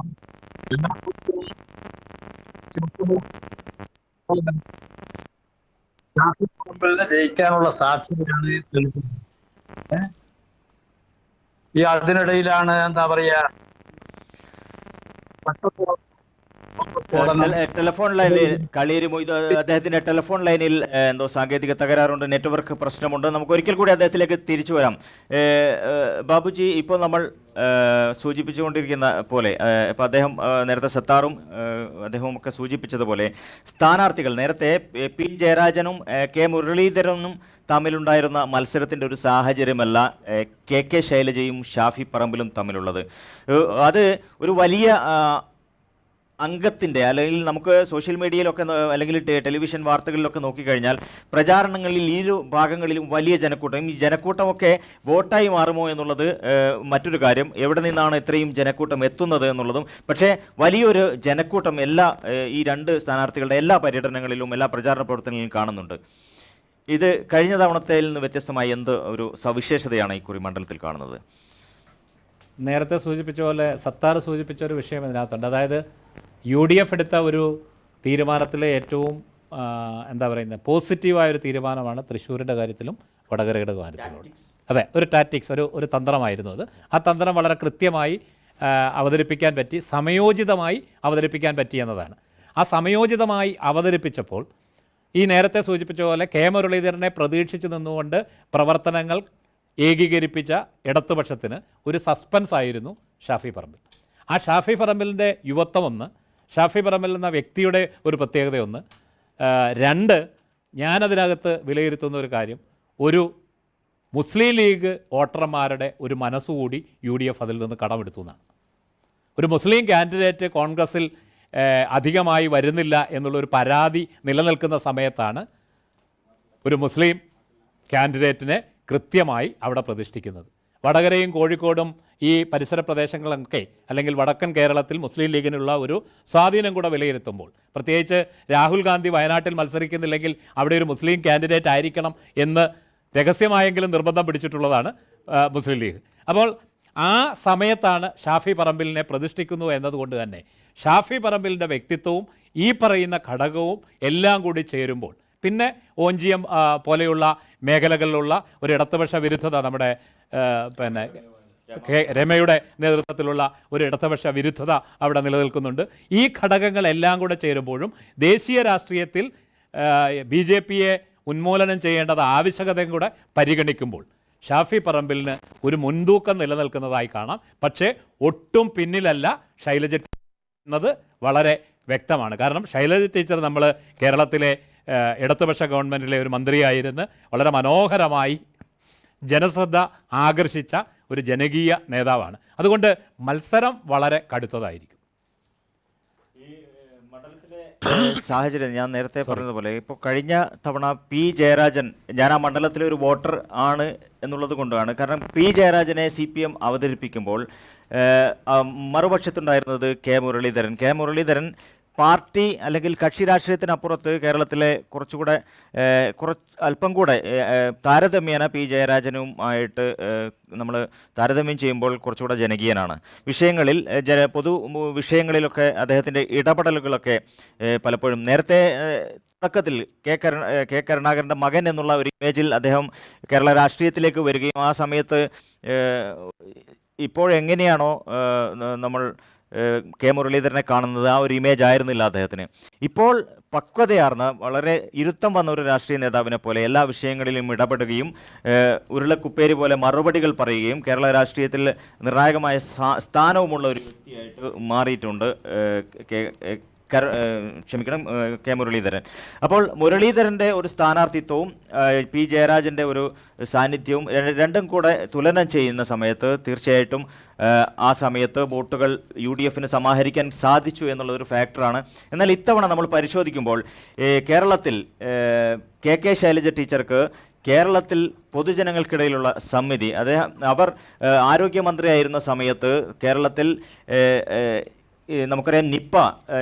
[SPEAKER 8] ഷാഫി പറമ്പിലിനെ ജയിക്കാനുള്ള സാധ്യതയാണ് തെളിയിക്കുന്നത്. ഈ അതിനിടയിലാണ് എന്താ പറയാ
[SPEAKER 1] ടെലിഫോൺ ലൈനിൽ കളീരി മൊയ്തു, അദ്ദേഹത്തിന്റെ ടെലിഫോൺ ലൈനിൽ എന്തോ സാങ്കേതിക തകരാറുണ്ട്, നെറ്റ്വർക്ക് പ്രശ്നമുണ്ട്. നമുക്ക് ഒരിക്കൽ കൂടി അദ്ദേഹത്തിലേക്ക് തിരിച്ചു വരാം. ബാബുജി, ഇപ്പോൾ നമ്മൾ സൂചിപ്പിച്ചുകൊണ്ടിരിക്കുന്ന പോലെ ഇപ്പോൾ അദ്ദേഹം നേരത്തെ സത്താറും അദ്ദേഹവും ഒക്കെ സൂചിപ്പിച്ചതുപോലെ സ്ഥാനാർത്ഥികൾ നേരത്തെ പി ജയരാജനും കെ മുരളീധരനും തമ്മിലുണ്ടായിരുന്ന മത്സരത്തിൻ്റെ ഒരു സാഹചര്യമല്ല KK ശൈലജയും ഷാഫി പറമ്പിലും തമ്മിലുള്ളത്. അത് ഒരു വലിയ അംഗത്തിൻ്റെ, അല്ലെങ്കിൽ നമുക്ക് സോഷ്യൽ മീഡിയയിലൊക്കെ അല്ലെങ്കിൽ ടെലിവിഷൻ വാർത്തകളിലൊക്കെ നോക്കിക്കഴിഞ്ഞാൽ പ്രചാരണങ്ങളിൽ ഇരു ഭാഗങ്ങളിലും വലിയ ജനക്കൂട്ടം. ഈ ജനക്കൂട്ടമൊക്കെ വോട്ടായി മാറുമോ എന്നുള്ളത് മറ്റൊരു കാര്യം. എവിടെ നിന്നാണ് ഇത്രയും ജനക്കൂട്ടം എത്തുന്നത് എന്നുള്ളതും. പക്ഷേ വലിയൊരു ജനക്കൂട്ടം ഈ രണ്ട് സ്ഥാനാർത്ഥികളുടെ എല്ലാ പര്യടനങ്ങളിലും എല്ലാ പ്രചാരണ പ്രവർത്തനങ്ങളിലും കാണുന്നുണ്ട്. ഇത് കഴിഞ്ഞ തവണത്തേൽ നിന്ന് വ്യത്യസ്തമായി എന്ത് ഒരു സവിശേഷതയാണ് ഈ കുറി മണ്ഡലത്തിൽ കാണുന്നത്?
[SPEAKER 2] നേരത്തെ സൂചിപ്പിച്ച പോലെ സത്താർ സൂചിപ്പിച്ച ഒരു വിഷയം ഇതിനകത്തുണ്ട്. അതായത് UDF എടുത്ത ഒരു തീരുമാനത്തിലെ ഏറ്റവും എന്താ പറയുന്നത് പോസിറ്റീവായൊരു തീരുമാനമാണ് തൃശ്ശൂരിൻ്റെ കാര്യത്തിലും വടകരയുടെ കാര്യത്തിലും. അതെ, ഒരു ടാറ്റിക്സ്, ഒരു തന്ത്രമായിരുന്നു അത്. ആ തന്ത്രം വളരെ കൃത്യമായി അവതരിപ്പിക്കാൻ പറ്റി, സമയോചിതമായി അവതരിപ്പിക്കാൻ പറ്റി എന്നതാണ്. ആ സമയോചിതമായി അവതരിപ്പിച്ചപ്പോൾ ഈ നേരത്തെ സൂചിപ്പിച്ച പോലെ കെ മുരളീധരനെ പ്രതീക്ഷിച്ചു നിന്നുകൊണ്ട് പ്രവർത്തനങ്ങൾ ഏകീകരിപ്പിച്ച ഇടതുപക്ഷത്തിന് ഒരു സസ്പെൻസ് ആയിരുന്നു ഷാഫി പറമ്പിൽ. ആ ഷാഫി പറമ്പിലിൻ്റെ യുവത്വം ഒന്ന്, ഷാഫി പറമ്പിൽ എന്ന വ്യക്തിയുടെ ഒരു പ്രത്യേകതയൊന്ന്. രണ്ട്, ഞാനതിനകത്ത് വിലയിരുത്തുന്ന ഒരു കാര്യം, ഒരു മുസ്ലിം ലീഗ് വോട്ടർമാരുടെ ഒരു മനസ്സുകൂടി UDF അതിൽ നിന്ന് കടമെടുത്തു എന്നാണ്. ഒരു മുസ്ലിം കാൻഡിഡേറ്റ് കോൺഗ്രസിൽ അധികമായി വരുന്നില്ല എന്നുള്ളൊരു പരാതി നിലനിൽക്കുന്ന സമയത്താണ് ഒരു മുസ്ലിം കാൻഡിഡേറ്റിനെ കൃത്യമായി അവിടെ പ്രതിഷ്ഠിക്കുന്നത്. വടകരയും കോഴിക്കോടും ഈ പരിസര പ്രദേശങ്ങളൊക്കെ, അല്ലെങ്കിൽ വടക്കൻ കേരളത്തിൽ മുസ്ലിം ലീഗിനുള്ള ഒരു സ്വാധീനം കൂടെ വിലയിരുത്തുമ്പോൾ, പ്രത്യേകിച്ച് രാഹുൽ ഗാന്ധി വയനാട്ടിൽ മത്സരിക്കുന്നില്ലെങ്കിൽ അവിടെ ഒരു മുസ്ലിം കാൻഡിഡേറ്റ് ആയിരിക്കണം എന്ന് രഹസ്യമായെങ്കിലും നിർബന്ധം പിടിച്ചിട്ടുള്ളതാണ് മുസ്ലിം ലീഗ്. അപ്പോൾ ആ സമയത്താണ് ഷാഫി പറമ്പിലിനെ പ്രതിഷ്ഠിക്കുന്നു എന്നതുകൊണ്ട് തന്നെ ഷാഫി പറമ്പിലിൻ്റെ വ്യക്തിത്വവും ഈ പറയുന്ന ഘടകവും എല്ലാം കൂടി ചേരുമ്പോൾ പിന്നെ ONGM പോലെയുള്ള മേഖലകളിലുള്ള ഒരു ഇടതുപക്ഷ വിരുദ്ധത, നമ്മുടെ പിന്നെ രമയുടെ നേതൃത്വത്തിലുള്ള ഒരു ഇടതുപക്ഷ വിരുദ്ധത അവിടെ നിലനിൽക്കുന്നുണ്ട്. ഈ ഘടകങ്ങളെല്ലാം കൂടെ ചേരുമ്പോഴും ദേശീയ രാഷ്ട്രീയത്തിൽ BJPയെ ഉന്മൂലനം ചെയ്യേണ്ടത് ആവശ്യകതയും കൂടെ പരിഗണിക്കുമ്പോൾ ഷാഫി പറമ്പിലിന് ഒരു മുൻതൂക്കം നിലനിൽക്കുന്നതായി കാണാം. പക്ഷേ ഒട്ടും പിന്നിലല്ല ശൈലജ എന്നത് വളരെ വ്യക്തമാണ്. കാരണം ശൈലജ ടീച്ചർ നമ്മൾ കേരളത്തിലെ ഇടതുപക്ഷ ഗവൺമെൻറ്റിലെ ഒരു മന്ത്രിയായിരുന്ന് വളരെ മനോഹരമായി ജനശ്രദ്ധ ആകർഷിച്ച ഒരു ജനകീയ നേതാവാണ്. അതുകൊണ്ട് മത്സരം വളരെ കടുത്തതായിരിക്കും.
[SPEAKER 1] സാഹചര്യം ഞാൻ നേരത്തെ പറഞ്ഞതുപോലെ ഇപ്പോൾ കഴിഞ്ഞ തവണ പി ജയരാജൻ, ഞാൻ ആ മണ്ഡലത്തിലെ ഒരു വോട്ടർ ആണ് എന്നുള്ളത് കൊണ്ടാണ്. കാരണം പി ജയരാജനെ CPM അവതരിപ്പിക്കുമ്പോൾ മറുപക്ഷത്തുണ്ടായിരുന്നത് കെ മുരളീധരൻ പാർട്ടി അല്ലെങ്കിൽ കക്ഷി രാഷ്ട്രീയത്തിനപ്പുറത്ത് കേരളത്തിലെ കുറച്ചുകൂടെ അല്പം കൂടെ താരതമ്യേന പി ജയരാജനുമായിട്ട് നമ്മൾ താരതമ്യം ചെയ്യുമ്പോൾ കുറച്ചുകൂടെ ജനകീയനാണ്. വിഷയങ്ങളിൽ പൊതു വിഷയങ്ങളിലൊക്കെ അദ്ദേഹത്തിൻ്റെ ഇടപെടലുകളൊക്കെ പലപ്പോഴും നേരത്തെ തുടക്കത്തിൽ കെ കരുണാകരൻ്റെ മകൻ എന്നുള്ള ഒരു ഇമേജിൽ അദ്ദേഹം കേരള രാഷ്ട്രീയത്തിലേക്ക് വരികയും ആ സമയത്ത് ഇപ്പോഴെങ്ങനെയാണോ നമ്മൾ കെ മുരളീധരനെ കാണുന്നത് ആ ഒരു ഇമേജ് ആയിരുന്നില്ല അദ്ദേഹത്തിന്. ഇപ്പോൾ പക്വതയാർന്ന വളരെ ഇരുത്തം വന്ന ഒരു രാഷ്ട്രീയ നേതാവിനെ പോലെ എല്ലാ വിഷയങ്ങളിലും ഇടപെടുകയും ഉരുളക്കുപ്പേരി പോലെ മറുപടികൾ പറയുകയും കേരള രാഷ്ട്രീയത്തിൽ നിർണായകമായ സ്ഥാനവുമുള്ള ഒരു വ്യക്തിയായിട്ട് മാറിയിട്ടുണ്ട് കെ മുരളീധരൻ. അപ്പോൾ മുരളീധരൻ്റെ ഒരു സ്ഥാനാർത്ഥിത്വവും പി ജയരാജൻ്റെ ഒരു സാന്നിധ്യവും രണ്ടും കൂടെ തുലനം ചെയ്യുന്ന സമയത്ത് തീർച്ചയായിട്ടും ആ സമയത്ത് വോട്ടുകൾ UDF സമാഹരിക്കാൻ സാധിച്ചു എന്നുള്ളതൊരു ഫാക്ടറാണ്. എന്നാൽ ഇത്തവണ നമ്മൾ പരിശോധിക്കുമ്പോൾ കേരളത്തിൽ കെ ശൈലജ ടീച്ചർക്ക് കേരളത്തിൽ പൊതുജനങ്ങൾക്കിടയിലുള്ള സമിതി അവർ ആരോഗ്യമന്ത്രിയായിരുന്ന സമയത്ത് കേരളത്തിൽ നമുക്കറിയാം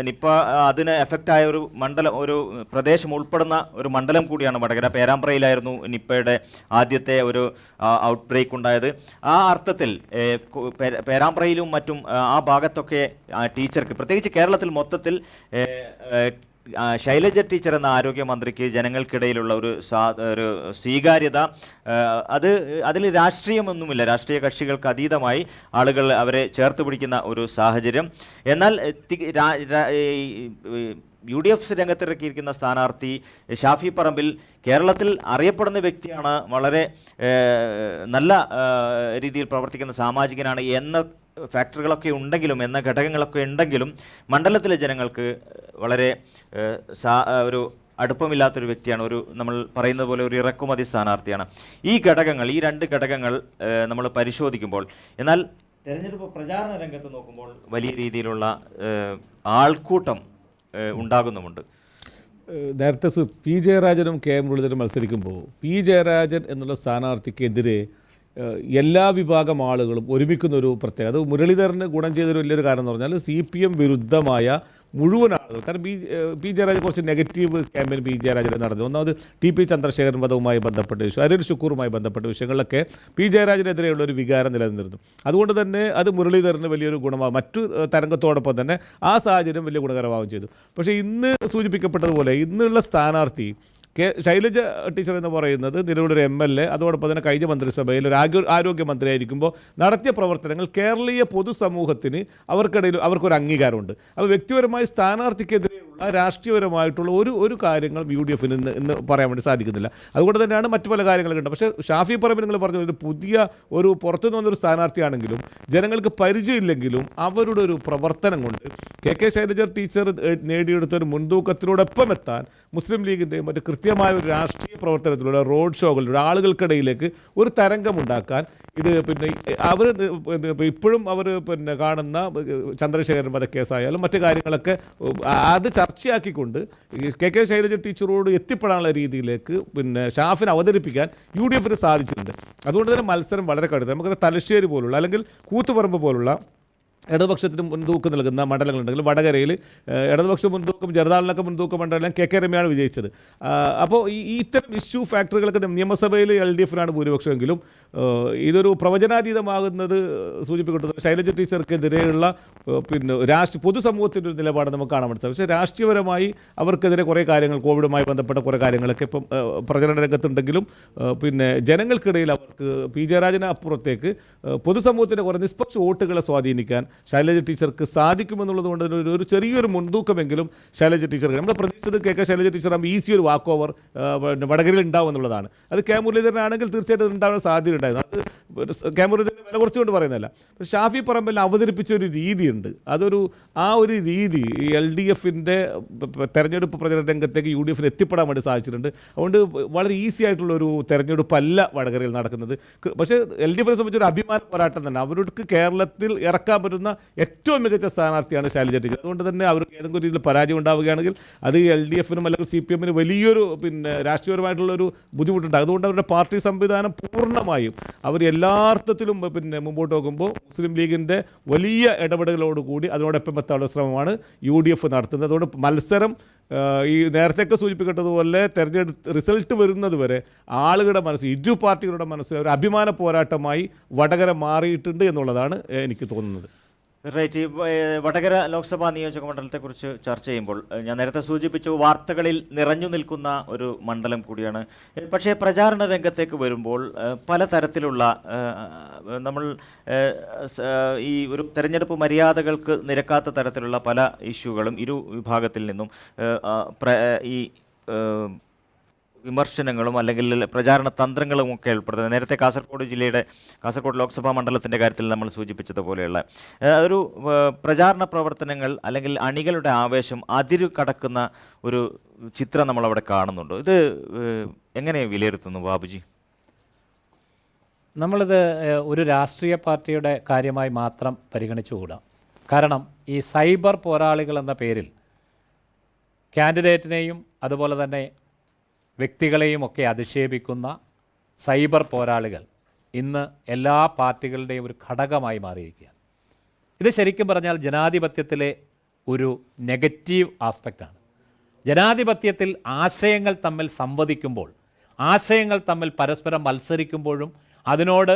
[SPEAKER 1] നിപ്പ അതിന് എഫക്റ്റായ ഒരു ഒരു പ്രദേശം ഉൾപ്പെടുന്ന ഒരു മണ്ഡലം കൂടിയാണ് വടകര. പേരാമ്പ്രയിലായിരുന്നു നിപ്പയുടെ ആദ്യത്തെ ഒരു ഔട്ട് ബ്രേക്ക് ഉണ്ടായത്. ആ അർത്ഥത്തിൽ പേരാമ്പ്രയിലും മറ്റും ആ ഭാഗത്തൊക്കെ ടീച്ചർക്ക് പ്രത്യേകിച്ച് കേരളത്തിൽ മൊത്തത്തിൽ ശൈലജ ടീച്ചർ എന്ന ആരോഗ്യമന്ത്രിക്ക് ജനങ്ങൾക്കിടയിലുള്ള ഒരു സ്വീകാര്യത അതിൽ രാഷ്ട്രീയമൊന്നുമില്ല, രാഷ്ട്രീയ കക്ഷികൾക്ക് അതീതമായി ആളുകൾ അവരെ ചേർത്ത് പിടിക്കുന്ന ഒരു സാഹചര്യം. എന്നാൽ UDF രംഗത്തിറക്കിയിരിക്കുന്ന സ്ഥാനാർത്ഥി ഷാഫി പറമ്പിൽ കേരളത്തിൽ അറിയപ്പെടുന്ന വ്യക്തിയാണ്, വളരെ നല്ല രീതിയിൽ പ്രവർത്തിക്കുന്ന സാമാജികനാണ് എന്ന ഫാക്ടറുകളൊക്കെ ഉണ്ടെങ്കിലും എന്ന ഘടകങ്ങളൊക്കെ ഉണ്ടെങ്കിലും മണ്ഡലത്തിലെ ജനങ്ങൾക്ക് വളരെ ഒരു അടുപ്പമില്ലാത്തൊരു വ്യക്തിയാണ്. നമ്മൾ പറയുന്നത് പോലെ ഒരു ഇറക്കുമതി സ്ഥാനാർത്ഥിയാണ്. ഈ രണ്ട് ഘടകങ്ങൾ നമ്മൾ പരിശോധിക്കുമ്പോൾ, എന്നാൽ തെരഞ്ഞെടുപ്പ് പ്രചാരണ രംഗത്ത് നോക്കുമ്പോൾ വലിയ രീതിയിലുള്ള ആൾക്കൂട്ടം ഉണ്ടാകുന്നുമുണ്ട്.
[SPEAKER 3] നേരത്തെ പി ജയരാജനും കെ മുരളീധരനും മത്സരിക്കുമ്പോൾ പി ജയരാജൻ എന്നുള്ള സ്ഥാനാർത്ഥിക്കെതിരെ എല്ലാ വിഭാഗം ആളുകളും ഒരുമിക്കുന്ന ഒരു പ്രത്യേകത, അത് മുരളീധരന് ഗുണം ചെയ്തൊരു വലിയൊരു കാരണം എന്ന് പറഞ്ഞാൽ CPM വിരുദ്ധമായ മുഴുവൻ ആളുകൾ. കാരണം പി ജയരാജൻ കുറച്ച് നെഗറ്റീവ് ക്യാമ്പയിൻ പി ജയരാജൻ നടന്നു. ഒന്നാമത് TP ചന്ദ്രശേഖരൻ വധവുമായി ബന്ധപ്പെട്ട വിഷയം, അരുൺ ഷുക്കൂറുമായി ബന്ധപ്പെട്ട വിഷയങ്ങളിലൊക്കെ പി ജയരാജനെതിരെയുള്ള ഒരു വികാരം നിലനിന്നിരുന്നു. അതുകൊണ്ട് തന്നെ അത് മുരളീധരന് വലിയൊരു ഗുണമാകും, മറ്റു തരംഗത്തോടൊപ്പം തന്നെ ആ സാഹചര്യം വലിയ ഗുണകരമാവുകയും ചെയ്തു. പക്ഷേ ഇന്ന് സൂചിപ്പിക്കപ്പെട്ടതുപോലെ ഇന്നുള്ള സ്ഥാനാർത്ഥി ശൈലജ ടീച്ചർ എന്ന് പറയുന്നത് നിലവിലൊരു MLA, അതോടൊപ്പം തന്നെ കഴിഞ്ഞ മന്ത്രിസഭയിൽ ഒരു ആരോഗ്യമന്ത്രിയായിരിക്കുമ്പോൾ നടത്തിയ പ്രവർത്തനങ്ങൾ കേരളീയ പൊതുസമൂഹത്തിന് അവർക്കൊരു അംഗീകാരമുണ്ട്. അപ്പോൾ വ്യക്തിപരമായി സ്ഥാനാർത്ഥിക്കെതിരെയുള്ള രാഷ്ട്രീയപരമായിട്ടുള്ള ഒരു കാര്യങ്ങൾ UDF ഇന്ന് പറയാൻ വേണ്ടി സാധിക്കുന്നില്ല. അതുകൊണ്ട് തന്നെയാണ് മറ്റു പല കാര്യങ്ങളുണ്ട്. പക്ഷേ ഷാഫി പറമ്പിൽ നിങ്ങൾ പറഞ്ഞ ഒരു പുതിയ ഒരു പുറത്തുനിന്ന് വന്നൊരു സ്ഥാനാർത്ഥിയാണെങ്കിലും ജനങ്ങൾക്ക് പരിചയമില്ലെങ്കിലും അവരുടെ ഒരു പ്രവർത്തനം കൊണ്ട് കെ ശൈലജ ടീച്ചർ നേടിയെടുത്ത ഒരു മുൻതൂക്കത്തിനോടൊപ്പം എത്താൻ മുസ്ലിം ലീഗിൻ്റെയും മറ്റ് കൃത്യമായ ഒരു രാഷ്ട്രീയ പ്രവർത്തനത്തിലൂടെ റോഡ് ഷോകളിലൂടെ ആളുകൾക്കിടയിലേക്ക് ഒരു തരംഗമുണ്ടാക്കാൻ ഇത് അവർ ഇപ്പോഴും അവർ കാണുന്ന ചന്ദ്രശേഖരൻ വധക്കേസായാലും മറ്റു കാര്യങ്ങളൊക്കെ അത് ചർച്ചയാക്കിക്കൊണ്ട് കെ ശൈലജ ടീച്ചറോട് എത്തിപ്പെടാനുള്ള രീതിയിലേക്ക് ഷാഫിനെ അവതരിപ്പിക്കാൻ UDF സാധിച്ചിട്ടുണ്ട്. അതുകൊണ്ട് തന്നെ മത്സരം വളരെ കടുത്ത, നമുക്ക് തലശ്ശേരി പോലുള്ള അല്ലെങ്കിൽ കൂത്തുപറമ്പ് പോലുള്ള ഇടതുപക്ഷത്തിന് മുൻതൂക്കം നൽകുന്ന മണ്ഡലങ്ങളുണ്ടെങ്കിൽ വടകരയിൽ ഇടതുപക്ഷം മുൻതൂക്കം, ജനതാളിനൊക്കെ മുൻതൂക്കം മണ്ഡലം കെ രമയാണ് വിജയിച്ചത്. അപ്പോൾ ഇത്തരം ഇഷ്യൂ ഫാക്ടറികളൊക്കെ നിയമസഭയിൽ LDF ഭൂരിപക്ഷമെങ്കിലും ഇതൊരു പ്രവചനാതീതമാകുന്നത് സൂചിപ്പിക്കുന്നത് ശൈലജ ടീച്ചർക്കെതിരെയുള്ള പൊതുസമൂഹത്തിൻ്റെ ഒരു നിലപാട് നമുക്ക് കാണാൻ പറ്റും. പക്ഷേ രാഷ്ട്രീയപരമായി അവർക്കെതിരെ കുറേ കാര്യങ്ങൾ, കോവിഡുമായി ബന്ധപ്പെട്ട കുറേ കാര്യങ്ങളൊക്കെ ഇപ്പം പ്രചരണ രംഗത്തുണ്ടെങ്കിലും ജനങ്ങൾക്കിടയിൽ അവർക്ക് പി ജയരാജന് അപ്പുറത്തേക്ക് പൊതുസമൂഹത്തിൻ്റെ കുറേ നിഷ്പക്ഷ വോട്ടുകളെ സ്വാധീനിക്കാൻ ശൈലജ ടീച്ചർക്ക് സാധിക്കുമെന്നുള്ളത് കൊണ്ട് ഒരു ചെറിയൊരു മുൻതൂക്കമെങ്കിലും ശൈലജ ടീച്ചർക്ക് നമ്മൾ പ്രതീക്ഷിച്ചത് കെ ശൈലജ ടീച്ചർ ഈസി ഒരു വാക്ക് ഓവർ വടകരയിൽ ഉണ്ടാവും എന്നുള്ളതാണ്. അത് കെ മുരളീധരനാണെങ്കിൽ തീർച്ചയായിട്ടും ഉണ്ടാവാൻ സാധ്യത ഉണ്ടായിരുന്നു. അത് കെ മുരളീധരൻ വില കുറച്ചുകൊണ്ട് പറയുന്നില്ല. പക്ഷേ ഷാഫി പറമ്പിൽ അവതരിപ്പിച്ച ഒരു രീതിയുണ്ട്. ആ ഒരു രീതി ഈ LDF തെരഞ്ഞെടുപ്പ് പ്രചരണ രംഗത്തേക്ക് UDF എത്തിപ്പെടാൻ വേണ്ടി സാധിച്ചിട്ടുണ്ട്. അതുകൊണ്ട് വളരെ ഈസി ആയിട്ടുള്ളൊരു തെരഞ്ഞെടുപ്പല്ല വടകരയിൽ നടക്കുന്നത്. പക്ഷേ LDF സംബന്ധിച്ചൊരു അഭിമാന പോരാട്ടം തന്നെ. അവർക്ക് കേരളത്തിൽ ഇറക്കാൻ പറ്റുന്ന പറ്റുന്ന ഏറ്റവും മികച്ച സ്ഥാനാർത്ഥിയാണ് ശൈലജ ടീച്ചർ. അതുകൊണ്ട് തന്നെ അവർക്ക് ഏതെങ്കിലും രീതിയിൽ പരാജയം ഉണ്ടാവുകയാണെങ്കിൽ അത് LDFനും അല്ലെങ്കിൽ CPM വലിയൊരു രാഷ്ട്രീയപരമായിട്ടുള്ളൊരു ബുദ്ധിമുട്ടുണ്ടാകും. അതുകൊണ്ട് അവരുടെ പാർട്ടി സംവിധാനം പൂർണ്ണമായും അവർ എല്ലാ അർത്ഥത്തിലും മുമ്പോട്ട് പോകുമ്പോൾ മുസ്ലിം ലീഗിൻ്റെ വലിയ ഇടപെടലോടുകൂടി അതിനോടൊപ്പം എത്താനുള്ള ശ്രമമാണ് UDF നടത്തുന്നത്. അതുകൊണ്ട് മത്സരം ഈ നേരത്തെയൊക്കെ സൂചിപ്പിക്കേണ്ടതുപോലെ തെരഞ്ഞെടുപ്പ് റിസൾട്ട് വരുന്നത് വരെ ആളുകളുടെ മനസ്സ്, ഇരു പാർട്ടികളുടെ മനസ്സ് ഒരു അഭിമാന പോരാട്ടമായി വടകര മാറിയിട്ടുണ്ട് എന്നുള്ളതാണ് എനിക്ക് തോന്നുന്നത്.
[SPEAKER 1] റൈറ്റ്. വടകര ലോക്സഭാ നിയോജക മണ്ഡലത്തെക്കുറിച്ച് ചർച്ച ചെയ്യുമ്പോൾ ഞാൻ നേരത്തെ സൂചിപ്പിച്ചു, വാർത്തകളിൽ നിറഞ്ഞു നിൽക്കുന്ന ഒരു മണ്ഡലം കൂടിയാണ്. പക്ഷേ പ്രചാരണ രംഗത്തേക്ക് വരുമ്പോൾ പലതരത്തിലുള്ള നമ്മൾ ഈ ഒരു തെരഞ്ഞെടുപ്പ് മര്യാദകൾക്ക് നിരക്കാത്ത തരത്തിലുള്ള പല ഇഷ്യൂകളും ഇരു വിഭാഗത്തിൽ നിന്നും ഈ വിമർശനങ്ങളും അല്ലെങ്കിൽ പ്രചാരണ തന്ത്രങ്ങളും ഒക്കെ ഉൾപ്പെടുത്തുന്നത്. നേരത്തെ കാസർഗോഡ് ലോക്സഭാ മണ്ഡലത്തിൻ്റെ കാര്യത്തിൽ നമ്മൾ സൂചിപ്പിച്ചതുപോലെയുള്ള ഒരു പ്രചാരണ പ്രവർത്തനങ്ങൾ അല്ലെങ്കിൽ അണികളുടെ ആവേശം അതിരു കടക്കുന്ന ഒരു ചിത്രം നമ്മളവിടെ കാണുന്നുണ്ട്. ഇത് എങ്ങനെ വിലയിരുത്തുന്നു ബാബുജി?
[SPEAKER 2] നമ്മളിത് ഒരു രാഷ്ട്രീയ പാർട്ടിയുടെ കാര്യമായി മാത്രം പരിഗണിച്ചുകൂടാ. കാരണം ഈ സൈബർ പോരാളികൾ എന്ന പേരിൽ കാൻഡിഡേറ്റിനെയും അതുപോലെ തന്നെ വ്യക്തികളെയും ഒക്കെ അധിക്ഷേപിക്കുന്ന സൈബർ പോരാളികൾ ഇന്ന് എല്ലാ പാർട്ടികളുടെയും ഒരു ഘടകമായി മാറിയിരിക്കുകയാണ്. ഇത് ശരിക്കും പറഞ്ഞാൽ ജനാധിപത്യത്തിലെ ഒരു നെഗറ്റീവ് ആസ്പെക്റ്റാണ്. ജനാധിപത്യത്തിൽ ആശയങ്ങൾ തമ്മിൽ സംവദിക്കുമ്പോൾ, ആശയങ്ങൾ തമ്മിൽ പരസ്പരം മത്സരിക്കുമ്പോഴും അതിനോട്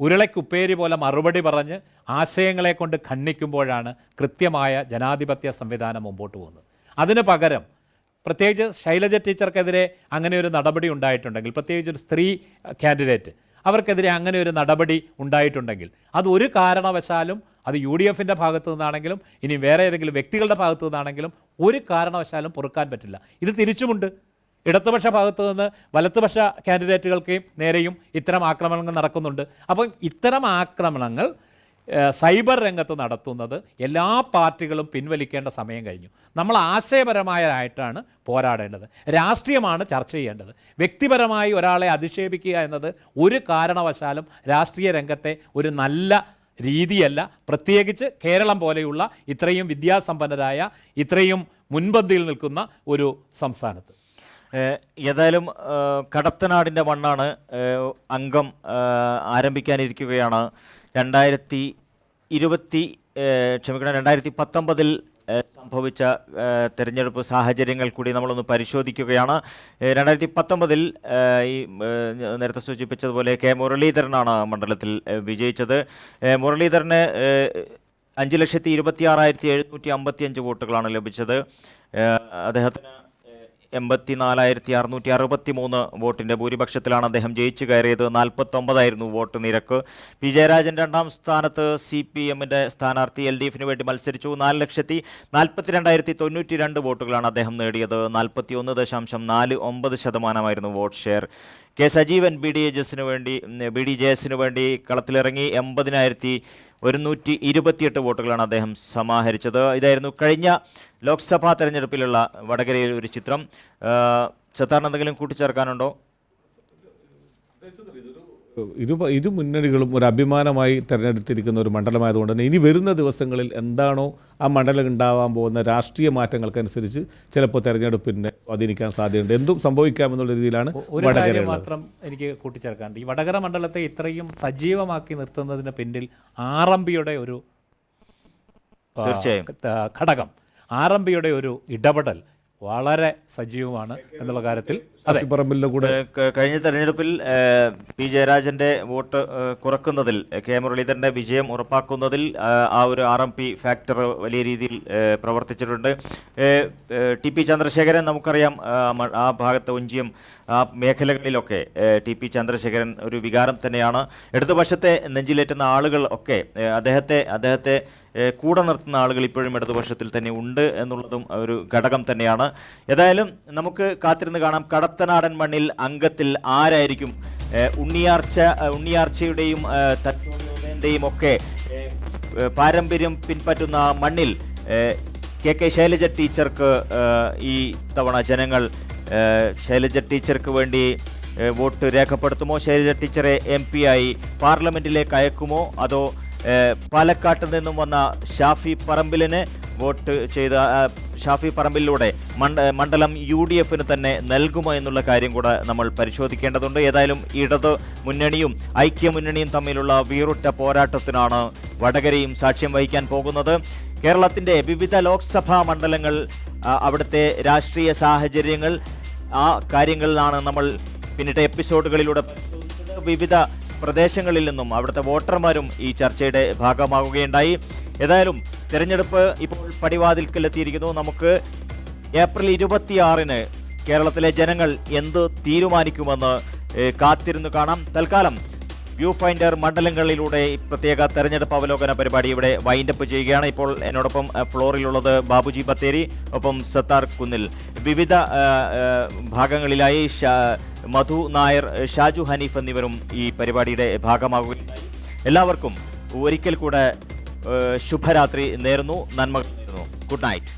[SPEAKER 2] ഉരുളയ്ക്കുപ്പേരി പോലെ മറുപടി പറഞ്ഞ് ആശയങ്ങളെ കൊണ്ട് ഖണ്ഡിക്കുമ്പോഴാണ് കൃത്യമായ ജനാധിപത്യ സംവിധാനം മുമ്പോട്ട് പോകുന്നത്. അതിന് പകരം പ്രത്യേകിച്ച് ശൈലജ ടീച്ചർക്കെതിരെ അങ്ങനെ ഒരു നടപടി ഉണ്ടായിട്ടുണ്ടെങ്കിൽ, പ്രത്യേകിച്ച് ഒരു സ്ത്രീ കാൻഡിഡേറ്റ് അവർക്കെതിരെ അങ്ങനെ ഒരു നടപടി ഉണ്ടായിട്ടുണ്ടെങ്കിൽ അത് ഒരു കാരണവശാലും, അത് UDFൻ്റെ ഭാഗത്തു നിന്നാണെങ്കിലും ഇനി വേറെ ഏതെങ്കിലും വ്യക്തികളുടെ ഭാഗത്തു നിന്നാണെങ്കിലും ഒരു കാരണവശാലും പൊറുക്കാൻ പറ്റില്ല. ഇത് തിരിച്ചുമുണ്ട്. ഇടതുപക്ഷ ഭാഗത്തു നിന്ന് വലതുപക്ഷ കാൻഡിഡേറ്റുകൾക്ക് നേരെയും ഇത്തരം ആക്രമണങ്ങൾ നടക്കുന്നുണ്ട്. അപ്പം ഇത്തരം ആക്രമണങ്ങൾ സൈബർ രംഗത്ത് നടത്തുന്നത് എല്ലാ പാർട്ടികളും പിൻവലിക്കേണ്ട സമയം കഴിഞ്ഞു. നമ്മൾ ആശയപരമായിട്ടാണ് പോരാടേണ്ടത്, രാഷ്ട്രീയമാണ് ചർച്ച ചെയ്യേണ്ടത്. വ്യക്തിപരമായി ഒരാളെ അധിക്ഷേപിക്കുക എന്നത് ഒരു കാരണവശാലും രാഷ്ട്രീയ രംഗത്തെ ഒരു നല്ല രീതിയല്ല, പ്രത്യേകിച്ച് കേരളം പോലെയുള്ള ഇത്രയും വിദ്യാസമ്പന്നരായ, ഇത്രയും മുൻപന്തിയിൽ നിൽക്കുന്ന ഒരു സംസ്ഥാനത്ത്.
[SPEAKER 1] ഏതായാലും കടത്തനാടിൻ്റെ മണ്ണാണ് അംഗം ആരംഭിക്കാനിരിക്കുകയാണ്. 2019 സംഭവിച്ച തെരഞ്ഞെടുപ്പ് സാഹചര്യങ്ങൾ കൂടി നമ്മളൊന്ന് പരിശോധിക്കുകയാണ്. 2019 ഈ നേരത്തെ സൂചിപ്പിച്ചതുപോലെ കെ മുരളീധരനാണ് മണ്ഡലത്തിൽ വിജയിച്ചത്. മുരളീധരന് 5,26,755 വോട്ടുകളാണ് ലഭിച്ചത്. അദ്ദേഹത്തിന് 84,663 വോട്ടിൻ്റെ ഭൂരിപക്ഷത്തിലാണ് അദ്ദേഹം ജയിച്ചു കയറിയത്. 49 വോട്ട് നിരക്ക്. പി ജയരാജൻ രണ്ടാം സ്ഥാനത്ത് CPMൻ്റെ സ്ഥാനാർത്ഥി LDFന് വേണ്ടി മത്സരിച്ചു. 4,42,092 വോട്ടുകളാണ് അദ്ദേഹം നേടിയത്. 41.49% വോട്ട് ഷെയർ. കെ സജീവൻ BDJSന് വേണ്ടി കളത്തിലിറങ്ങി 80,128 വോട്ടുകളാണ് അദ്ദേഹം സമാഹരിച്ചത്. ഇതായിരുന്നു കഴിഞ്ഞ ലോക്സഭാ തെരഞ്ഞെടുപ്പിലുള്ള വടകരയിലെ ഒരു ചിത്രം. സത്താറിന് എന്തെങ്കിലും കൂട്ടിച്ചേർക്കാനുണ്ടോ?
[SPEAKER 3] ഇരു മുന്നണികളും ഒരു അഭിമാനമായി തിരഞ്ഞെടുത്തിരിക്കുന്ന ഒരു മണ്ഡലമായതുകൊണ്ട് തന്നെ ഇനി വരുന്ന ദിവസങ്ങളിൽ എന്താണോ ആ മണ്ഡലം ഉണ്ടാവാൻ പോകുന്ന രാഷ്ട്രീയ മാറ്റങ്ങൾക്കനുസരിച്ച് ചിലപ്പോൾ തെരഞ്ഞെടുപ്പിനെ സ്വാധീനിക്കാൻ സാധ്യതയുണ്ട്. എന്തും സംഭവിക്കാമെന്നുള്ള രീതിയിലാണ്
[SPEAKER 2] ഒരു കാര്യം മാത്രം എനിക്ക് കൂട്ടിച്ചേർക്കാനുണ്ട്. ഈ വടകര മണ്ഡലത്തെ ഇത്രയും സജീവമാക്കി നിർത്തുന്നതിന് പിന്നിൽ RMPയുടെ ഒരു ഘടകം, RMPയുടെ ഒരു ഇടപെടൽ വളരെ സജീവമാണ് എന്നുള്ള കാര്യത്തിൽ. അതെ,
[SPEAKER 3] കൂടെ
[SPEAKER 1] കഴിഞ്ഞ തെരഞ്ഞെടുപ്പിൽ പി ജയരാജന്റെ വോട്ട് കുറക്കുന്നതിൽ, കെ മുരളീധരന്റെ വിജയം ഉറപ്പാക്കുന്നതിൽ ആ ഒരു RMP ഫാക്ടർ വലിയ രീതിയിൽ പ്രവർത്തിച്ചിട്ടുണ്ട്. TP ചന്ദ്രശേഖരൻ നമുക്കറിയാം, ആ ഭാഗത്ത് ഒഞ്ചിയം ആ മേഖലകളിലൊക്കെ TP ചന്ദ്രശേഖരൻ ഒരു വികാരം തന്നെയാണ്. ഇടതുപക്ഷത്തെ നെഞ്ചിലേറ്റുന്ന ആളുകൾ ഒക്കെ അദ്ദേഹത്തെ കൂടെ നിർത്തുന്ന ആളുകൾ ഇപ്പോഴും ഇടതുപക്ഷത്തിൽ തന്നെ ഉണ്ട് എന്നുള്ളതും ഒരു ഘടകം തന്നെയാണ്. ഏതായാലും നമുക്ക് കാത്തിരുന്ന് കാണാം കടത്തനാടൻ മണ്ണിൽ അംഗത്തിൽ ആരായിരിക്കും. ഉണ്ണിയാർച്ചയുടെയും തത്വങ്ങളുടെയും ഒക്കെ പാരമ്പര്യം പിൻപറ്റുന്ന മണ്ണിൽ KK ശൈലജ ടീച്ചർക്ക് ഈ തവണ ജനങ്ങൾ ശൈലജ ടീച്ചർക്ക് വേണ്ടി വോട്ട് രേഖപ്പെടുത്തുമോ? ശൈലജ ടീച്ചറെ MP ആയി പാർലമെന്റിലേക്ക് അയക്കുമോ? അതോ പാലക്കാട്ട് നിന്നും വന്ന ഷാഫി പറമ്പിലിന് വോട്ട് ചെയ്ത ഷാഫി പറമ്പിലൂടെ മണ്ഡലം UDFന് തന്നെ നൽകുമോ എന്നുള്ള കാര്യം കൂടെ നമ്മൾ പരിശോധിക്കേണ്ടതുണ്ട്. ഏതായാലും ഇടത് മുന്നണിയും ഐക്യമുന്നണിയും തമ്മിലുള്ള വീറുറ്റ പോരാട്ടത്തിനാണ് വടകരയും സാക്ഷ്യം വഹിക്കാൻ പോകുന്നത്. കേരളത്തിൻ്റെ വിവിധ ലോക്സഭാ മണ്ഡലങ്ങൾ, അവിടുത്തെ രാഷ്ട്രീയ സാഹചര്യങ്ങൾ, ആ കാര്യങ്ങളിലാണ് നമ്മൾ പിന്നീട് എപ്പിസോഡുകളിലൂടെ വിവിധ പ്രദേശങ്ങളിൽ നിന്നും അവിടുത്തെ വോട്ടർമാരും ഈ ചർച്ചയുടെ ഭാഗമാവുകയുണ്ടായി. ഏതായാലും തെരഞ്ഞെടുപ്പ് ഇപ്പോൾ പടിവാതിൽക്കലെത്തിയിരിക്കുന്നു. നമുക്ക് ഏപ്രിൽ 26-ന് കേരളത്തിലെ ജനങ്ങൾ എന്ത് തീരുമാനിക്കുമെന്ന് കാത്തിരുന്നു കാണാം. തൽക്കാലം വ്യൂ ഫൈൻഡർ മണ്ഡലങ്ങളിലൂടെ പ്രത്യേക തെരഞ്ഞെടുപ്പ് അവലോകന പരിപാടി ഇവിടെ വൈൻഡപ്പ് ചെയ്യുകയാണ്. ഇപ്പോൾ എന്നോടൊപ്പം ഫ്ലോറിലുള്ളത് ബാബുജി ബത്തേരി, ഒപ്പം സത്താർ കുന്നിൽ. വിവിധ ഭാഗങ്ങളിലായി മധു നായർ, ഷാജു ഹനീഫ് എന്നിവരും ഈ പരിപാടിയുടെ ഭാഗമാകുകയുണ്ടായി. എല്ലാവർക്കും ഒരിക്കൽ കൂടെ ശുഭരാത്രി നേരുന്നു, നന്മകൾ നേരുന്നു. Good night.